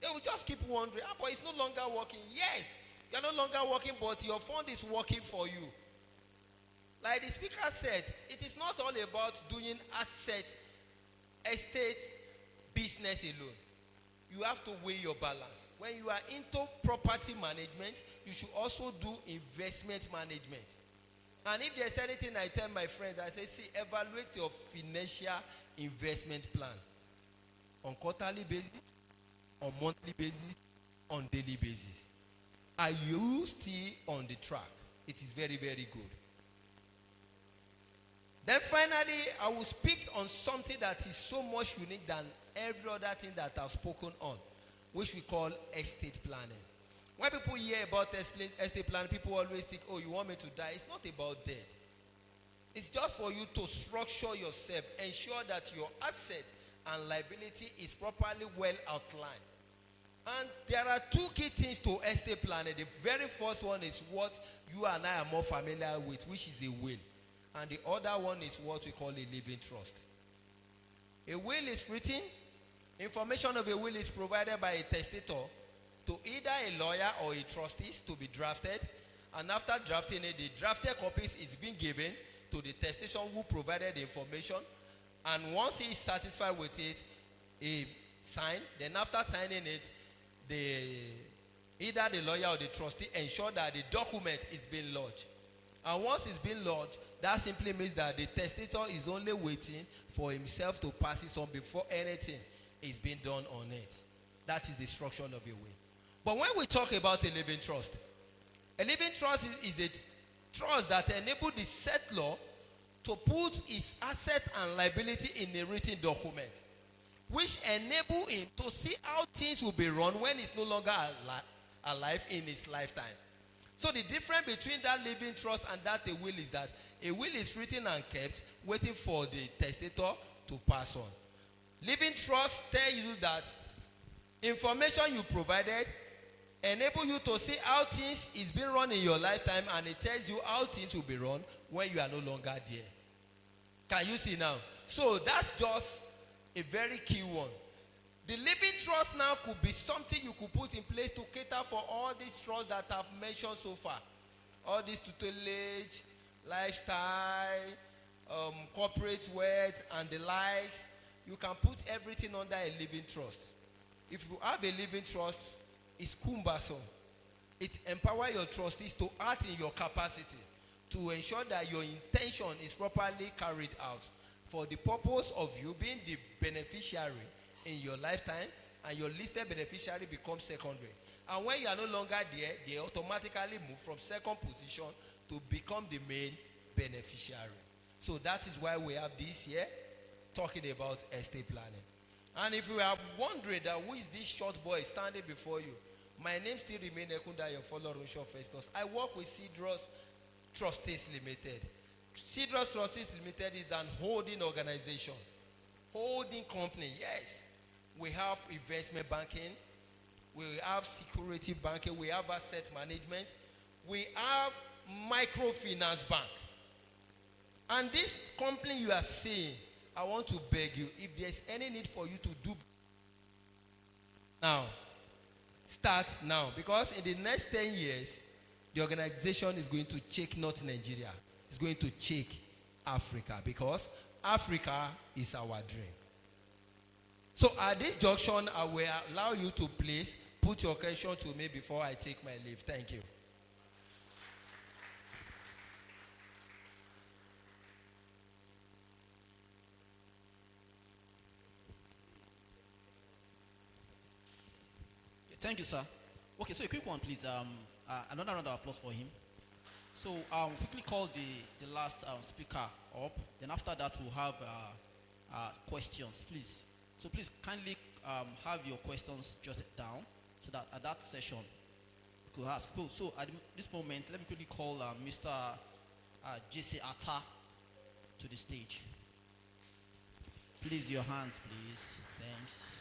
Speaker 4: They will just keep wondering, but it's no longer working. Yes, you're no longer working, but your fund is working for you. Like the speaker said, it is not all about doing estate business alone. You have to weigh your balance. When you are into property management, you should also do investment management. And if there's anything I tell my friends, I say, see, evaluate your financial investment plan. on quarterly basis, on monthly basis, on daily basis. Are you still on the track? It is very, very good. Then finally, I will speak on something that is so much unique than every other thing that I've spoken on, which we call estate planning. When people hear about estate planning, people always think, oh, you want me to die? It's not about death. It's just for you to structure yourself, ensure that your asset and liability is properly well outlined. And there are two key things to estate planning. The very first one is what you and I are more familiar with, which is a will. And the other one is what we call a living trust. A will is written. Information of a will is provided by a testator to either a lawyer or a trustee to be drafted. And after drafting it, the drafted copies is being given to the testator who provided the information. And once he is satisfied with it, he signs. Then after signing it, either the lawyer or the trustee ensure that the document is being lodged. And once it's been lodged, that simply means that the testator is only waiting for himself to pass it on before anything is being done on it. That is the structure of a will. But when we talk about a living trust is a trust that enables the settlor to put his asset and liability in a written document, which enable him to see how things will be run when he's no longer alive in his lifetime. So the difference between that living trust and that a will is that a will is written and kept, waiting for the testator to pass on. Living trust tells you that information you provided enable you to see how things is being run in your lifetime, and it tells you how things will be run when you are no longer there. Can you see now? So that's just a very key one. The living trust now could be something you could put in place to cater for all these trusts that I've mentioned so far. All this tutelage, lifestyle, corporate wealth, and the likes. You can put everything under a living trust. If you have a living trust, it's cumbersome. It empowers your trustees to act in your capacity to ensure that your intention is properly carried out for the purpose of you being the beneficiary in your lifetime, and your listed beneficiary becomes secondary. And when you are no longer there, they automatically move from second position to become the main beneficiary. So that is why we have this here talking about estate planning. And if you are wondering that who is this short boy standing before you, my name still remains Ekundayo Folorunso Festus. I work with Cedros Trustees Limited. Cedros Trustees Limited is an holding organization, holding company. Yes, we have investment banking, we have security banking, we have asset management, we have microfinance bank. And this company you are seeing, I want to beg you, if there's any need for you to do now, start now. Because in the next 10 years, the organization is going to check not Nigeria, it's going to check Africa, because Africa is our dream. So at this junction, I will allow you to please put your question to me before I take my leave. Thank you.
Speaker 2: Thank you, sir. Okay, so a quick one, please. Another round of applause for him. So quickly call the last speaker up. Then after that, we'll have questions, please. So please kindly have your questions jotted down so that at that session you could ask. Cool. So at this moment, let me quickly call Mr. J.C. Atta to the stage. Please, your hands, please. Thanks.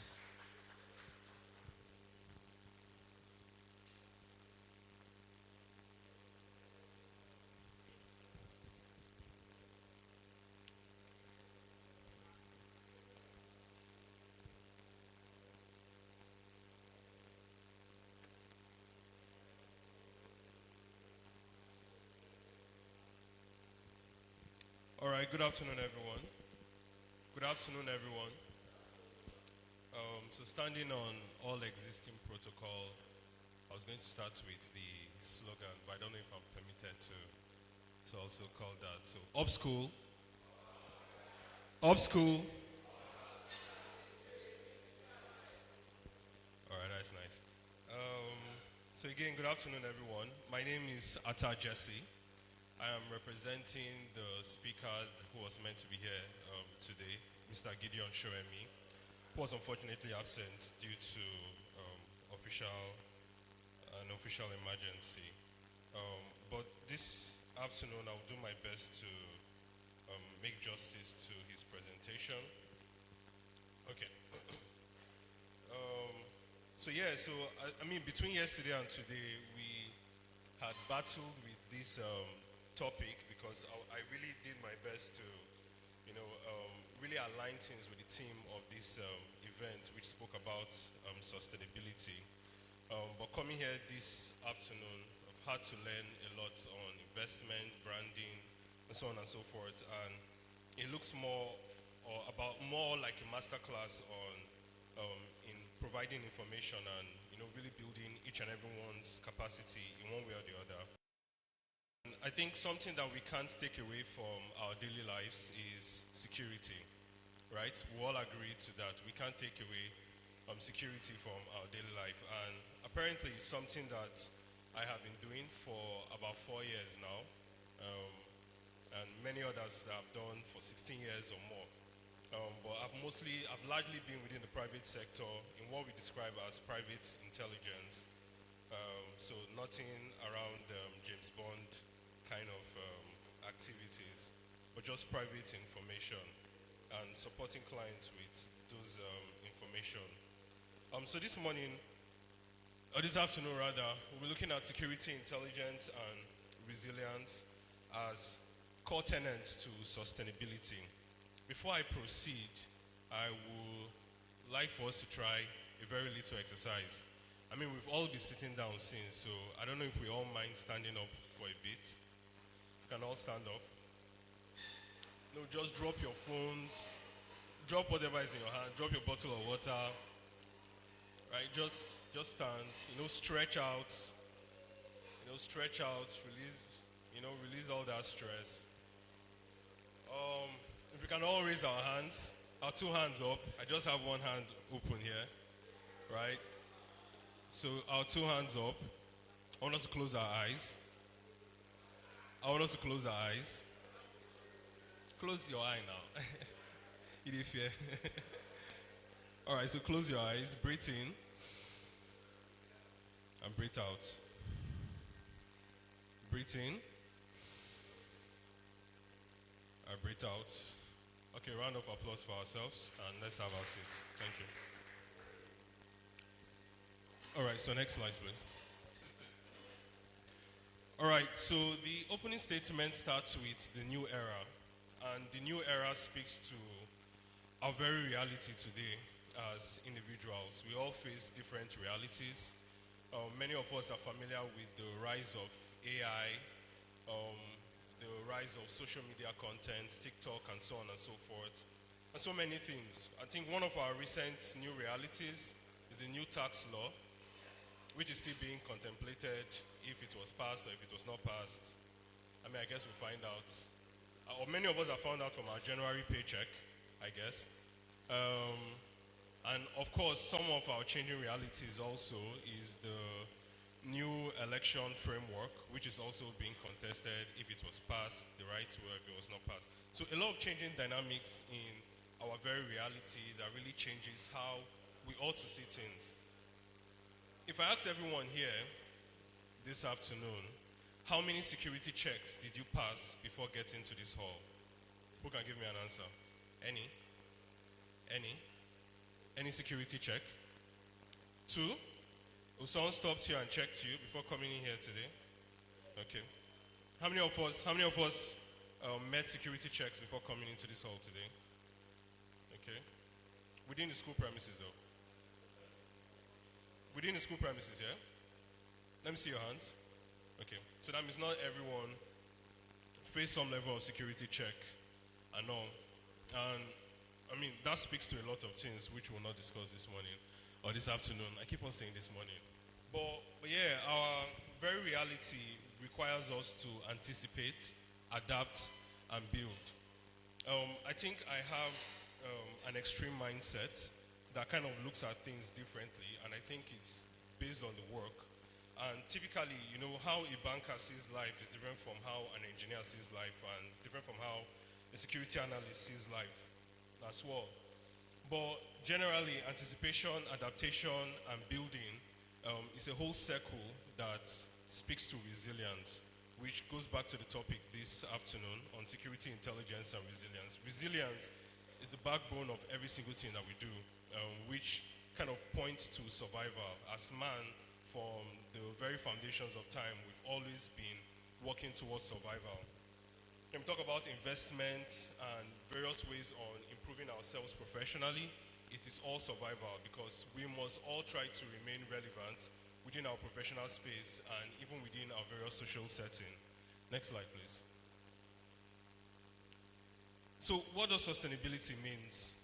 Speaker 7: All right, good afternoon, everyone. Good afternoon, everyone. So standing on all existing protocol, I was going to start with the slogan, but I don't know if I'm permitted to also call that. So, up school, So again, good afternoon, everyone. My name is Atta Jesse. I am representing the speaker who was meant to be here today, Mr. Gideon Shoemi, who was unfortunately absent due to an official emergency. But this afternoon, I'll do my best to make justice to his presentation. Okay. I mean, between yesterday and today, we had battled with this topic because I really did my best to, really align things with the theme of this event, which spoke about sustainability. But coming here this afternoon, I've had to learn a lot on investment, branding, and so on and so forth. And it looks more like a masterclass on in providing information and really building each and everyone's capacity in one way or the other. And I think something that we can't take away from our daily lives is security, right? We all agree to that. We can't take away security from our daily life, and apparently it's something that I have been doing for about 4 years now, and many others that have done for 16 years or more. But I've largely been within the private sector in what we describe as private intelligence. So nothing around James Bond kind of activities, but just private information and supporting clients with those information. So this afternoon rather, we'll be looking at security, intelligence, and resilience as core tenets to sustainability. Before I proceed, I would like for us to try a very little exercise. I mean, we've all been sitting down since, so I don't know if we all mind standing up for a bit. You can all stand up. No, just drop your phones, drop whatever is in your hand, drop your bottle of water, right? Just stand, stretch out, release all that stress. If we can all raise our hands, our two hands up. I just have one hand open here, right? So our two hands up. I want us to close our eyes. Close your eye now. You didn't fear. All right, so close your eyes, breathe in, and breathe out. Breathe in, and breathe out. Okay, round of applause for ourselves, and let's have our seats. Thank you. All right, so next slide, please. All right, so the opening statement starts with the new era, and the new era speaks to our very reality today as individuals. We all face different realities. Many of us are familiar with the rise of AI, the rise of social media content, TikTok, and so on and so forth, and so many things. I think one of our recent new realities is the new tax law, which is still being contemplated if it was passed or if it was not passed. I mean, I guess we'll find out. Or many of us have found out from our January paycheck, I guess. And of course, some of our changing realities also is the new election framework, which is also being contested if it was passed, the right to if it was not passed. So a lot of changing dynamics in our very reality that really changes how we ought to see things. If I ask everyone here this afternoon, how many security checks did you pass before getting to this hall? Who can give me an answer? Any? Any security check? 2? If someone stopped you and checked you before coming in here today? Okay. How many of us met security checks before coming into this hall today? Okay. Within the school premises though? Within the school premises, yeah? Let me see your hands. Okay. So that means not everyone faced some level of security check and all. And I mean, that speaks to a lot of things which we'll not discuss this morning or this afternoon. I keep on saying this morning. But yeah, our very reality requires us to anticipate, adapt, and build. I think I have an extreme mindset that kind of looks at things differently, and I think it's based on the work And typically, how a banker sees life is different from how an engineer sees life and different from how a security analyst sees life as well. But generally, anticipation, adaptation, and building is a whole circle that speaks to resilience, which goes back to the topic this afternoon on security, intelligence, and resilience. Resilience is the backbone of every single thing that we do, which kind of points to survival. As man, from the very foundations of time, we've always been working towards survival. When we talk about investment and various ways on improving ourselves professionally, it is all survival because we must all try to remain relevant within our professional space and even within our various social setting. Next slide, please. So what does sustainability means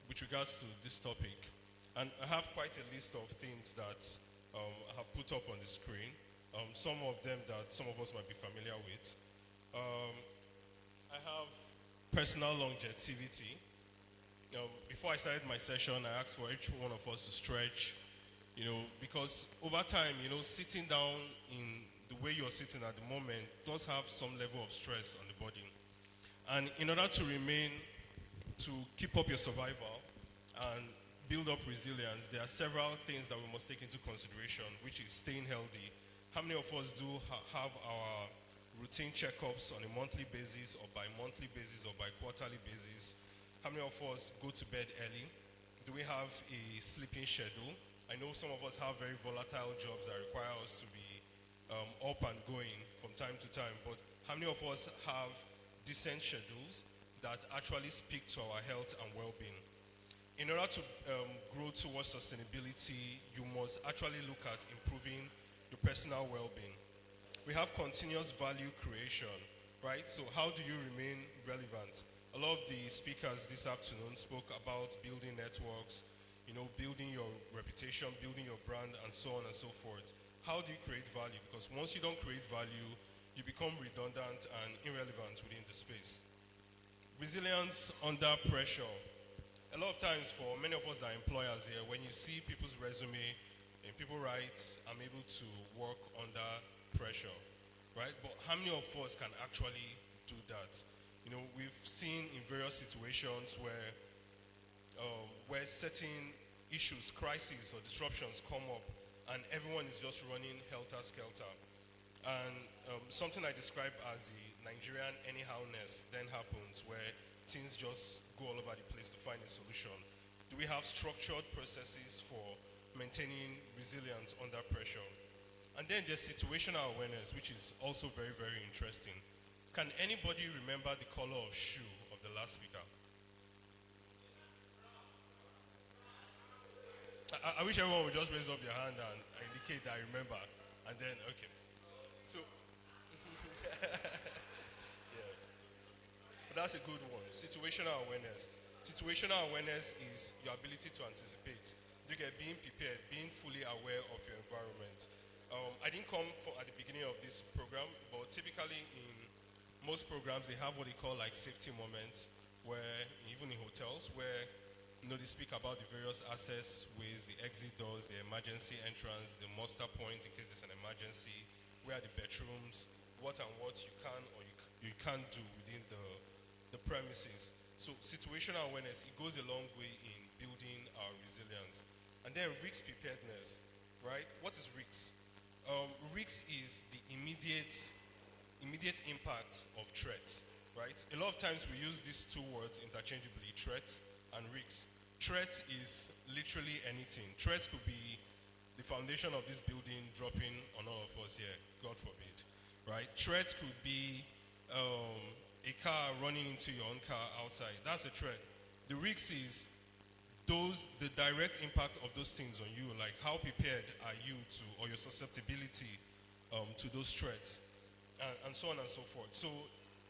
Speaker 7: with regards to this topic? And I have quite a list of things that I have put up on the screen. Some of them that some of us might be familiar with. I have personal longevity. Before I started my session, I asked for each one of us to stretch, because over time, sitting down in the way you're sitting at the moment does have some level of stress on the body. And in order to keep up your survival and build up resilience, there are several things that we must take into consideration, which is staying healthy. How many of us do have our routine checkups on a monthly basis or bi-monthly basis or bi-quarterly basis? How many of us go to bed early? Do we have a sleeping schedule? I know some of us have very volatile jobs that require us to be up and going from time to time, but how many of us have decent schedules that actually speak to our health and well-being? In order to grow towards sustainability, you must actually look at improving your personal well-being. We have continuous value creation, right? So how do you remain relevant? A lot of the speakers this afternoon spoke about building networks, building your reputation, building your brand, and so on and so forth. How do you create value? Because once you don't create value, you become redundant and irrelevant within the space. Resilience under pressure. A lot of times for many of us that are employers here, when you see people's resume and people write, I'm able to work under pressure, right? But how many of us can actually do that? We've seen in various situations where certain issues, crises, or disruptions come up, and everyone is just running helter-skelter. And something I describe as the Nigerian anyhowness then happens, where things just go all over the place to find a solution. Do we have structured processes for maintaining resilience under pressure? And then there's situational awareness, which is also very, very interesting. Can anybody remember the color of shoe of the last speaker? I wish everyone would just raise up their hand and indicate that I remember. And then, okay. So, yeah. But that's a good one. Situational awareness. Situational awareness is your ability to anticipate. You get being prepared, being fully aware of your environment. I didn't come at the beginning of this program, but typically in most programs, they have what they call like safety moments, where even in hotels, where they speak about the various access ways, the exit doors, the emergency entrance, the muster point in case there's an emergency, where are the bedrooms, what and what you can or you can't do within the premises. So situational awareness, it goes a long way in building our resilience. And then risk preparedness, right? What is risk? Risk is the immediate impact of threats, right? A lot of times we use these two words interchangeably, threats and risks. Threats is literally anything. Threats could be the foundation of this building dropping on all of us here, God forbid, right? Threats could be a car running into your own car outside. That's a threat. The risk is the direct impact of those things on you, like how prepared are you to, or your susceptibility to those threats, and so on and so forth. So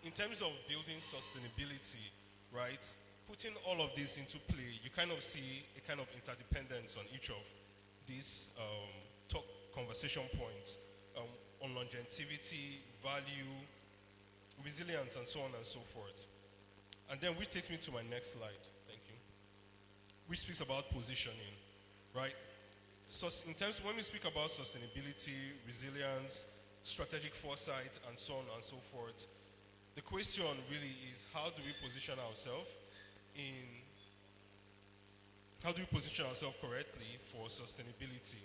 Speaker 7: in terms of building sustainability, right, putting all of this into play, you kind of see a kind of interdependence on each of these talk conversation points on longevity, value, resilience, and so on and so forth. And then which takes me to my next slide, thank you, which speaks about positioning, right? So in terms when we speak about sustainability, resilience, strategic foresight, and so on and so forth, the question really is how do we position ourselves in how do we position ourselves correctly for sustainability?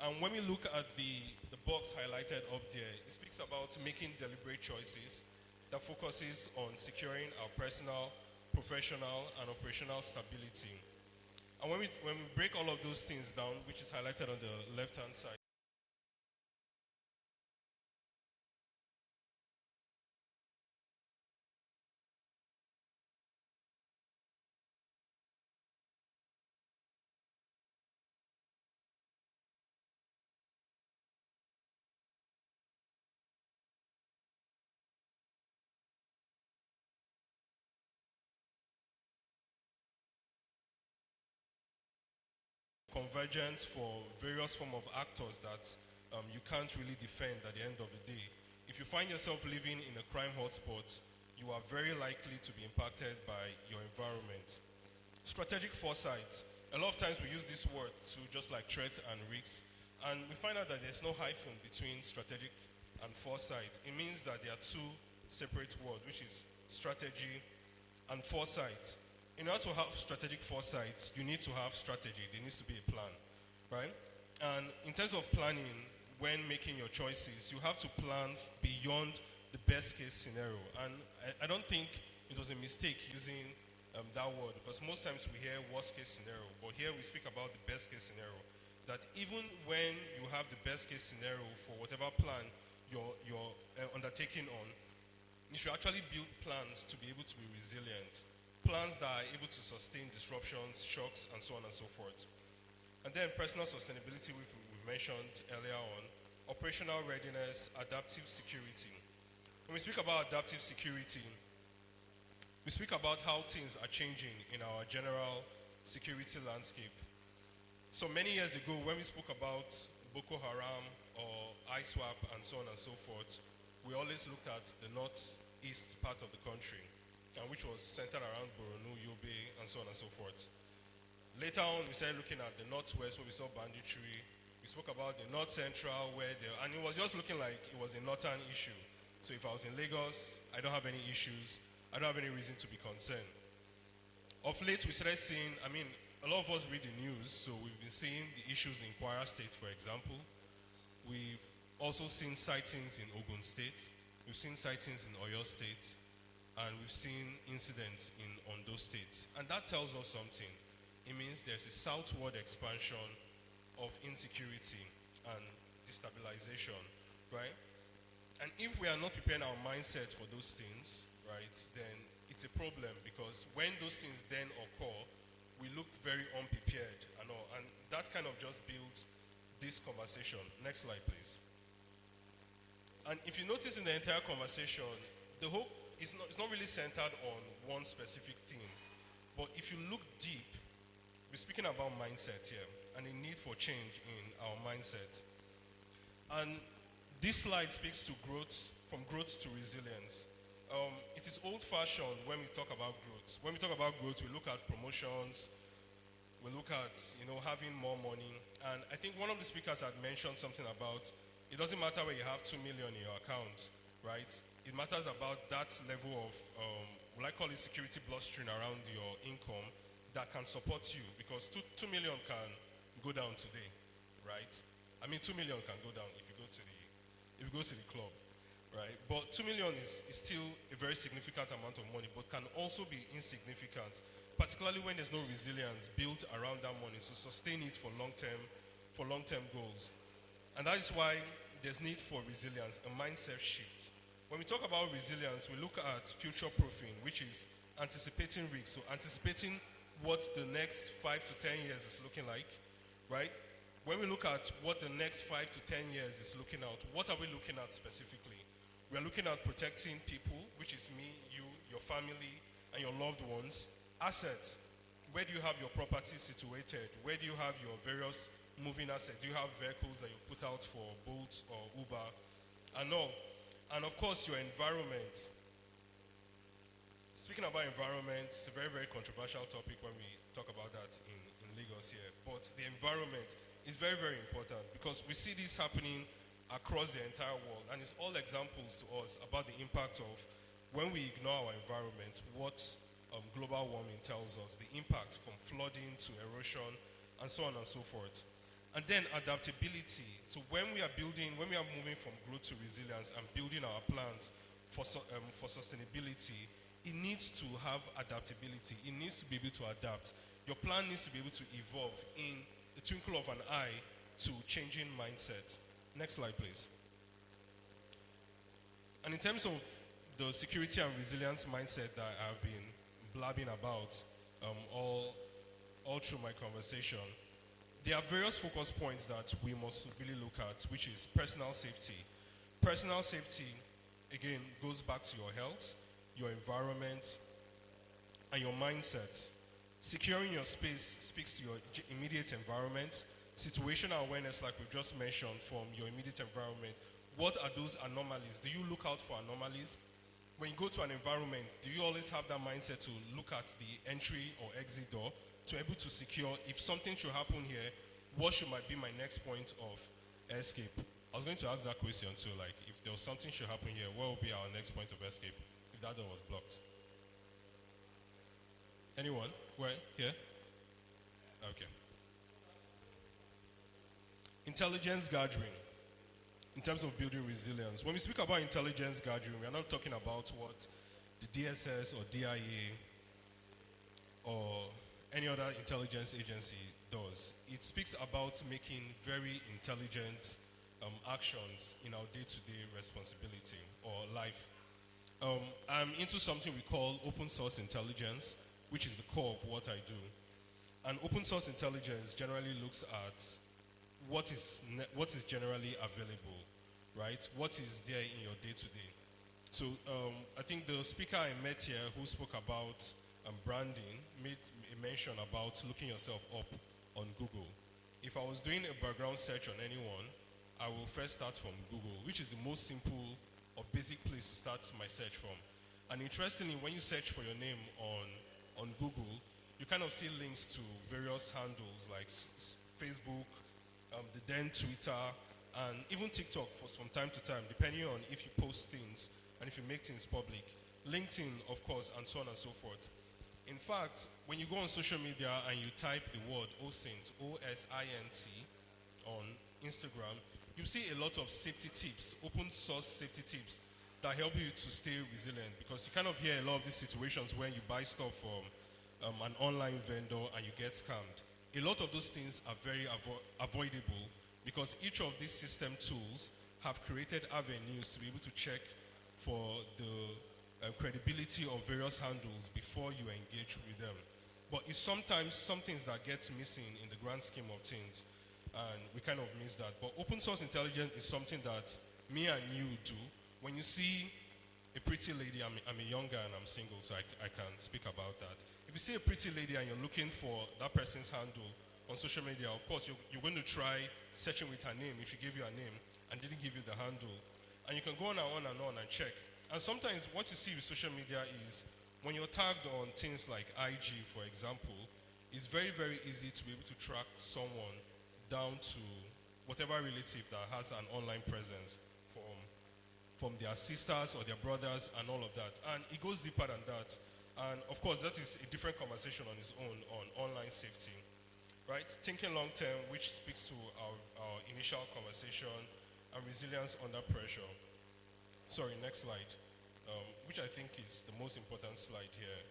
Speaker 7: And when we look at the box highlighted up there, it speaks about making deliberate choices that focuses on securing our personal, professional, and operational stability. And when we break all of those things down, which is highlighted on the left-hand side, convergence for various form of actors that you can't really defend at the end of the day. If you find yourself living in a crime hotspot, you are very likely to be impacted by your environment. Strategic foresight. A lot of times we use this word to just like threat and risks, and we find out that there's no hyphen between strategic and foresight. It means that there are two separate words, which is strategy and foresight. In order to have strategic foresight, you need to have strategy. There needs to be a plan, right? And in terms of planning, when making your choices, you have to plan beyond the best case scenario. And I don't think it was a mistake using that word, because most times we hear worst case scenario, but here we speak about the best case scenario. That even when you have the best case scenario for whatever plan you're undertaking on, you should actually build plans to be able to be resilient. Plans that are able to sustain disruptions, shocks, and so on and so forth. And then personal sustainability, which we mentioned earlier on, operational readiness, adaptive security. When we speak about adaptive security, we speak about how things are changing in our general security landscape. So many years ago, when we spoke about Boko Haram or ISWAP and so on and so forth, we always looked at the northeast part of the country, which was centered around Borno, Yobe, and so on and so forth. Later on, we started looking at the northwest, where we saw banditry. We spoke about the north central, and it was just looking like it was a northern issue. So if I was in Lagos, I don't have any issues. I don't have any reason to be concerned. Of late, we started seeing, a lot of us read the news, so we've been seeing the issues in Kwara State, for example. We've also seen sightings in Ogun State. We've seen sightings in Oyo State. And we've seen incidents in Ondo State. And that tells us something. It means there's a southward expansion of insecurity and destabilization, right? And if we are not preparing our mindset for those things, right, then it's a problem, because when those things then occur, we look very unprepared and all. And that kind of just builds this conversation. Next slide, please. And if you notice in the entire conversation, the whole it's not really centered on one specific theme. But if you look deep, we're speaking about mindset here and the need for change in our mindset. And this slide speaks to growth, from growth to resilience. It is old-fashioned when we talk about growth. When we talk about growth, we look at promotions, we look at having more money. And I think one of the speakers had mentioned something about it doesn't matter where you have 2 million in your account, right? It matters about that level of, what I call it, security blustering around your income that can support you, because 2 million can go down today, right? 2 million can go down if you go to the club, right? But 2 million is still a very significant amount of money, but can also be insignificant, particularly when there's no resilience built around that money to sustain it for long-term goals. And that is why there's need for resilience, a mindset shift. When we talk about resilience, we look at future proofing, which is anticipating risks. So anticipating what the next 5 to 10 years is looking like, right? When we look at what the next 5 to 10 years is looking at, what are we looking at specifically? We are looking at protecting people, which is me, you, your family, and your loved ones. Assets. Where do you have your property situated? Where do you have your various moving assets? Do you have vehicles that you've put out for Bolt or Uber? And all. And of course, your environment. Speaking about environment, it's a very, very controversial topic when we talk about that in Lagos here. But the environment is very, very important because we see this happening across the entire world, and it's all examples to us about the impact of when we ignore our environment, what global warming tells us, the impact from flooding to erosion, and so on and so forth. And then adaptability. So when we are moving from growth to resilience and building our plans for sustainability, it needs to have adaptability. It needs to be able to adapt. Your plan needs to be able to evolve in a twinkle of an eye to changing mindset. Next slide, please. And in terms of the security and resilience mindset that I've been blabbing about all through my conversation, there are various focus points that we must really look at, which is personal safety. Personal safety, again, goes back to your health, your environment, and your mindset. Securing your space speaks to your immediate environment. Situational awareness, like we've just mentioned, from your immediate environment. What are those anomalies? Do you look out for anomalies? When you go to an environment, do you always have that mindset to look at the entry or exit door to be able to secure, if something should happen here, what might be my next point of escape? I was going to ask that question too, like if there was something should happen here, what will be our next point of escape if that door was blocked? Anyone? Where? Here? Okay. Intelligence gathering. In terms of building resilience, when we speak about intelligence gathering, we are not talking about what the DSS or DIA or any other intelligence agency does. It speaks about making very intelligent actions in our day-to-day responsibility or life. I'm into something we call open source intelligence, which is the core of what I do. And open source intelligence generally looks at what is generally available, right? What is there in your day-to-day. So I think the speaker I met here who spoke about branding made a mention about looking yourself up on Google. If I was doing a background search on anyone, I will first start from Google, which is the most simple or basic place to start my search from. And interestingly, when you search for your name on Google, you kind of see links to various handles like Facebook, the then Twitter, and even TikTok from time to time, depending on if you post things and if you make things public. LinkedIn, of course, and so on and so forth. In fact, when you go on social media and you type the word OSINT, O-S-I-N-T, on Instagram, you see a lot of safety tips, open source safety tips that help you to stay resilient, because you kind of hear a lot of these situations where you buy stuff from an online vendor and you get scammed. A lot of those things are very avoidable because each of these system tools have created avenues to be able to check for the credibility of various handles before you engage with them. But it's sometimes some things that get missing in the grand scheme of things, and we kind of miss that. But open source intelligence is something that me and you do. When you see a pretty lady, I'm a young guy and I'm single, so I can speak about that. If you see a pretty lady and you're looking for that person's handle on social media, of course, you're going to try searching with her name if she gave you a name and didn't give you the handle. And you can go on and on and check. And sometimes what you see with social media is when you're tagged on things like IG, for example, it's very, very easy to be able to track someone down to whatever relative that has an online presence from their sisters or their brothers and all of that. And it goes deeper than that. And of course, that is a different conversation on its own on online safety, right? Thinking long term, which speaks to our initial conversation, and resilience under pressure. Sorry, next slide, which I think is the most important slide here.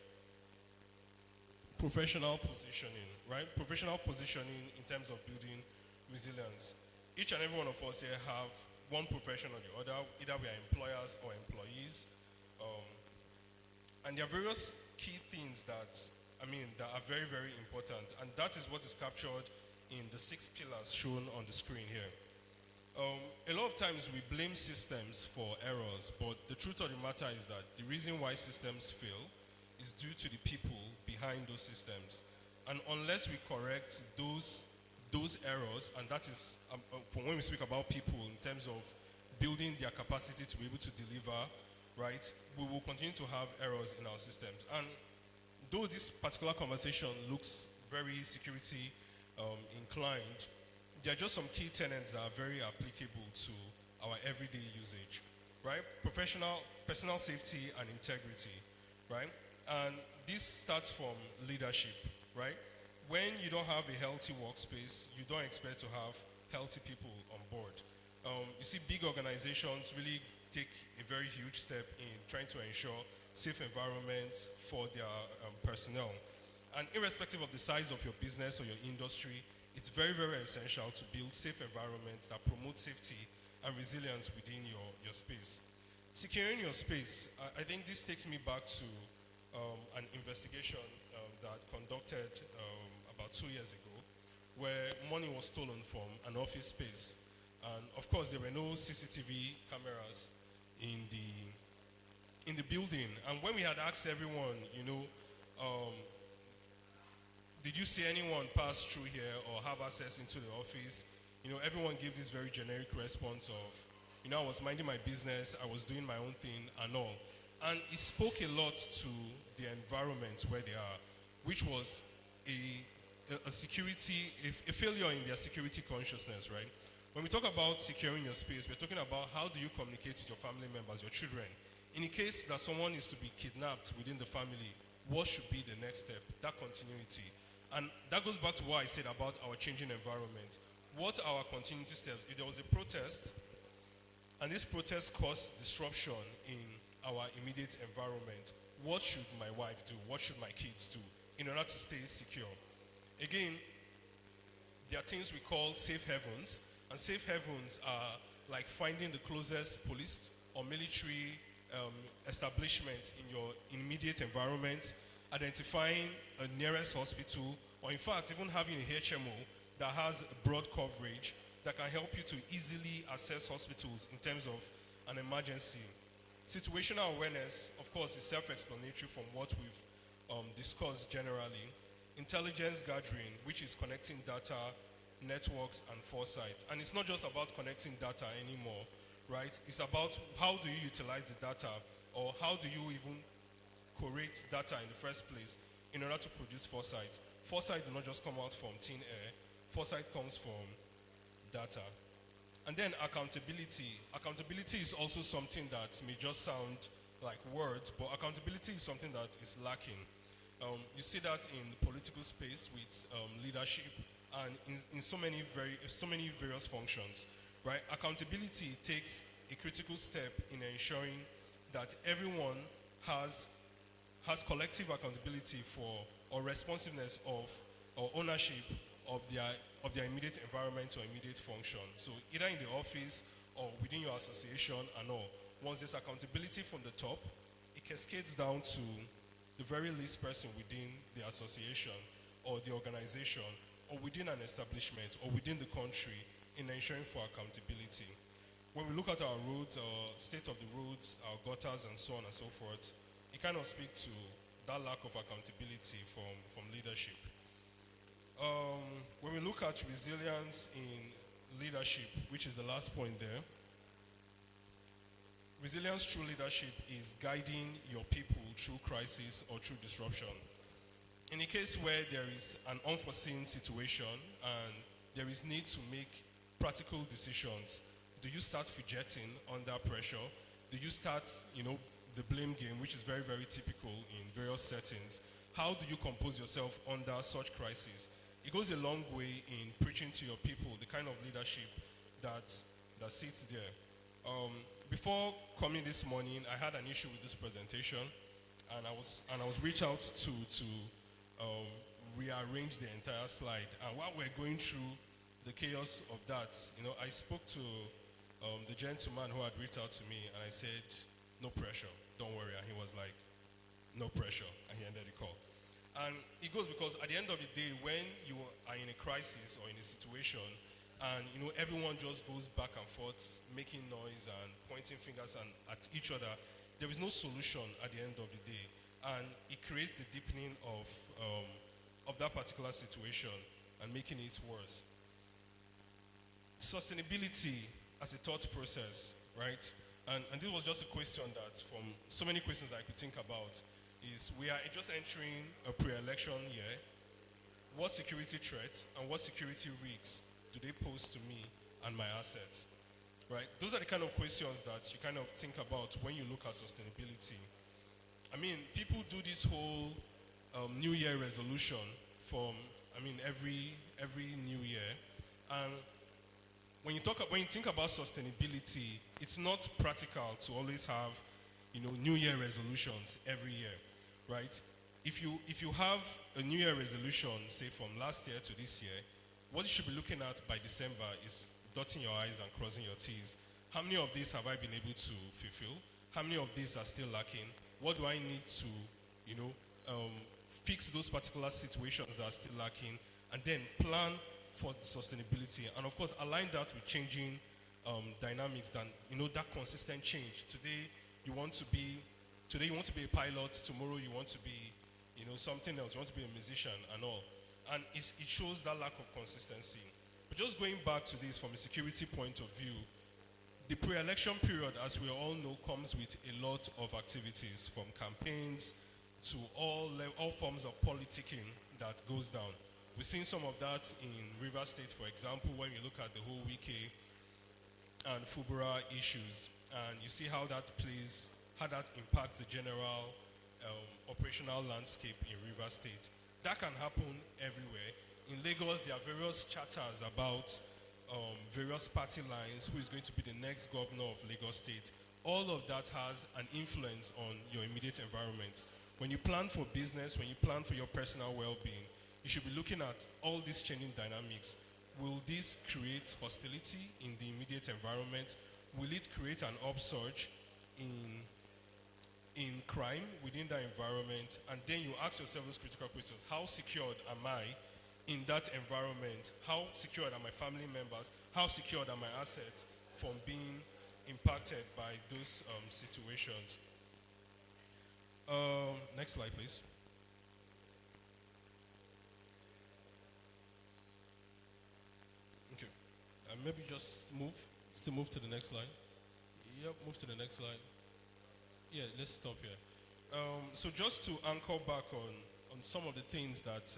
Speaker 7: Professional positioning, right? Professional positioning in terms of building resilience. Each and every one of us here have one profession or the other, either we are employers or employees. And there are various key things that are very, very important. And that is what is captured in the 6 pillars shown on the screen here. A lot of times we blame systems for errors, but the truth of the matter is that the reason why systems fail is due to the people behind those systems. And unless we correct those errors, and that is from when we speak about people in terms of building their capacity to be able to deliver, right, we will continue to have errors in our systems. And though this particular conversation looks very security inclined, there are just some key tenets that are very applicable to our everyday usage, right? Personal safety and integrity, right? And this starts from leadership, right? When you don't have a healthy workspace, you don't expect to have healthy people on board. You see, big organizations really take a very huge step in trying to ensure safe environments for their personnel. And irrespective of the size of your business or your industry, it's very, very essential to build safe environments that promote safety and resilience within your space. Securing your space, I think this takes me back to an investigation that conducted about 2 years ago, where money was stolen from an office space. And of course, there were no CCTV cameras in the building. And when we had asked everyone, did you see anyone pass through here or have access into the office? Everyone gave this very generic response of, I was minding my business, I was doing my own thing and all. And it spoke a lot to the environment where they are, which was a failure in their security consciousness, right? When we talk about securing your space, we're talking about how do you communicate with your family members, your children. In the case that someone is to be kidnapped within the family, what should be the next step? That continuity. And that goes back to what I said about our changing environment. What are our continuity steps? If there was a protest, and this protest caused disruption in our immediate environment, what should my wife do? What should my kids do in order to stay secure? Again, there are things we call safe havens, and safe havens are like finding the closest police or military establishment in your immediate environment, identifying a nearest hospital, or in fact, even having a HMO that has broad coverage that can help you to easily access hospitals in terms of an emergency. Situational awareness, of course, is self-explanatory from what we've discussed generally. Intelligence gathering, which is connecting data, networks, and foresight. And it's not just about connecting data anymore, right? It's about how do you utilize the data, or how do you even create data in the first place in order to produce foresight. Foresight does not just come out from thin air. Foresight comes from data. And then accountability. Accountability is also something that may just sound like words, but accountability is something that is lacking. You see that in the political space with leadership and in so many various functions, right? Accountability takes a critical step in ensuring that everyone has collective accountability for or responsiveness of or ownership of their immediate environment or immediate function. So either in the office or within your association and all. Once there's accountability from the top, it cascades down to the very least person within the association or the organization or within an establishment or within the country in ensuring for accountability. When we look at our roads, our state of the roads, our gutters and so on and so forth, it kind of speaks to that lack of accountability from leadership. When we look at resilience in leadership, which is the last point there, resilience through leadership is guiding your people through crisis or through disruption. In a case where there is an unforeseen situation and there is need to make practical decisions, do you start fidgeting under pressure? Do you start, the blame game, which is very, very typical in various settings? How do you compose yourself under such crisis? It goes a long way in preaching to your people the kind of leadership that sits there. Before coming this morning, I had an issue with this presentation, and I was reached out to rearrange the entire slide. And while we're going through the chaos of that, I spoke to the gentleman who had reached out to me, and I said, "No pressure, don't worry." And he was like, "No pressure," and he ended the call. And it goes because at the end of the day, when you are in a crisis or in a situation, and everyone just goes back and forth, making noise and pointing fingers at each other, there is no solution at the end of the day, and it creates the deepening of that particular situation and making it worse. Sustainability as a thought process, right? And this was just a question that, from so many questions that I could think about, is we are just entering a pre-election year. What security threats and what security risks do do they pose to me and my assets? Right? Those are the kind of questions that you kind of think about when you look at sustainability. I mean, people do this whole New Year resolution from, every New Year, and when you think about sustainability, it's not practical to always have, New Year resolutions every year, right? If you have a New Year resolution, say from last year to this year, what you should be looking at by December is dotting your I's and crossing your T's. How many of these have I been able to fulfill? How many of these are still lacking? What do I need to, fix those particular situations that are still lacking, and then plan for sustainability, and of course align that with changing dynamics, than that consistent change. Today you want to be a pilot, tomorrow you want to be something else, you want to be a musician and all, and it shows that lack of consistency. But just going back to this from a security point of view, the pre-election period, as we all know, comes with a lot of activities, from campaigns to all forms of politicking that goes down. We've seen some of that in River State, for example, when you look at the whole Wike and Fubura issues, and you see how that impacts the general operational landscape in River State. That can happen everywhere. In Lagos, there are various chatters about various party lines, who is going to be the next governor of Lagos State. All of that has an influence on your immediate environment. When you plan for business, when you plan for your personal well-being, you should be looking at all these changing dynamics. Will this create hostility in the immediate environment? Will it create an upsurge in crime within that environment? And then you ask yourself those critical questions. How secured am I in that environment? How secured are my family members? How secured are my assets from being impacted by those situations? Next slide, please. Okay. Maybe just still move to the next slide. Yep, move to the next slide. Yeah, let's stop here. So just to anchor back on some of the things that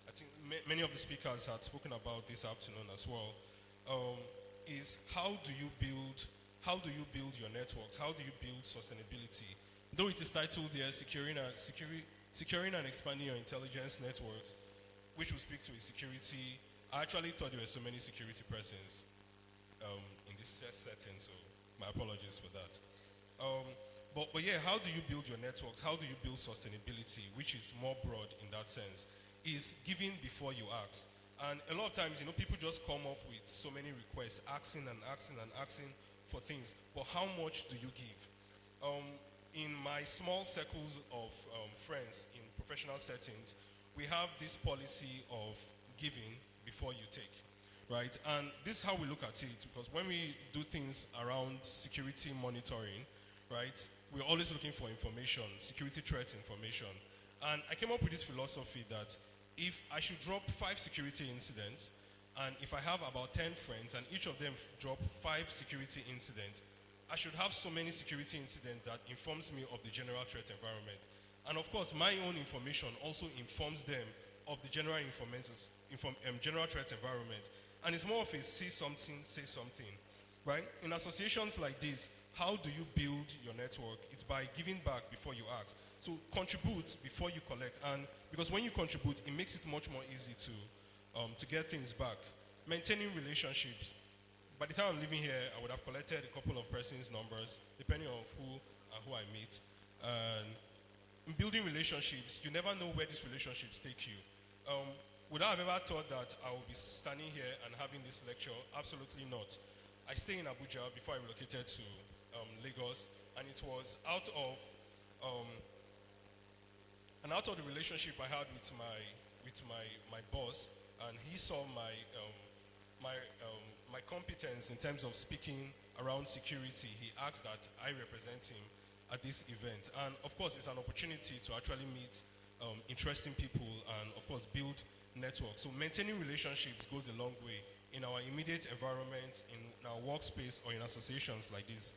Speaker 7: I think many of the speakers had spoken about this afternoon as well, is how do you build your networks? How do you build sustainability? Though it is titled here, securing and expanding your intelligence networks, which will speak to a security. I actually thought there were so many security persons in this setting, so my apologies for that. But yeah, how do you build your networks? How do you build sustainability, which is more broad in that sense, is giving before you ask. And a lot of times, people just come up with so many requests, asking for things, but how much do you give? In my small circles of friends in professional settings, we have this policy of giving before you take, right? And this is how we look at it, because when we do things around security monitoring, right, we're always looking for information, security threat information. And I came up with this philosophy that if I should drop 5 security incidents, and if I have about 10 friends, and each of them drop 5 security incidents, I should have so many security incidents that informs me of the general threat environment. And of course, my own information also informs them of the general general threat environment. And it's more of a say something, right? In associations like this, how do you build your network? It's by giving back before you ask. So contribute before you collect. And because when you contribute, it makes it much more easy to get things back. Maintaining relationships. By the time I'm leaving here, I would have collected a couple of persons' numbers, depending on who I meet. And in building relationships, you never know where these relationships take you. Would I have ever thought that I would be standing here and having this lecture? Absolutely not. I stay in Abuja before I relocated to Lagos, and it was out of the relationship I had with my boss, and he saw my competence in terms of speaking around security. He asked that I represent him at this event, and of course it's an opportunity to actually meet interesting people and of course build networks. So maintaining relationships goes a long way in our immediate environment, in our workspace, or in associations like this.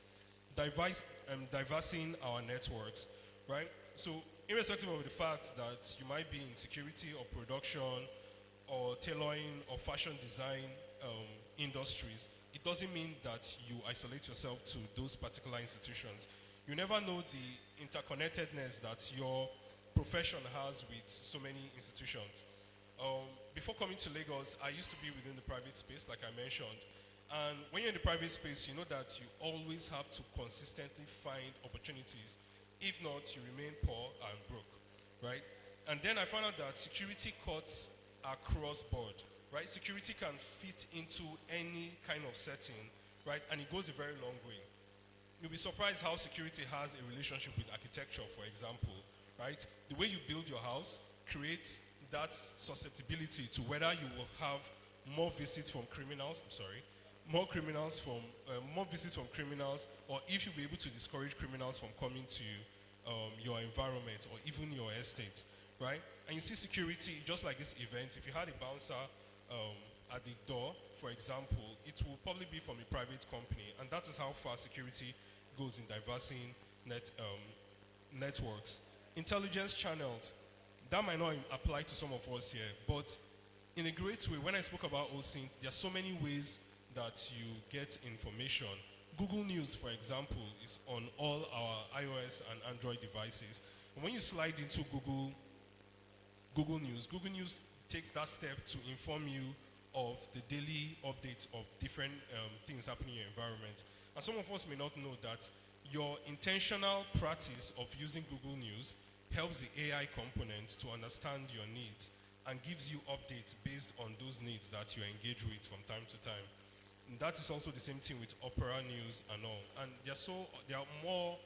Speaker 7: Diversing our networks, right? So irrespective of the fact that you might be in security or production or tailoring or fashion design industries, it doesn't mean that you isolate yourself to those particular institutions. You never know the interconnectedness that your profession has with so many institutions. Before coming to Lagos, I used to be within the private space, like I mentioned. And when you're in the private space, you know that you always have to consistently find opportunities. If not, you remain poor and broke, right? And then I found out that security cuts are cross-board, right? Security can fit into any kind of setting, right? And it goes a very long way. You'll be surprised how security has a relationship with architecture, for example, right? The way you build your house creates that susceptibility to whether you will have more visits from criminals, more visits from criminals, or if you'll be able to discourage criminals from coming to your environment or even your estate, right? And you see security, just like this event, if you had a bouncer at the door, for example, it will probably be from a private company, and that is how far security goes in diversing networks. Intelligence channels, that might not apply to some of us here, but in a great way, when I spoke about OSINT, there are so many ways that you get information. Google News, for example, is on all our iOS and Android devices. And when you slide into Google News takes that step to inform you of the daily updates of different things happening in your environment. And some of us may not know that your intentional practice of using Google News helps the AI component to understand your needs and gives you updates based on those needs that you engage with from time to time. And that is also the same thing with Opera News and all. And there are more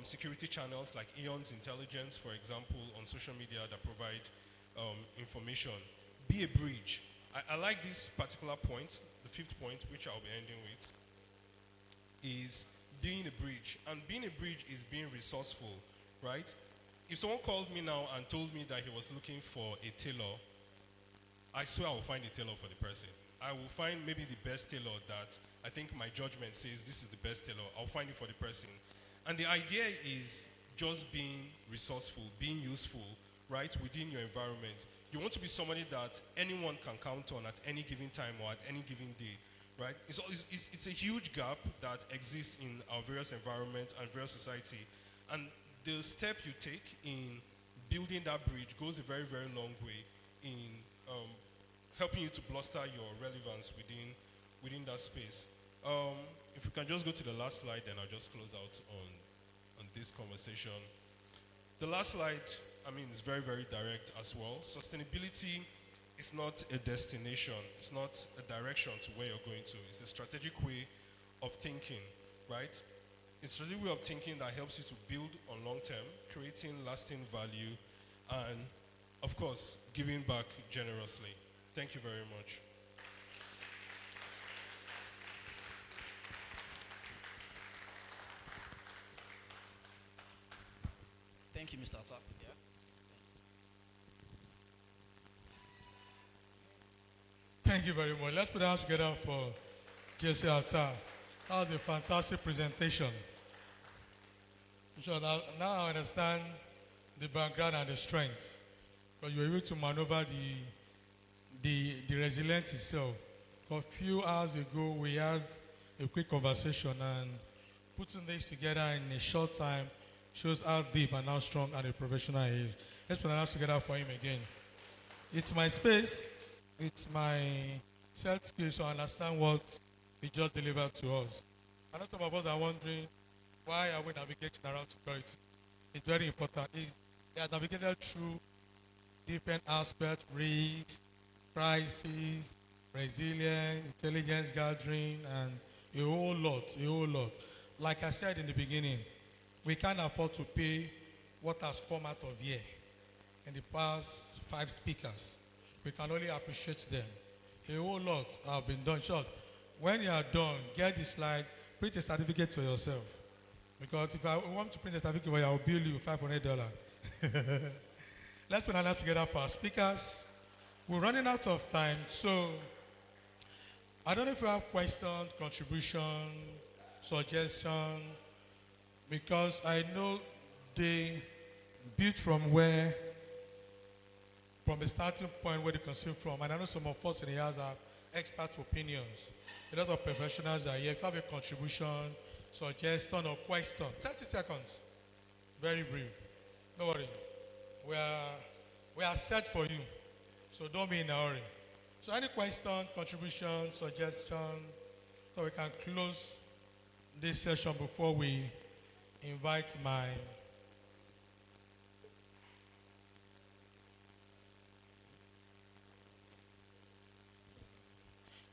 Speaker 7: security channels like Aeon's Intelligence, for example, on social media that provide information. Be a bridge. I like this particular point, the fifth point, which I'll be ending with, is being a bridge. And being a bridge is being resourceful, right? If someone called me now and told me that he was looking for a tailor, I swear I will find a tailor for the person. I will find maybe the best tailor that I think my judgment says this is the best tailor. I'll find it for the person. And the idea is just being resourceful, being useful, right, within your environment. You want to be somebody that anyone can count on at any given time or at any given day, right? It's a huge gap that exists in our various environments and various society. And the step you take in building that bridge goes a very, very long way in helping you to bluster your relevance within that space. If we can just go to the last slide, then I'll just close out on this conversation. The last slide, is very, very direct as well. Sustainability is not a destination. It's not a direction to where you're going to. It's a strategic way of thinking, right? It's a strategic way of thinking that helps you to build on long term, creating lasting value, and, of course, giving back generously. Thank you very much.
Speaker 2: Thank you, Mr. Top. Yeah.
Speaker 3: Thank you very much. Let's put our hands together for Jesse Atta. That was a fantastic presentation. So now I understand the background and the strengths. Because you were able to maneuver the resilience itself. A few hours ago, we had a quick conversation, and putting this together in a short time shows how deep and how strong and a professional he is. Let's put our hands together for him again. It's my space. It's my set skills to understand what he just delivered to us. I know some of us are wondering, why are we navigating around security? It's very important. He has navigated through different aspects: risks, crises, resilience, intelligence gathering, and a whole lot. Like I said in the beginning, we can't afford to pay what has come out of here in the past 5 speakers. We can only appreciate them. A whole lot have been done. Short. When you are done, get the slide, print a certificate for yourself. Because if I want to print a certificate for you, I'll bill you $500. Let's put our hands together for our speakers. We're running out of time, so I don't know if you have questions, contribution, suggestion, because I know they built from the starting point where they conceived from, and I know some of us in the house expert opinions. A lot of professionals are here. If you have a contribution, suggestion, or question, 30 seconds. Very brief. Don't worry. We are set for you. So don't be in a hurry. So any question, contribution, suggestion, so we can close this session before we invite my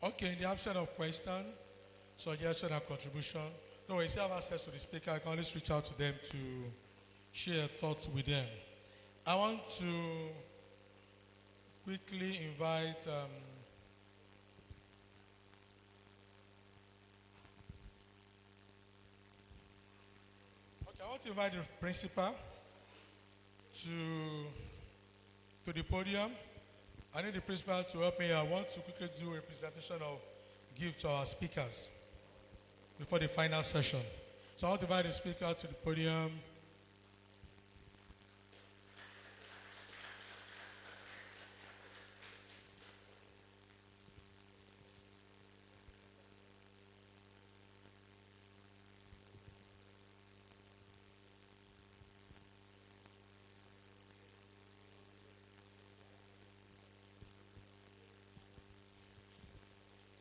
Speaker 3: Okay, in the absence of question, suggestion, and contribution, no, if you have access to the speaker, I can always reach out to them to share thoughts with them. I want to quickly invite I want to invite the principal to the podium. I need the principal to help me. I want to quickly do a presentation of gift to our speakers before the final session. So I want to invite the speaker to the podium.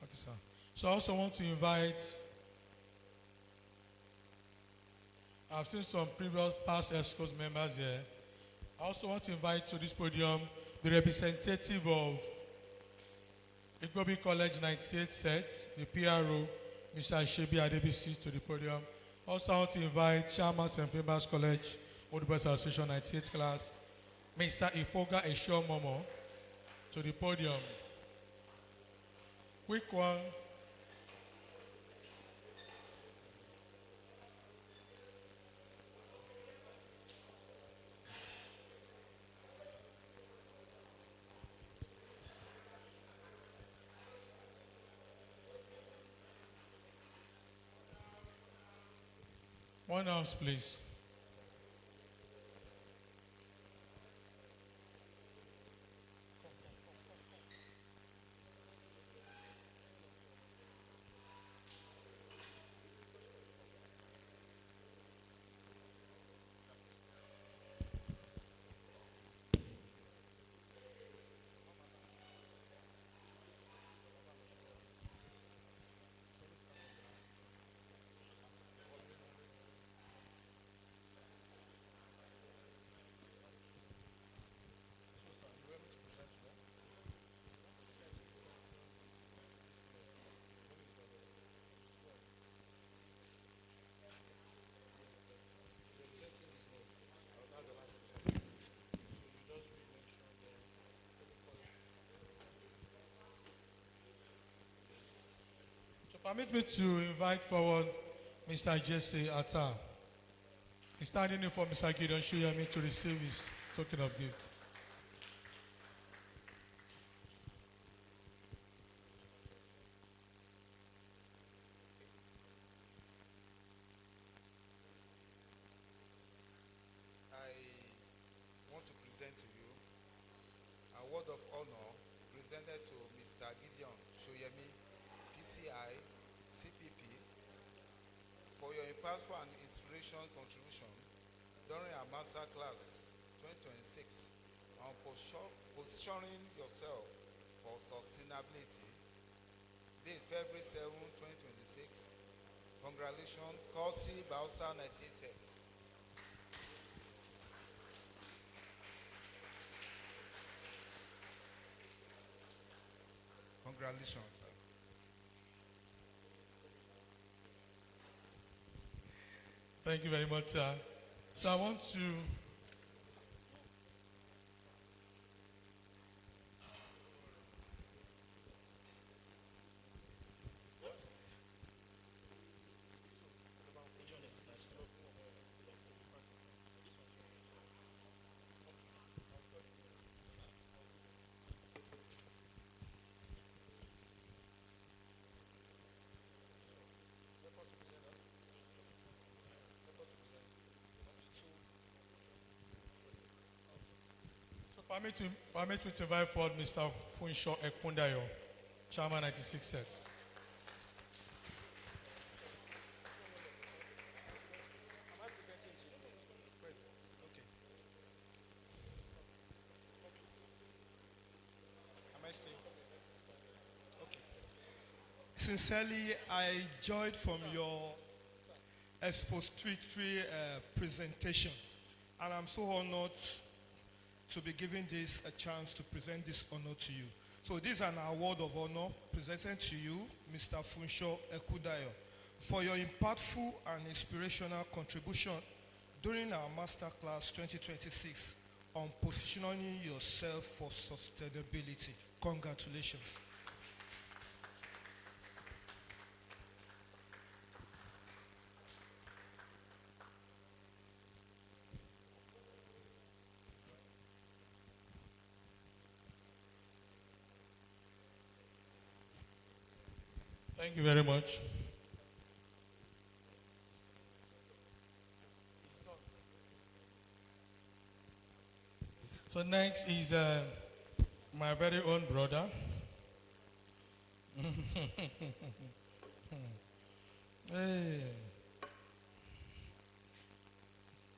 Speaker 3: Okay, sir. So I also want to invite, I've seen some previous past ESCOs members here. I also want to invite to this podium the representative of Igbobi College 98 set, the PRO, Mr. Shebi Adebisi, to the podium. Also, I want to invite Chairman St. Faber's College, Old Boys Association 98 class, Mr. Ifoga Esho Momo, to the podium. Quick one. One ounce, please. So permit me to invite forward Mr. Jesse Atta. He's standing in for Mr. Gideon Shoyami to receive his token of gift.
Speaker 8: I want to present to you a word of honor presented to Mr. Gideon Shoyemi, PCI, CPP, for your impactful and inspirational contribution during our Masterclass 2026 on positioning yourself for sustainability. Date February 7, 2026. Congratulations, Kosi Bausa 98 set. Congratulations, sir.
Speaker 3: Thank you very much, sir. So I want to permit me to invite forward Mr. Funsho Ekundayo. Chairman 96 sets.
Speaker 9: Am I still? Okay. Sincerely, I enjoyed from your expository presentation, and I'm so honored to be given this a chance to present this honor to you. So this is an award of honor presented to you, Mr. Funsho Ekudayo, for your impactful and inspirational contribution during our Masterclass 2026 on positioning yourself for sustainability. Congratulations.
Speaker 3: Thank you very much. So next is my very own brother. Hey.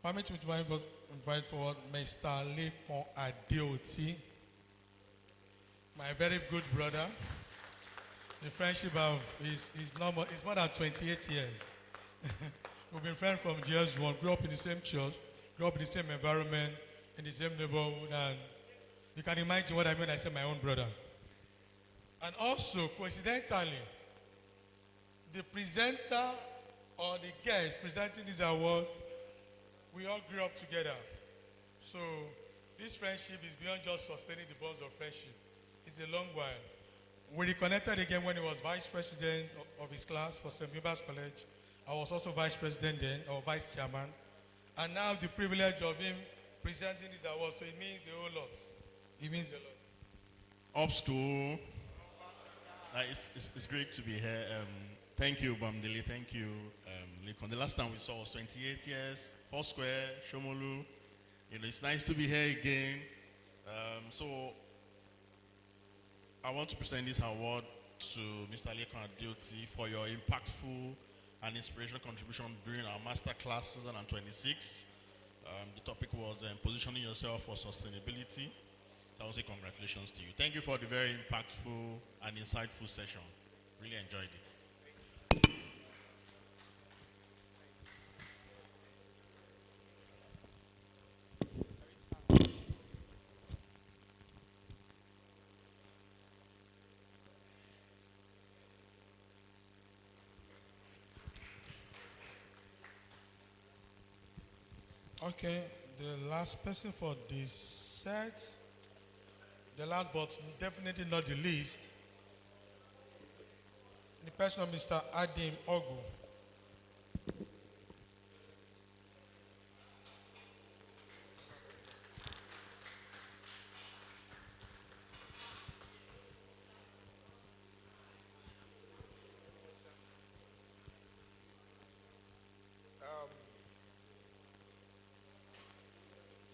Speaker 3: Permit me to invite forward Mr. Lekon Adeoti, my very good brother. The friendship of is more than 28 years. We've been friends from GS1, grew up in the same church, grew up in the same environment, in the same neighborhood, and you can imagine what I mean when I say my own brother. And also, coincidentally, the presenter or the guest presenting this award, we all grew up together. So this friendship is beyond just sustaining the bonds of friendship. It's a long while. We reconnected again when he was vice president of his class for St. Hubert College. I was also vice president then, or vice chairman. And now the privilege of him presenting this award, so it means a whole lot. It means a lot.
Speaker 10: Up school. It's great to be here. Thank you, Bamdeli. Thank you, Lekon. The last time we saw was 28 years, Four Square, Shomolu. It's nice to be here again. So I want to present this award to Mr. Lekon Adeoti for your impactful and inspirational contribution during our Masterclass 2026. The topic was positioning yourself for sustainability. I will say congratulations to you. Thank you for the very impactful and insightful session. Really enjoyed it.
Speaker 3: Okay, the last person for this set, the last but definitely not the least, the person of Mr. Adim Ogu.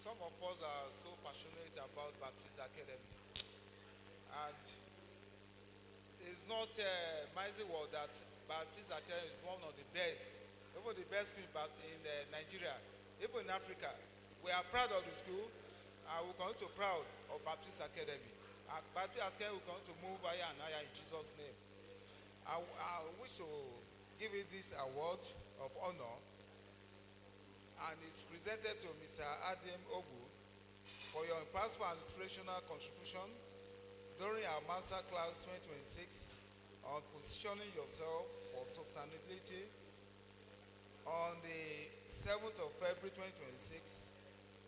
Speaker 8: Some of us are so passionate about Baptist Academy, and it's not amazing word that Baptist Academy is one of the best, even the best school in Nigeria, even in Africa. We are proud of the school, and we continue to proud of Baptist Academy. Baptist Academy will continue to move higher and higher in Jesus' name. I wish to give it this award of honor, and it's presented to Mr. Adim Ogu for your impactful and inspirational contribution during our Masterclass 2026 on positioning yourself for sustainability on the 7th of February 2026.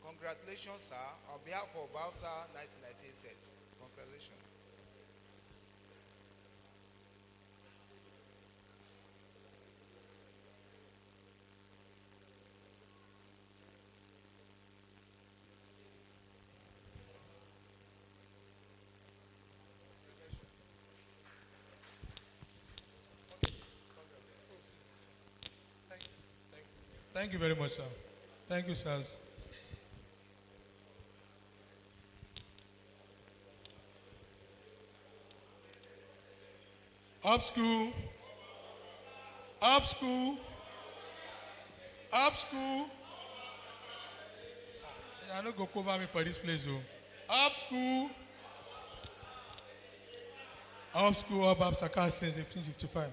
Speaker 8: Congratulations, sir, on behalf of BAUSA 1998. Congratulations.
Speaker 3: Thank you very much, sir. Thank you, sirs. Up school. Up school. Up school. I no go cover me for this place, oh. Up school. Up school, up Masterclass since 1855.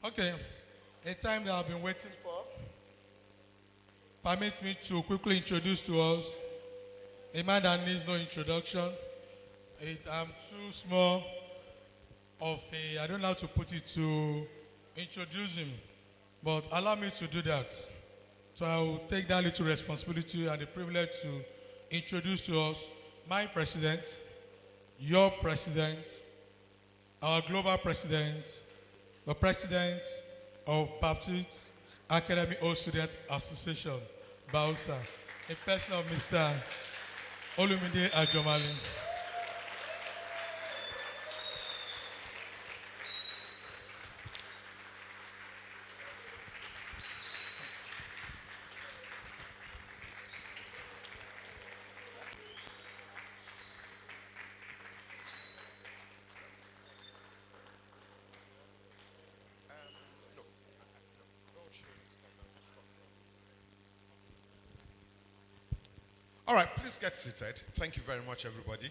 Speaker 3: Okay, a time that I've been waiting for. Permit me to quickly introduce to us a man that needs no introduction. I'm too small of a, I don't know how to put it, to introduce him, but allow me to do that. So I will take that little responsibility and the privilege to introduce to us my president, your president, our global president, the president of Baptist Academy Old Student Association, Bausa, a person of Mr. Olumide Ajomali.
Speaker 1: All right, please get seated. Thank you very much, everybody.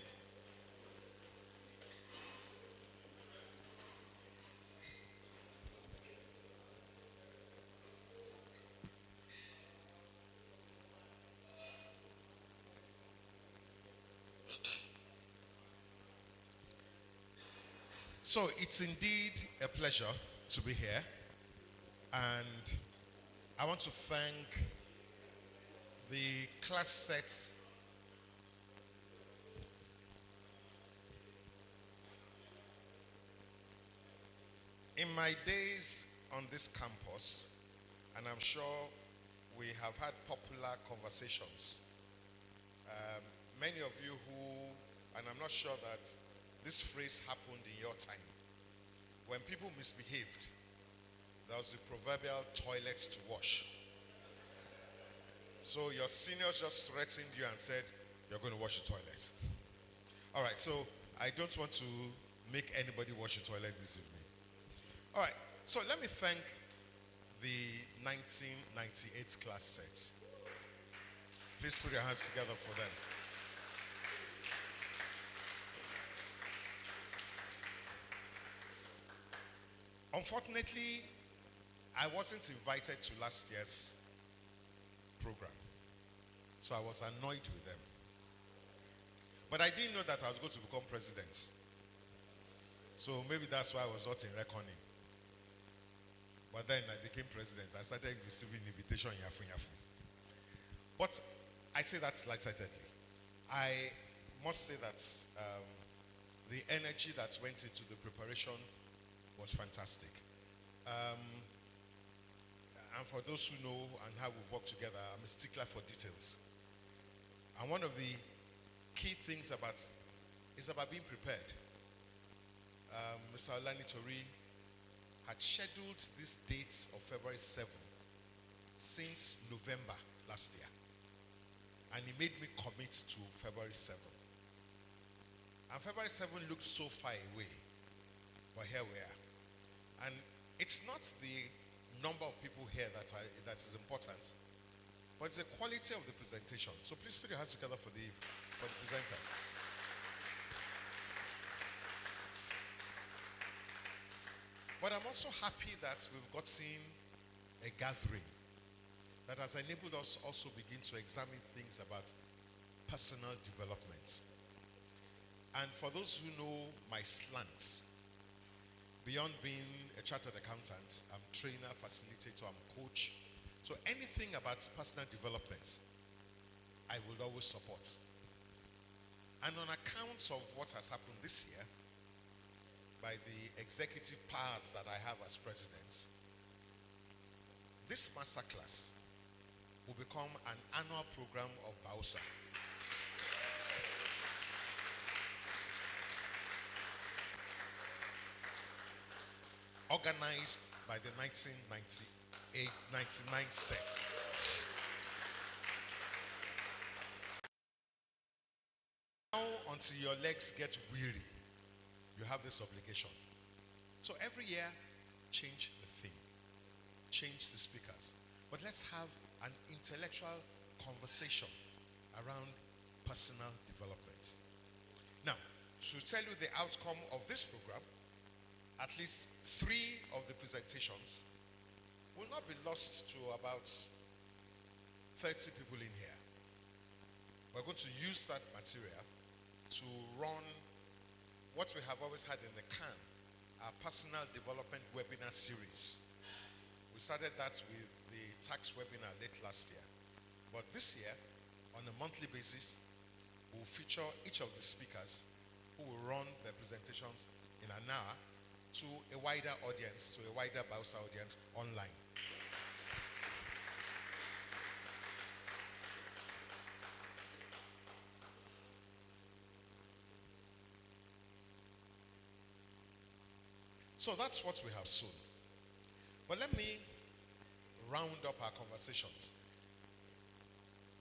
Speaker 1: So it's indeed a pleasure to be here, and I want to thank the class set in my days on this campus, and I'm sure we have had popular conversations. Many of you who, and I'm not sure that this phrase happened in your time, when people misbehaved, there was the proverbial toilets to wash. So your seniors just threatened you and said, you're going to wash the toilet. All right, so I don't want to make anybody wash the toilet this evening. All right, so let me thank the 1998 class set. Please put your hands together for them. Unfortunately, I wasn't invited to last year's program, so I was annoyed with them. But I didn't know that I was going to become president. So maybe that's why I was not in reckoning. But then I became president. I started receiving invitation, yafu yafu. But I say that lightheartedly. I must say that the energy that went into the preparation was fantastic. And for those who know and how we've worked together, I'm a stickler for details. And one of the key things is about being prepared. Mr. Olani Tori had scheduled this date of February 7 since November last year. And he made me commit to February 7. And February 7 looked so far away, but here we are. And it's not the number of people here that is important, but it's the quality of the presentation. So please put your hands together for the presenters. But I'm also happy that we've gotten a gathering that has enabled us also begin to examine things about personal development. And for those who know my slant, beyond being a chartered accountant, I'm trainer, facilitator, I'm coach. So anything about personal development, I will always support. And on account of what has happened this year, by the executive powers that I have as president, this masterclass will become an annual program of Bausa. Organized by the 1998-99 set. until your legs get weary. You have this obligation. So every year, change the theme, change the speakers. But let's have an intellectual conversation around personal development. Now, to tell you the outcome of this program, at least 3 of the presentations will not be lost to about 30 people in here. We're going to use that material to run what we have always had in the can, our personal development webinar series. We started that with the tax webinar late last year. But this year, on a monthly basis, we'll feature each of the speakers who will run their presentations in an hour to a wider audience, to a wider Bausa audience online. So that's what we have soon. But let me round up our conversations.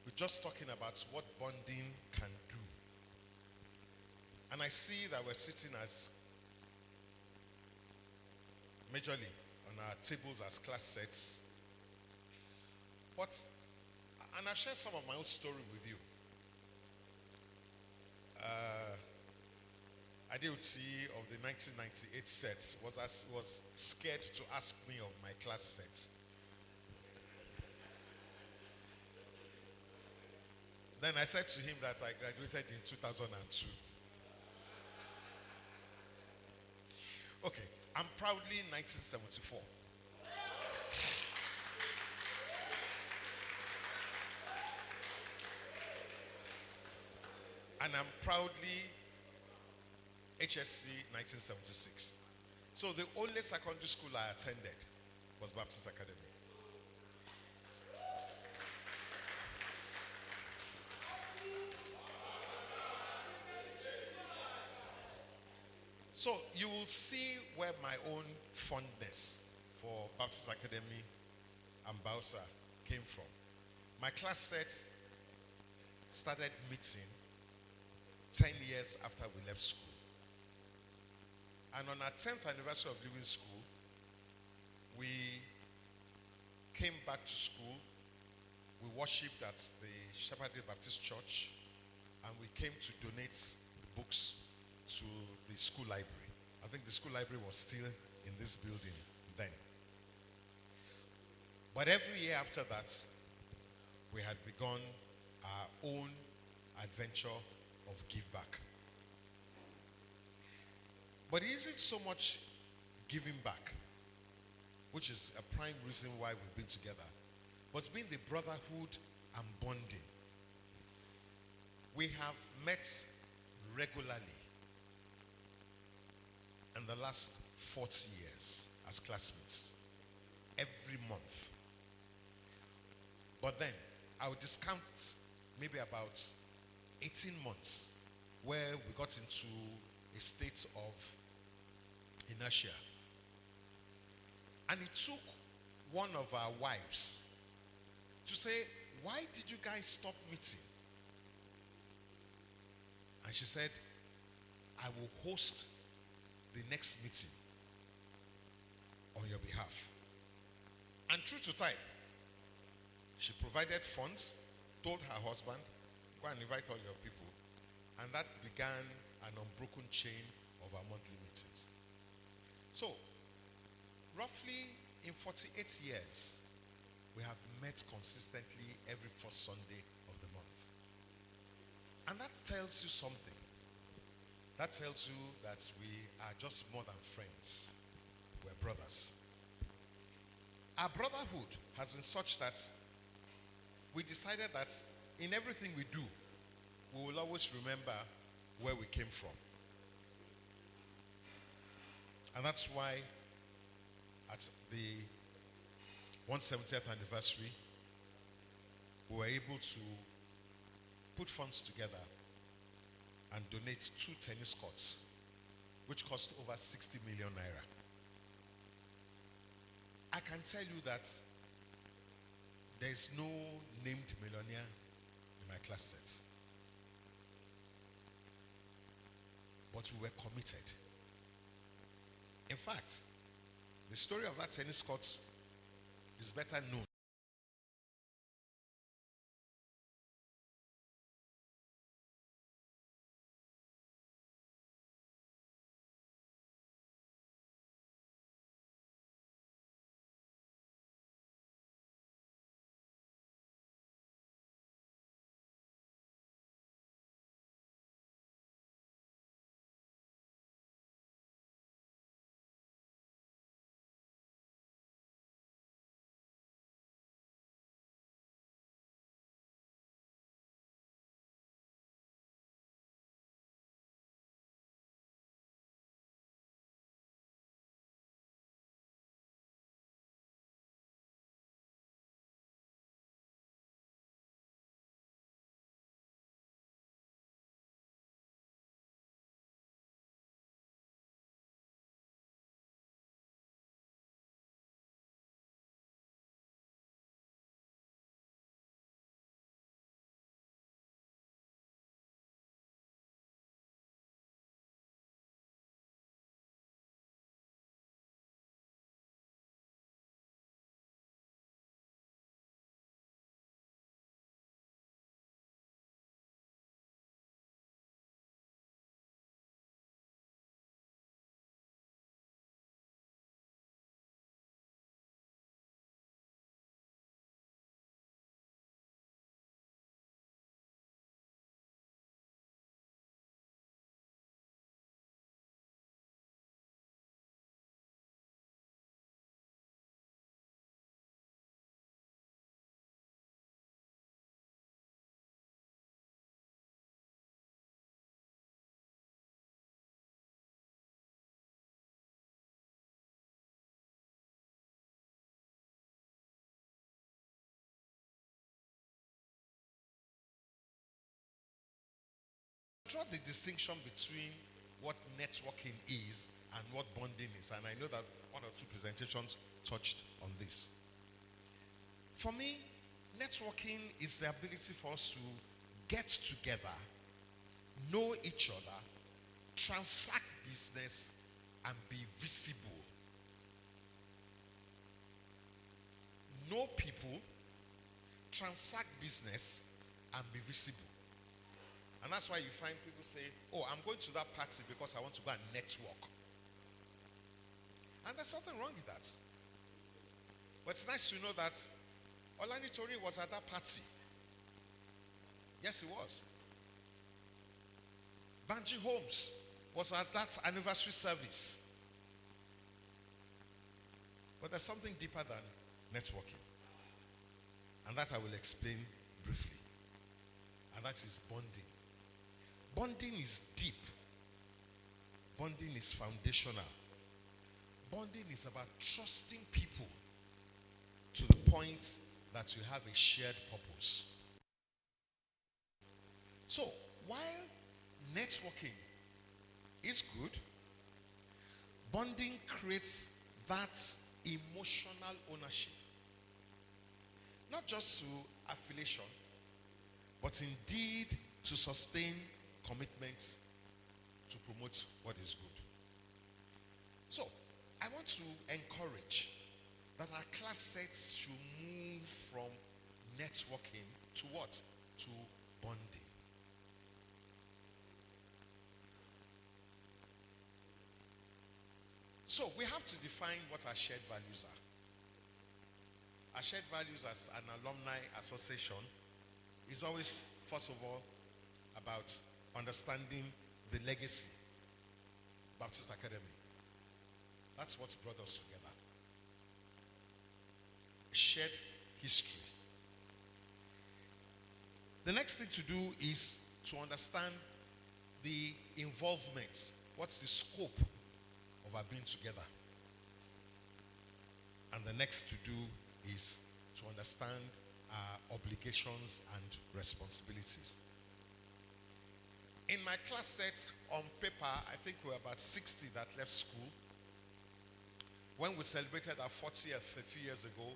Speaker 1: We're just talking about what bonding can do. And I see that we're sitting as majorly on our tables as class sets. And I'll share some of my own story with you. Adeuti of the 1998 set was scared to ask me of my class set. Then I said to him that I graduated in 2002. Okay, I'm proudly 1974. And I'm proudly HSC 1976. So the only secondary school I attended was Baptist Academy. So you will see where my own fondness for Baptist Academy and Bausa came from. My class set started meeting 10 years after we left school. And on our 10th anniversary of leaving school, we came back to school. We worshipped at the Shepherd Baptist Church, and we came to donate books to the school library. I think the school library was still in this building then. But every year after that, we had begun our own adventure of give back. But is it so much giving back, which is a prime reason why we've been together, but it's been the brotherhood and bonding. We have met regularly in the last 40 years as classmates, every month. But then, I'll discount maybe about 18 months where we got into a state of inertia. And it took one of our wives to say, why did you guys stop meeting? And she said, I will host the next meeting on your behalf. And true to type, she provided funds, told her husband, go and invite all your people. And that began an unbroken chain of our monthly meetings. So, roughly in 48 years, we have met consistently every first Sunday of the month. And that tells you something. That tells you that we are just more than friends. We're brothers. Our brotherhood has been such that we decided that in everything we do, we will always remember where we came from. And that's why at the 170th anniversary, we were able to put funds together and donate 2 tennis courts, which cost over 60 million naira. I can tell you that there is no named millionaire in my class set.
Speaker 11: but we were committed. In fact, the story of that tennis court is better known. Draw the distinction between what networking is and what bonding is. And I know that one or two presentations touched on this. For me, networking is the ability for us to get together, know each other, transact business, and be visible. Know people, transact business, and be visible. And that's why you find people say, oh, I'm going to that party because I want to go and network. And there's something wrong with that. But it's nice to know that Olani Tori was at that party. Yes, he was. Banji Holmes was at that anniversary service. But there's something deeper than networking. And that I will explain briefly. And that is bonding. Bonding is deep. Bonding is foundational. Bonding is about trusting people to the point that you have a shared purpose. So, while networking is good, bonding creates that emotional ownership. Not just to affiliation, but indeed to sustain commitment to promote what is good. So, I want to encourage that our class sets should move from networking to what? To bonding. So, we have to define what our shared values are. Our shared values as an alumni association is always, first of all, about understanding the legacy. Baptist Academy. That's what brought us together. A shared history. The next thing to do is to understand the involvement. What's the scope of our being together? And the next to do is to understand our obligations and responsibilities. In my class set, on paper, I think we were about 60 that left school. When we celebrated our 40th a few years ago,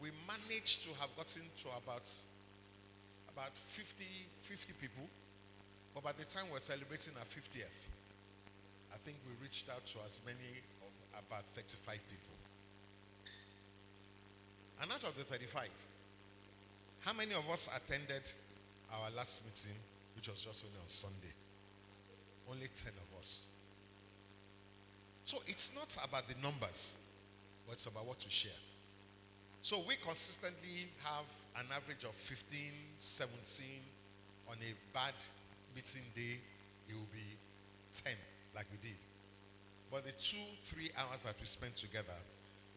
Speaker 11: we managed to have gotten to about 50 people. But by the time we're celebrating our 50th, think we reached out to as many of about 35 people. And out of the 35, how many of us attended our last meeting, which was just only on Sunday? Only 10 of us. So it's not about the numbers, but it's about what to share. So we consistently have an average of 15, 17. On a bad meeting day, it will be 10, like we did. But the 2-3 hours that we spend together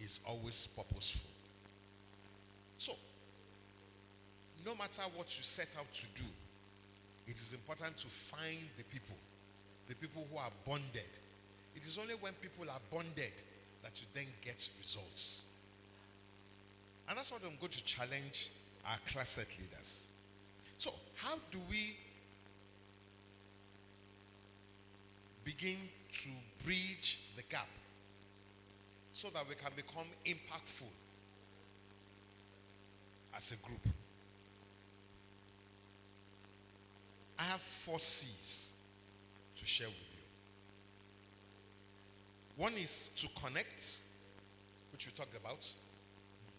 Speaker 11: is always purposeful. So, no matter what you set out to do, it is important to find the people who are bonded. It is only when people are bonded that you then get results. And that's what I'm going to challenge our class set leaders. So, how do we begin to bridge the gap so that we can become impactful as a group? I have 4 C's to share with you. One is to connect, which we talked about,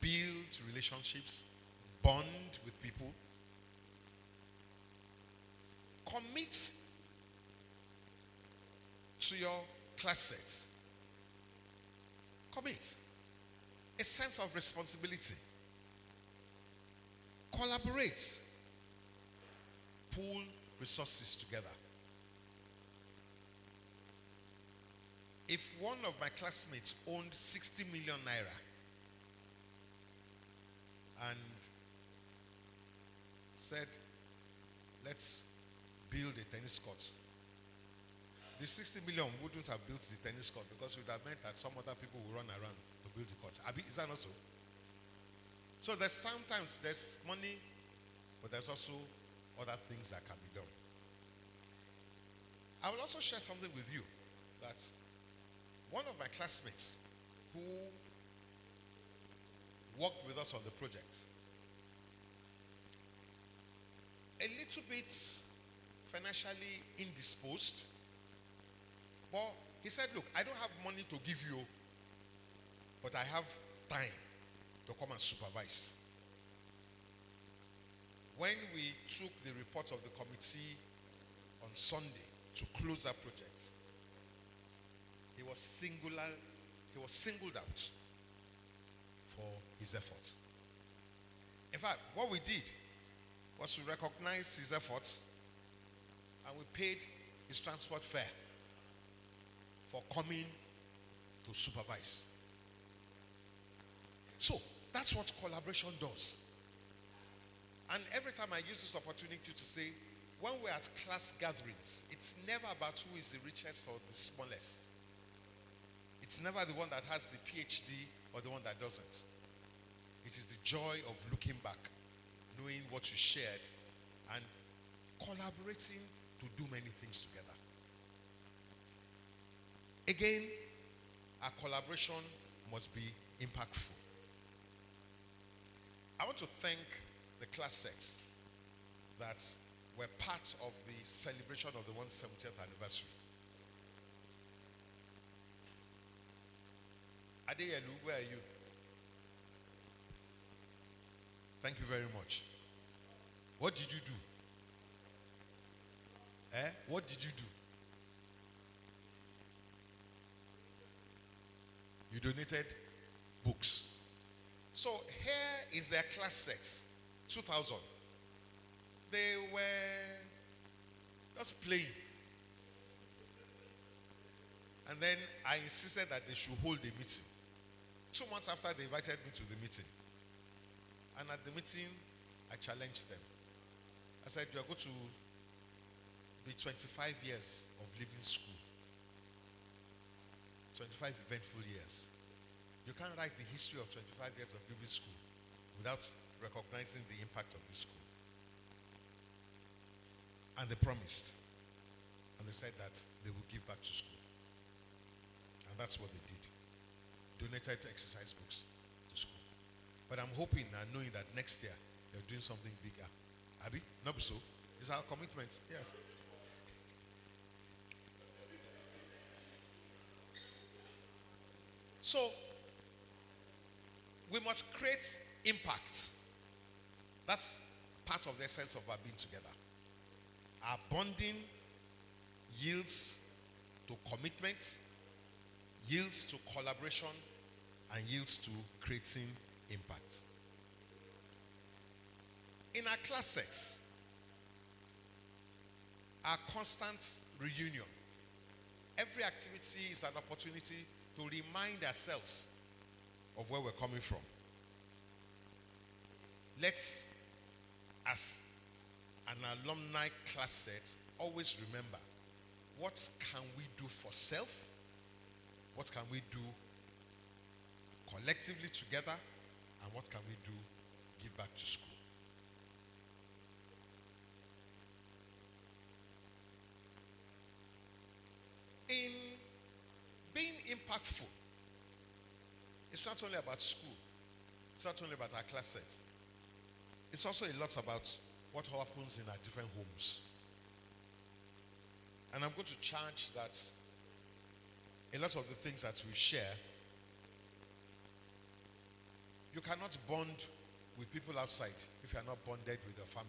Speaker 11: build relationships, bond with people, commit to your class set. Commit. A sense of responsibility. Collaborate. Pool resources together. If one of my classmates owned 60 million naira and said, let's build a tennis court, the 60 million wouldn't have built the tennis court because it would have meant that some other people will run around to build the court. Is that not so? So there's sometimes there's money, but there's also other things that can be done. I will also share something with you that one of my classmates who worked with us on the project, a little bit financially indisposed, but he said, look, I don't have money to give you, but I have time to come and supervise. When we took the report of the committee on Sunday to close that project, he was singled out for his effort. In fact, what we did was to recognize his effort, and we paid his transport fare for coming to supervise. So, that's what collaboration does. And every time I use this opportunity to say, when we're at class gatherings, it's never about who is the richest or the smallest. It's never the one that has the PhD or the one that doesn't. It is the joy of looking back, knowing what you shared, and collaborating to do many things together. Again, our collaboration must be impactful. I want to thank the class sets that were part of the celebration of the 170th anniversary. Adeyelu, where are you? Thank you very much. What did you do? What did you do? You donated books. So here is their class sets, 2,000. They were just playing. And then I insisted that they should hold a meeting. 2 months after, they invited me to the meeting. And at the meeting, I challenged them. I said, you are going to be 25 years of leaving school. 25 eventful years. You can't write the history of 25 years of leaving school without recognizing the impact of this school. And they promised. And they said that they will give back to school. And that's what they did. Donated exercise books to school. But I'm hoping and knowing that next year they're doing something bigger. Abi? Not so. It's our commitment. Yes. So, we must create impact. That's part of the essence of our being together. Our bonding yields to commitment, yields to collaboration, and yields to creating impact. In our class sets, our constant reunion, every activity is an opportunity to remind ourselves of where we're coming from. Let's, as an alumni class set, always remember, what can we do for self? What can we do collectively together? And what can we do give back to school? In being impactful, it's not only about school, it's not only about our class set. It's also a lot about what happens in our different homes. And I'm going to charge that a lot of the things that we share, you cannot bond with people outside if you are not bonded with your family.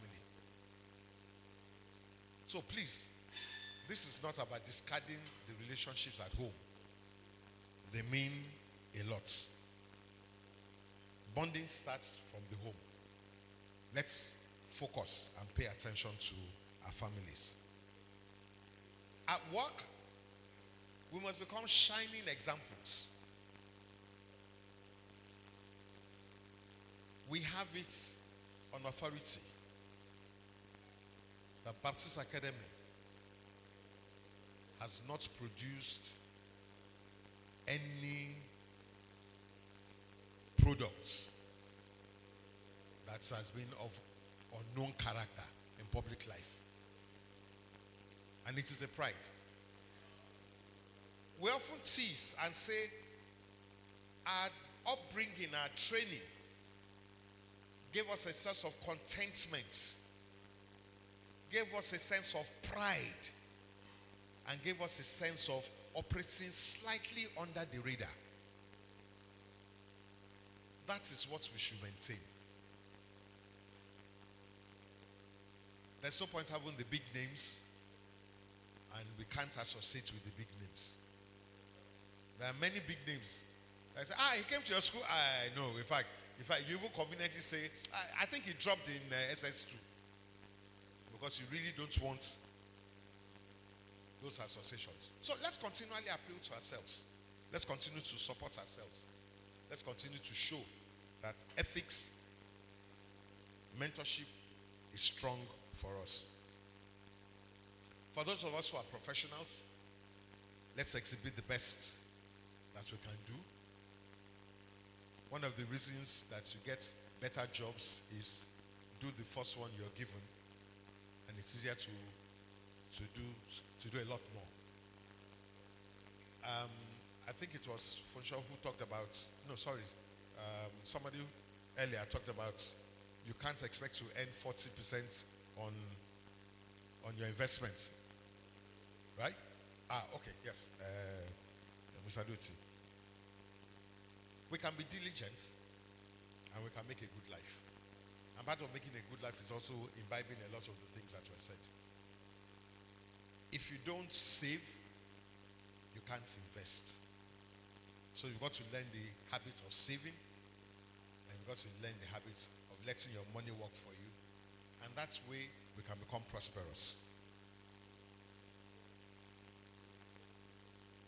Speaker 11: So please, this is not about discarding the relationships at home. They mean a lot. Bonding starts from the home. Let's focus and pay attention to our families. At work, we must become shining examples. We have it on authority. The Baptist Academy has not produced any products that has been of unknown character in public life. And it is a pride. We often tease and say our upbringing, our training gave us a sense of contentment, gave us a sense of pride, and gave us a sense of operating slightly under the radar. That is what we should maintain. There's no point having the big names and we can't associate with the big names. There are many big names. I say, he came to your school. I know. In fact, you even conveniently say, I think he dropped in SS2. Because you really don't want those associations. So let's continually appeal to ourselves. Let's continue to support ourselves. Let's continue to show that ethics, mentorship is strong for us. For those of us who are professionals, let's exhibit the best that we can do. One of the reasons that you get better jobs is do the first one you're given, and it's easier to do a lot more. I think it was Funshaw who talked about, somebody earlier talked about you can't expect to earn 40% on your investment. Right? Okay, yes. Mr. Duty. We can be diligent and we can make a good life. And part of making a good life is also imbibing a lot of the things that were said. If you don't save, you can't invest. So you've got to learn the habit of saving, and you've got to learn the habit of letting your money work for you. And that's way we can become prosperous.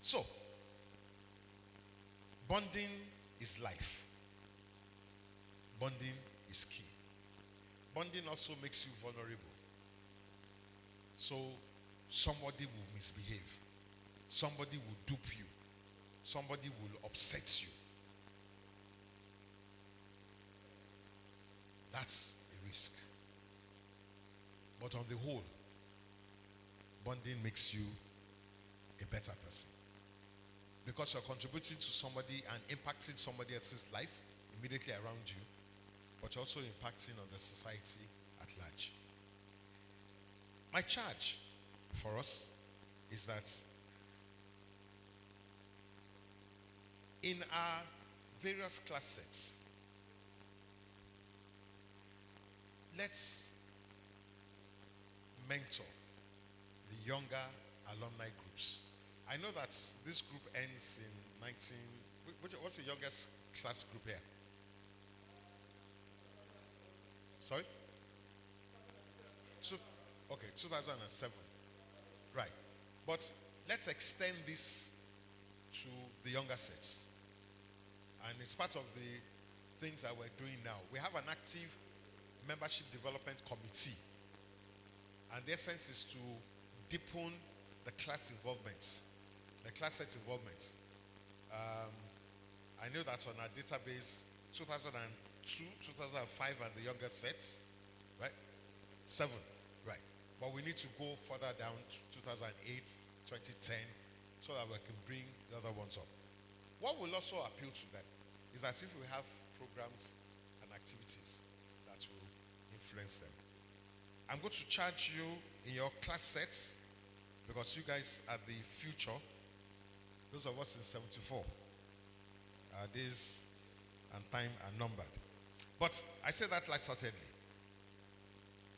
Speaker 11: So, bonding is life. Bonding is key. Bonding also makes you vulnerable. So, somebody will misbehave. Somebody will dupe you. Somebody will upset you. That's a risk. But on the whole, bonding makes you a better person. Because you're contributing to somebody and impacting somebody else's life immediately around you, but you're also impacting on the society at large. My charge for us is that In our various class sets, let's mentor the younger alumni groups. I know that this group ends in 19. What's the youngest class group here? Sorry? Okay, 2007. Right. But let's extend this to the younger sets. And it's part of the things that we're doing now. We have an active membership development committee. And the essence is to deepen the class involvement, the class set involvement. I know that on our database, 2002, 2005 are the younger sets, right? 7, right. But we need to go further down to 2008, 2010, so that we can bring the other ones up. What will also appeal to them is as if we have programs and activities that will influence them. I'm going to charge you in your class sets, because you guys are the future. Those of us in 74, days and time are numbered. But I say that lightheartedly.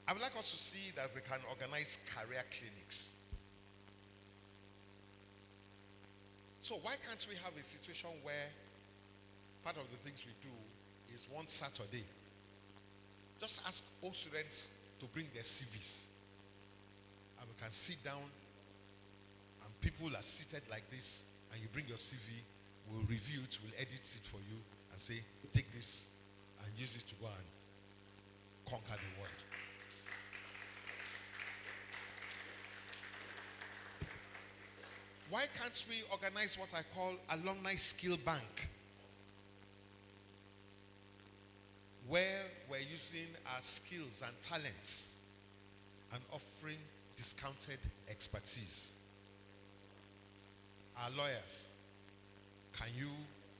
Speaker 11: I would like us to see that we can organize career clinics. So why can't we have a situation where part of the things we do is one Saturday, just ask all students to bring their CVs, and we can sit down and people are seated like this, and you bring your CV, we'll review it, we'll edit it for you and say, take this and use it to go and conquer the world. Why can't we organize what I call alumni skill bank, where we're using our skills and talents and offering discounted expertise? Our lawyers, can you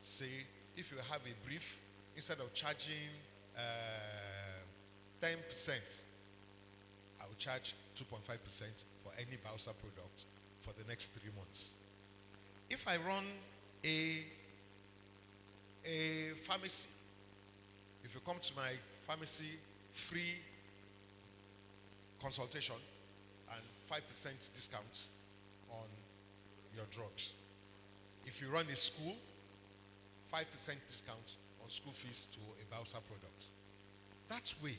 Speaker 11: say, if you have a brief, instead of charging 10%, I will charge 2.5% for any Bausa product for the next 3 months. If I run a pharmacy, if you come to my pharmacy, free consultation and 5% discount on your drugs. If you run a school, 5% discount on school fees to a Bausa product. That way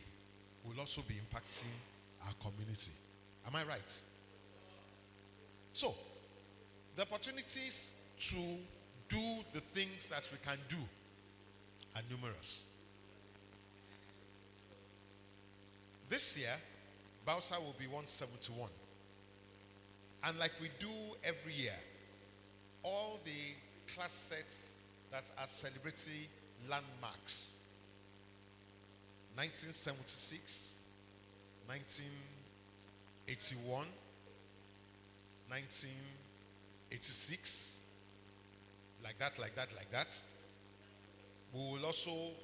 Speaker 11: will also be impacting our community. Am I right? So, the opportunities to do the things that we can do are numerous. This year, Bausa will be 171. And like we do every year, all the class sets that are celebrity landmarks, 1976, 1981, 1986, like that, we will also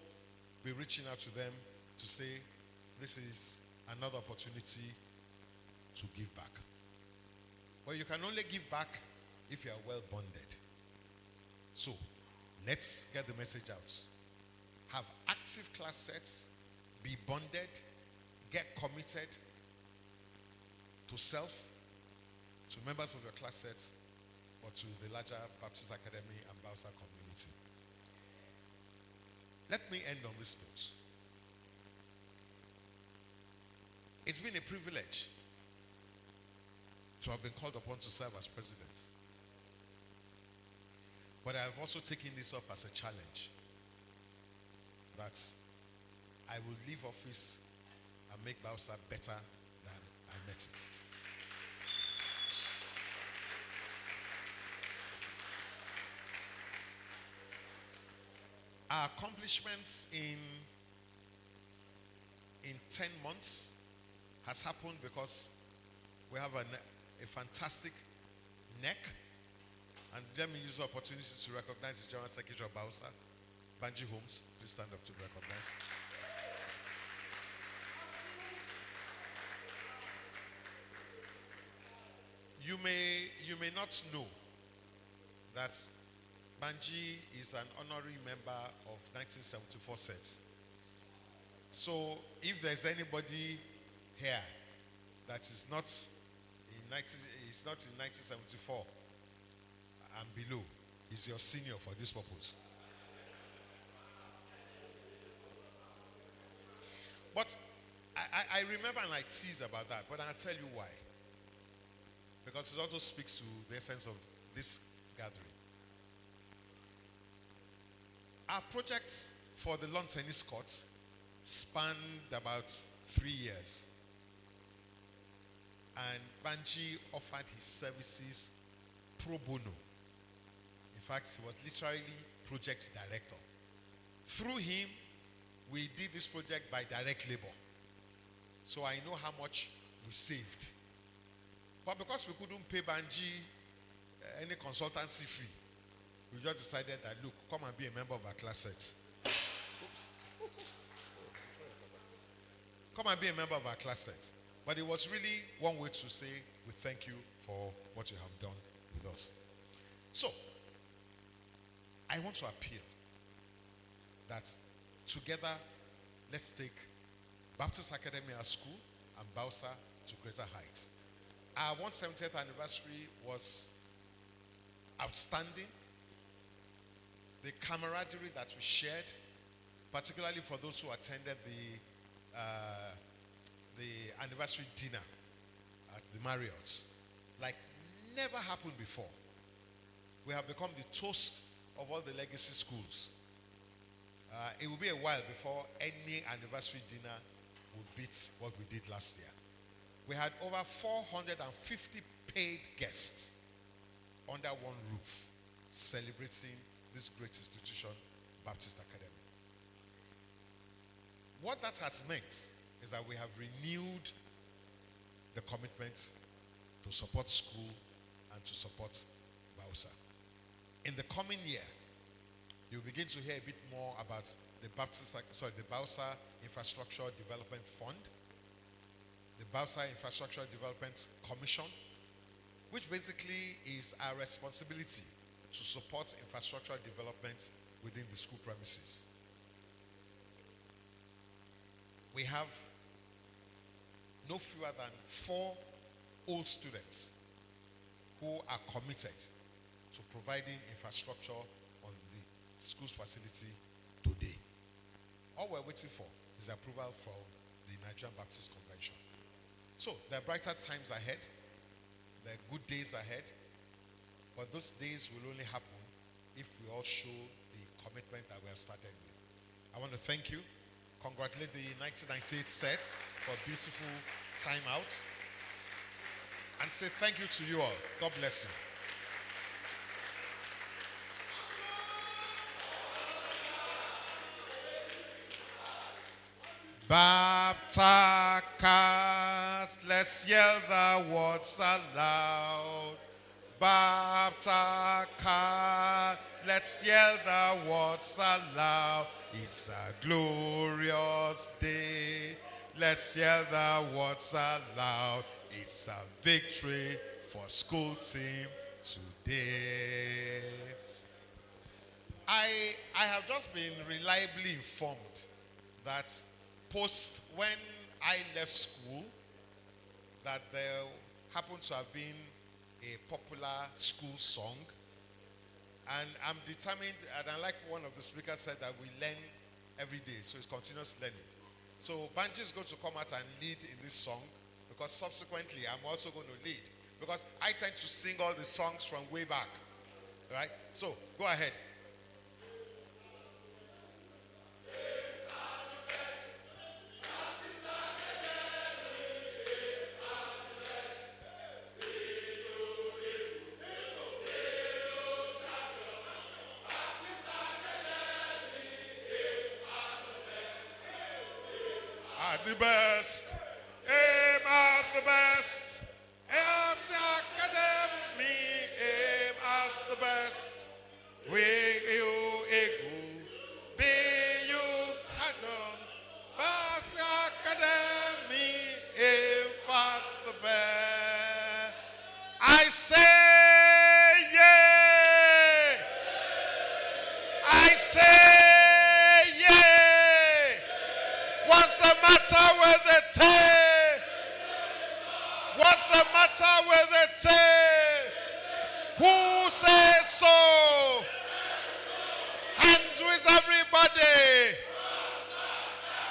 Speaker 11: be reaching out to them to say, this is another opportunity to give back. Well, you can only give back if you are well bonded. So, let's get the message out. Have active class sets, be bonded, get committed to self, to members of your class sets, or to the larger Baptist Academy and Bausa community. Let me end on this note. It's been a privilege to have been called upon to serve as president. But I have also taken this up as a challenge, that I will leave office and make Bausa better than I met it. Our accomplishments in 10 months has happened because we have a fantastic neck. And let me use the opportunity to recognize the General Secretary of Bausa, Banji Holmes. Please stand up to be recognized. You may not know that Banji is an honorary member of 1974 set. So if there's anybody here that is not is not in 1974 and below, is your senior for this purpose. But I remember and I tease about that, but I'll tell you why. Because it also speaks to the essence of this gathering. Our project for the lawn tennis court spanned about 3 years. And Banji offered his services pro bono. In fact, he was literally project director. Through him, we did this project by direct labor. So I know how much we saved. But because we couldn't pay Banji any consultancy fee, we just decided that, look, come and be a member of our class set. Come and be a member of our class set. But it was really one way to say we thank you for what you have done with us. So, I want to appeal that together, let's take Baptist Academy as school and Bausa to greater heights. Our 170th anniversary was outstanding. The camaraderie that we shared, particularly for those who attended the anniversary dinner at the Marriott, like never happened before. We have become the toast of all the legacy schools. It will be a while before any anniversary dinner will beat what we did last year. We had over 450 paid guests under one roof celebrating this great institution, Baptist Academy. What that has meant is that we have renewed the commitment to support school and to support Bausa. In the coming year, you'll begin to hear a bit more about the Bausa Infrastructure Development Fund, the Bausa Infrastructure Development Commission, which basically is our responsibility to support infrastructure development within the school premises. We have no fewer than 4 old students who are committed to providing infrastructure on the school's facility today. All we're waiting for is approval from the Nigerian Baptist Convention. So there are brighter times ahead. There are good days ahead. But those days will only happen if we all show the commitment that we have started with. I want to thank you. Congratulate the 1998 set for a beautiful time out. And say thank you to you all. God bless you. Baptist, let's yell the words aloud. Baptist, let's yell the words aloud. It's a glorious day. Let's yell the words aloud. It's a victory for school team today. I have just been reliably informed that when I left school, that there happened to have been a popular school song. And I'm determined, and I like one of the speakers said that we learn every day, so it's continuous learning. So Banji is going to come out and lead in this song, because subsequently I'm also going to lead, because I tend to sing all the songs from way back, right? So go ahead. The best, aim at the best, aim the academy, aim at the best. We you ego, be you pardon, Baptist Academy, aim at the best. I say yeah, I say, yeah. What's the matter with the tape? What's the matter with the tape? Who says so? Hands with everybody.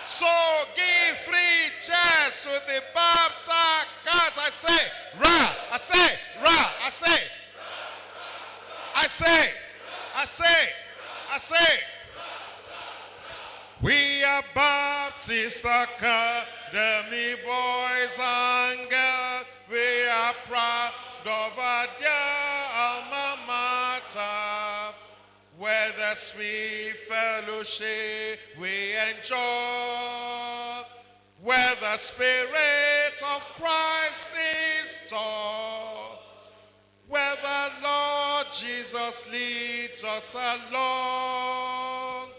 Speaker 11: So give 3 cheers to the Baptist cars. I say, ra. I say, ra. I say. I say. I say. I say. We are Baptist Academy boys and girls. We are proud of our dear alma mater, where the sweet fellowship we enjoy, where the Spirit of Christ is taught, where the Lord Jesus leads us along.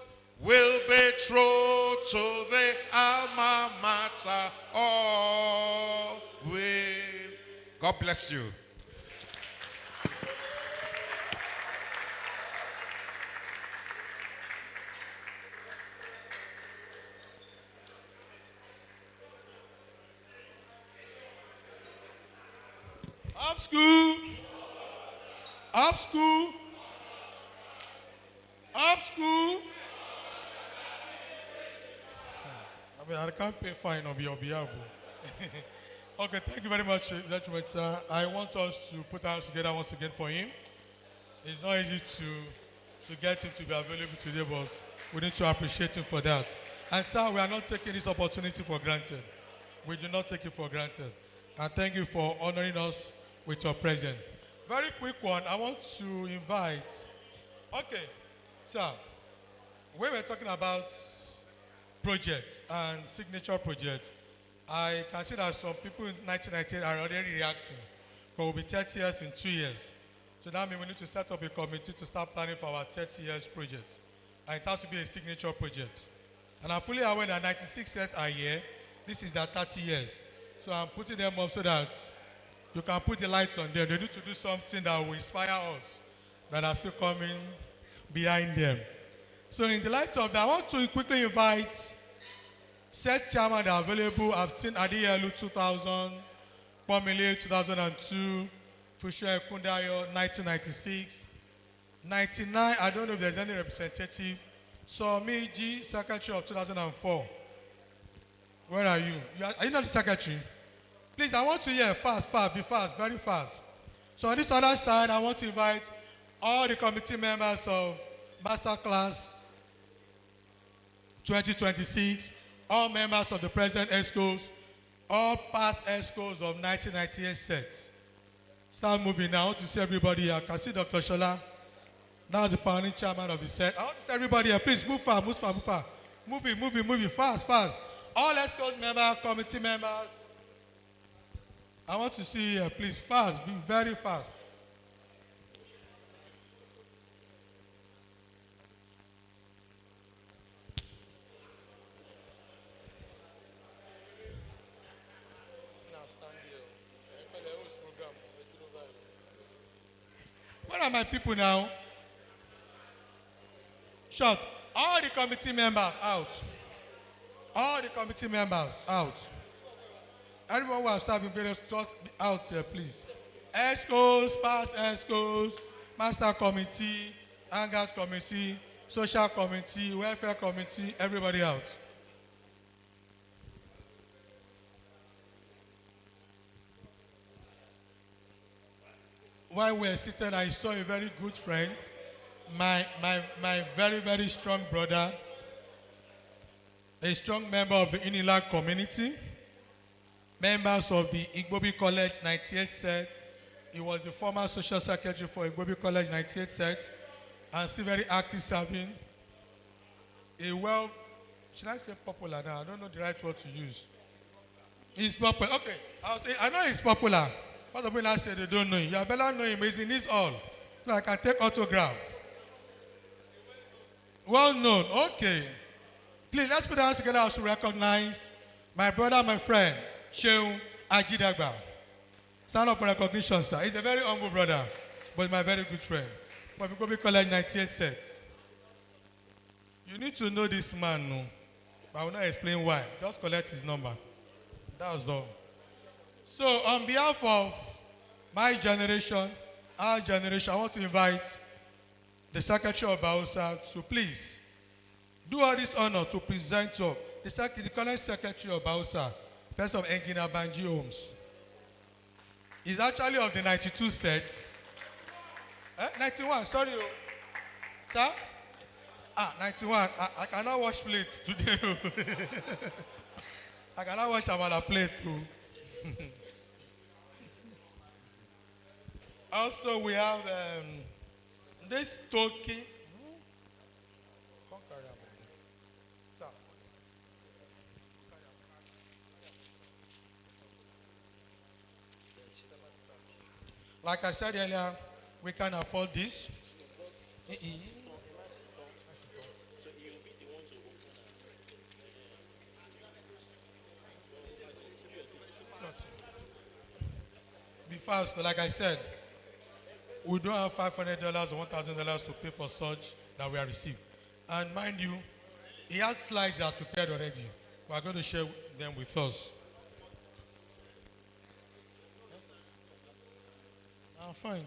Speaker 11: Will be true to the alma mater always. God bless you.
Speaker 3: Up school. Up school. Up school. I mean, I can't pay fine on your behalf. Okay, thank you very much, gentlemen, sir. I want us to put our hands together once again for him. It's not easy to get him to be available today, but we need to appreciate him for that. And sir, we are not taking this opportunity for granted. We do not take it for granted. And thank you for honoring us with your presence. Very quick one, I want to invite, okay, sir, we were talking about projects and signature projects. I can see that some people in 1998 are already reacting, but we'll be 30 years in 2 years. So that means we need to set up a committee to start planning for our 30 years project. And it has to be a signature project. And I'm fully aware that 96 sets are here. This is their 30 years. So I'm putting them up so that you can put the lights on them. They need to do something that will inspire us that are still coming behind them. So in the light of that, I want to quickly invite set chairman that are available. I've seen Adiyelu 2000, Kwamile 2002, Fusho Ekundayo 1996, 99. I don't know if there's any representative. So me, G, secretary of 2004. Where are you? Are you not the secretary? Please, I want to hear fast, be fast, very fast. So on this other side, I want to invite all the committee members of Masterclass 2026, all members of the present ESCOs, all past ESCOs of 1998 sets. Start moving now. I want to see everybody here. I can see Dr. Shola. Now the founding chairman of the set. I want to see everybody here. Please move fast, move fast, move fast. Moving, fast. All ESCOs members, committee members. I want to see here, please, fast, be very fast. Where are my people now? Shut. All the committee members out. All the committee members out. Everyone who has served in various just be out here, please. ESCOs, past ESCOs, master committee, hangout committee, social committee, welfare committee, everybody out. While we were seated, I saw a very good friend, my very, very strong brother, a strong member of the Unilag community, members of the Igbobi College 98 set. He was the former social secretary for Igbobi College 98 set and still very active serving. Should I say popular now? I don't know the right word to use. He's popular. Okay, I know he's popular. What the people say they don't know him. You better know him. He's in this all. So I can take autograph. Well known. Okay. Please, let's put our hands together to recognize my brother, my friend, Shehu Ajidagba. Sign up for recognition, sir. He's a very humble brother, but my very good friend. But we go College 98 sets. You need to know this man, no. But I will not explain why. Just collect his number. That's all. So, on behalf of my generation, our generation, I want to invite the Secretary of Bausa to please do all this honor to present to the current Secretary of Bausa, person of Engineer Banji Holmes. He's actually of the 92 set. 91, sorry. Sir? 91. I cannot wash plates today. I cannot wash amala plate too. Also, we have this token. Like I said earlier, we can afford this. Be fast, like I said, we don't have $500 or $1,000 to pay for such that we have received. And mind you, he has slides he has prepared already. We are going to share them with us. Fine.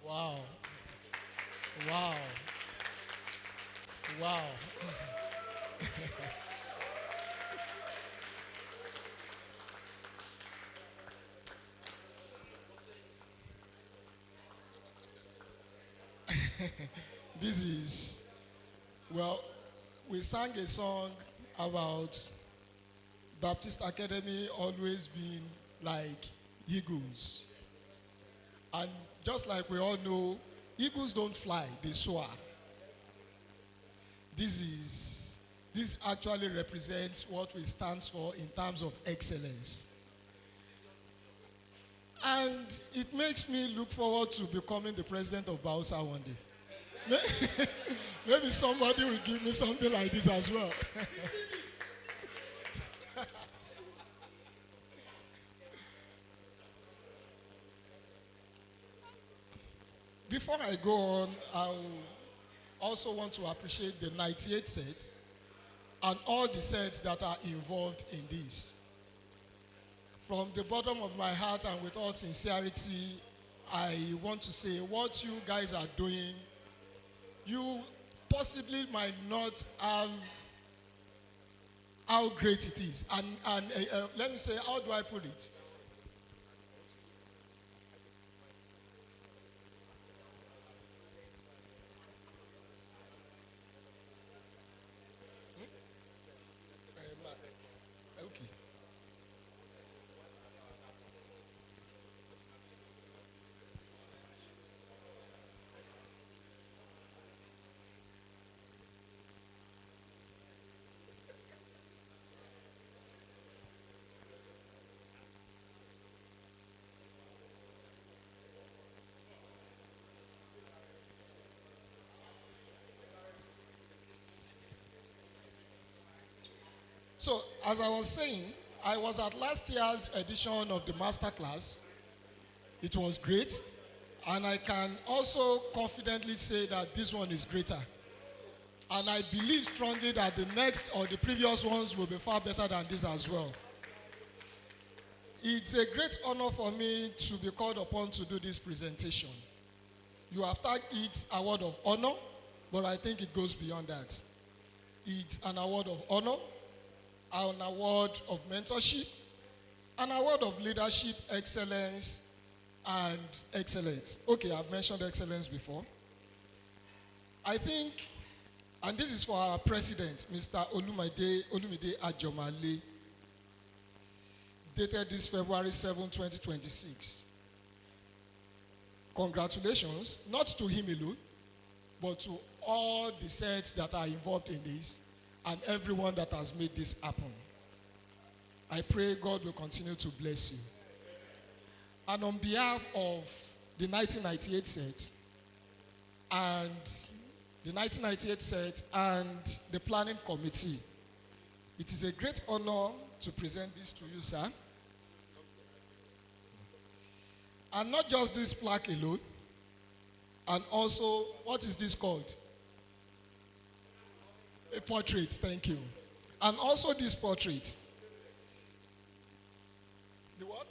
Speaker 3: Wow. Wow. Wow.
Speaker 12: This is, well, we sang a song about Baptist Academy always being like eagles. And just like we all know, eagles don't fly, they soar. This actually represents what we stand for in terms of excellence. And it makes me look forward to becoming the president of Bausa one day. Maybe somebody will give me something like this as well. Before I go on, I also want to appreciate the 98 set and all the sets that are involved in this. From the bottom of my heart and with all sincerity, I want to say what you guys are doing, you possibly might not have how great it is. And let me say, how do I put it? Okay. So, as I was saying, I was at last year's edition of the Masterclass. It was great. And I can also confidently say that this one is greater. And I believe strongly that the next or the previous ones will be far better than this as well. It's a great honor for me to be called upon to do this presentation. You have tagged it award of honor, but I think it goes beyond that. It's an award of honor, an award of mentorship, an award of leadership, excellence, and excellence. Okay, I've mentioned excellence before. I think, and this is for our president, Mr. Olumide Ajomale, dated this February 7, 2026. Congratulations, not to him alone, but to all the sets that are involved in this and everyone that has made this happen. I pray God will continue to bless you. And on behalf of the 1998 set and the planning committee, it is a great honor to present this to you, sir. And not just this plaque alone, and also, what is this called? A portrait, thank you. And also this portrait. The what?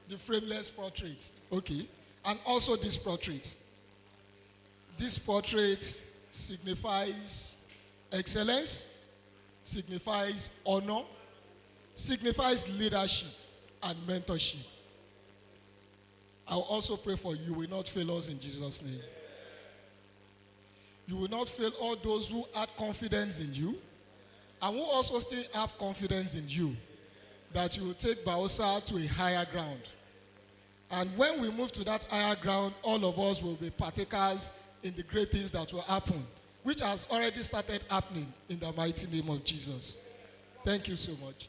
Speaker 12: The frameless portrait, okay. And also this portrait. This portrait signifies excellence, signifies honor, signifies leadership and mentorship. I'll also pray for you will not fail us in Jesus' name. You will not fail all those who had confidence in you and who also still have confidence in you that you will take Baosa to a higher ground. And when we move to that higher ground, all of us will be partakers in the great things that will happen, which has already started happening in the mighty name of Jesus. Thank you so much.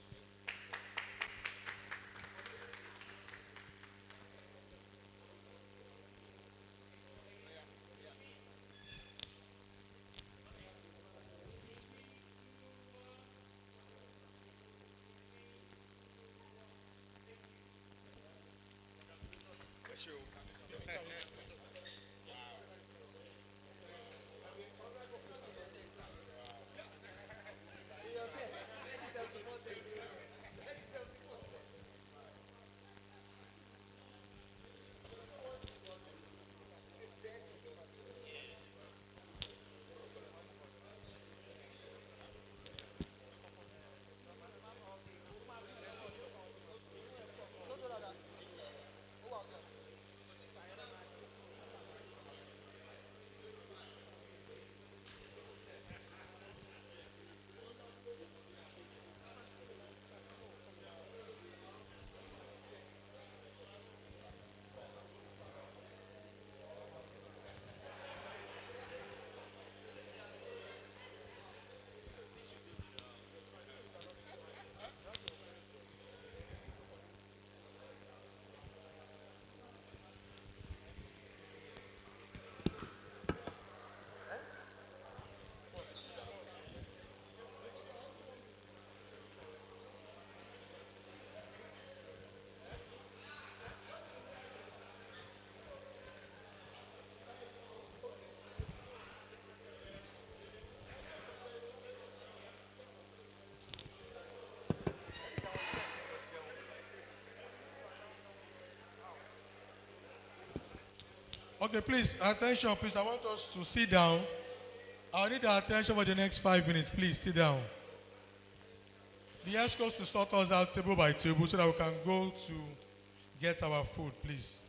Speaker 3: Okay, please, attention, please. I want us to sit down. I need our attention for the next 5 minutes. Please, sit down. The escorts will sort us out table by table so that we can go to get our food, please.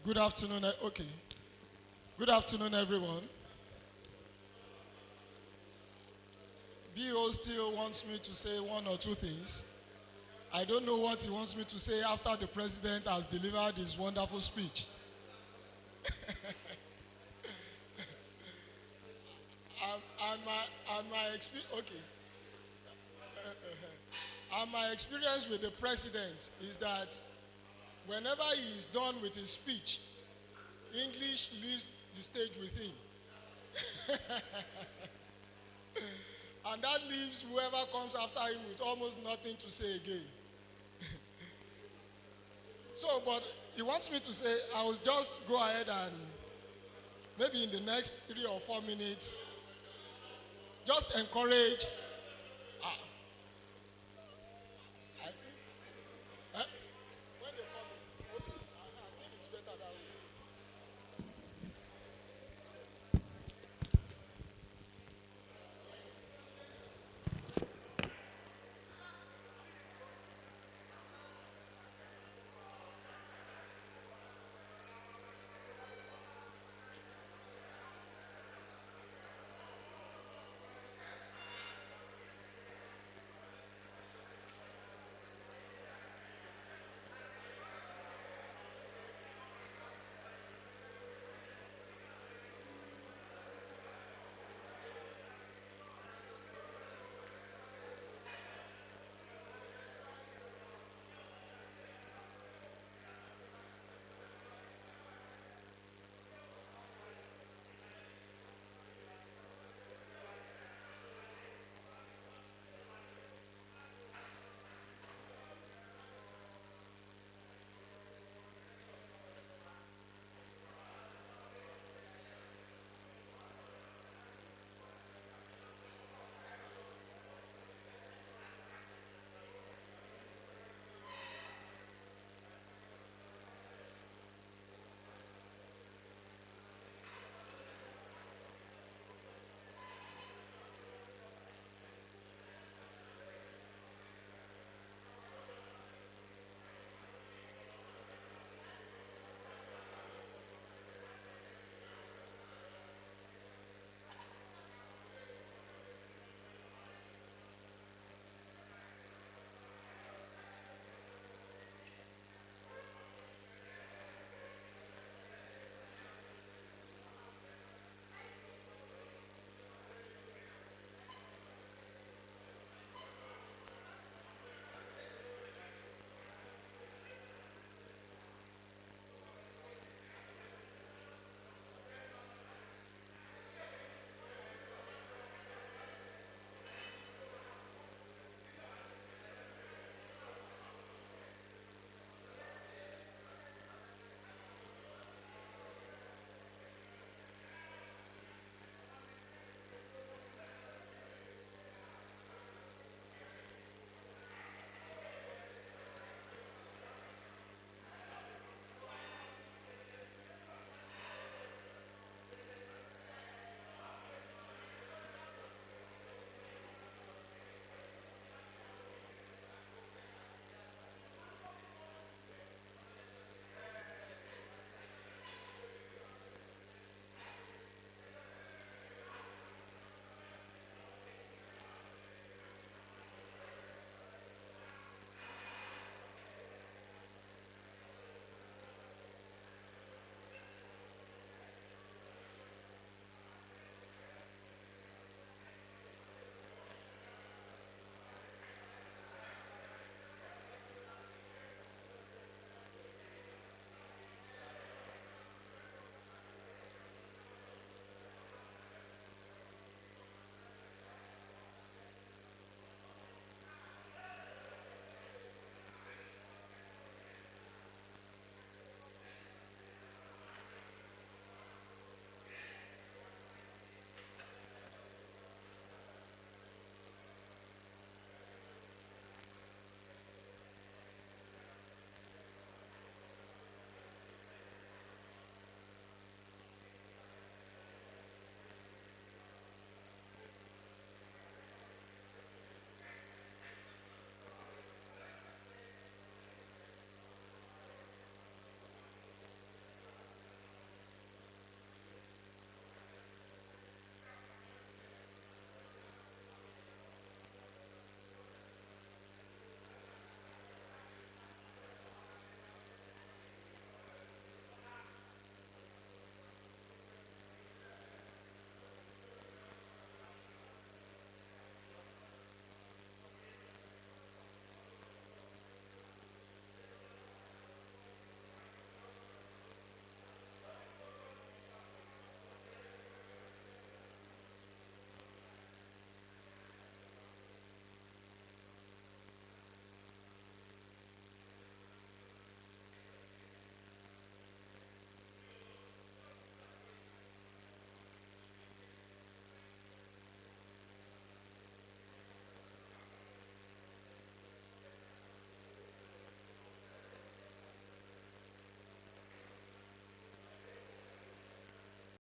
Speaker 12: Good afternoon. Okay. Good afternoon, everyone. BO still wants me to say one or two things. I don't know what he wants me to say after the president has delivered his wonderful speech. And my experience with the president is that whenever he is done with his speech, English leaves the stage with him. And that leaves whoever comes after him with almost nothing to say again. So, but he wants me to say, I will just go ahead and maybe in the next 3 or 4 minutes, just encourage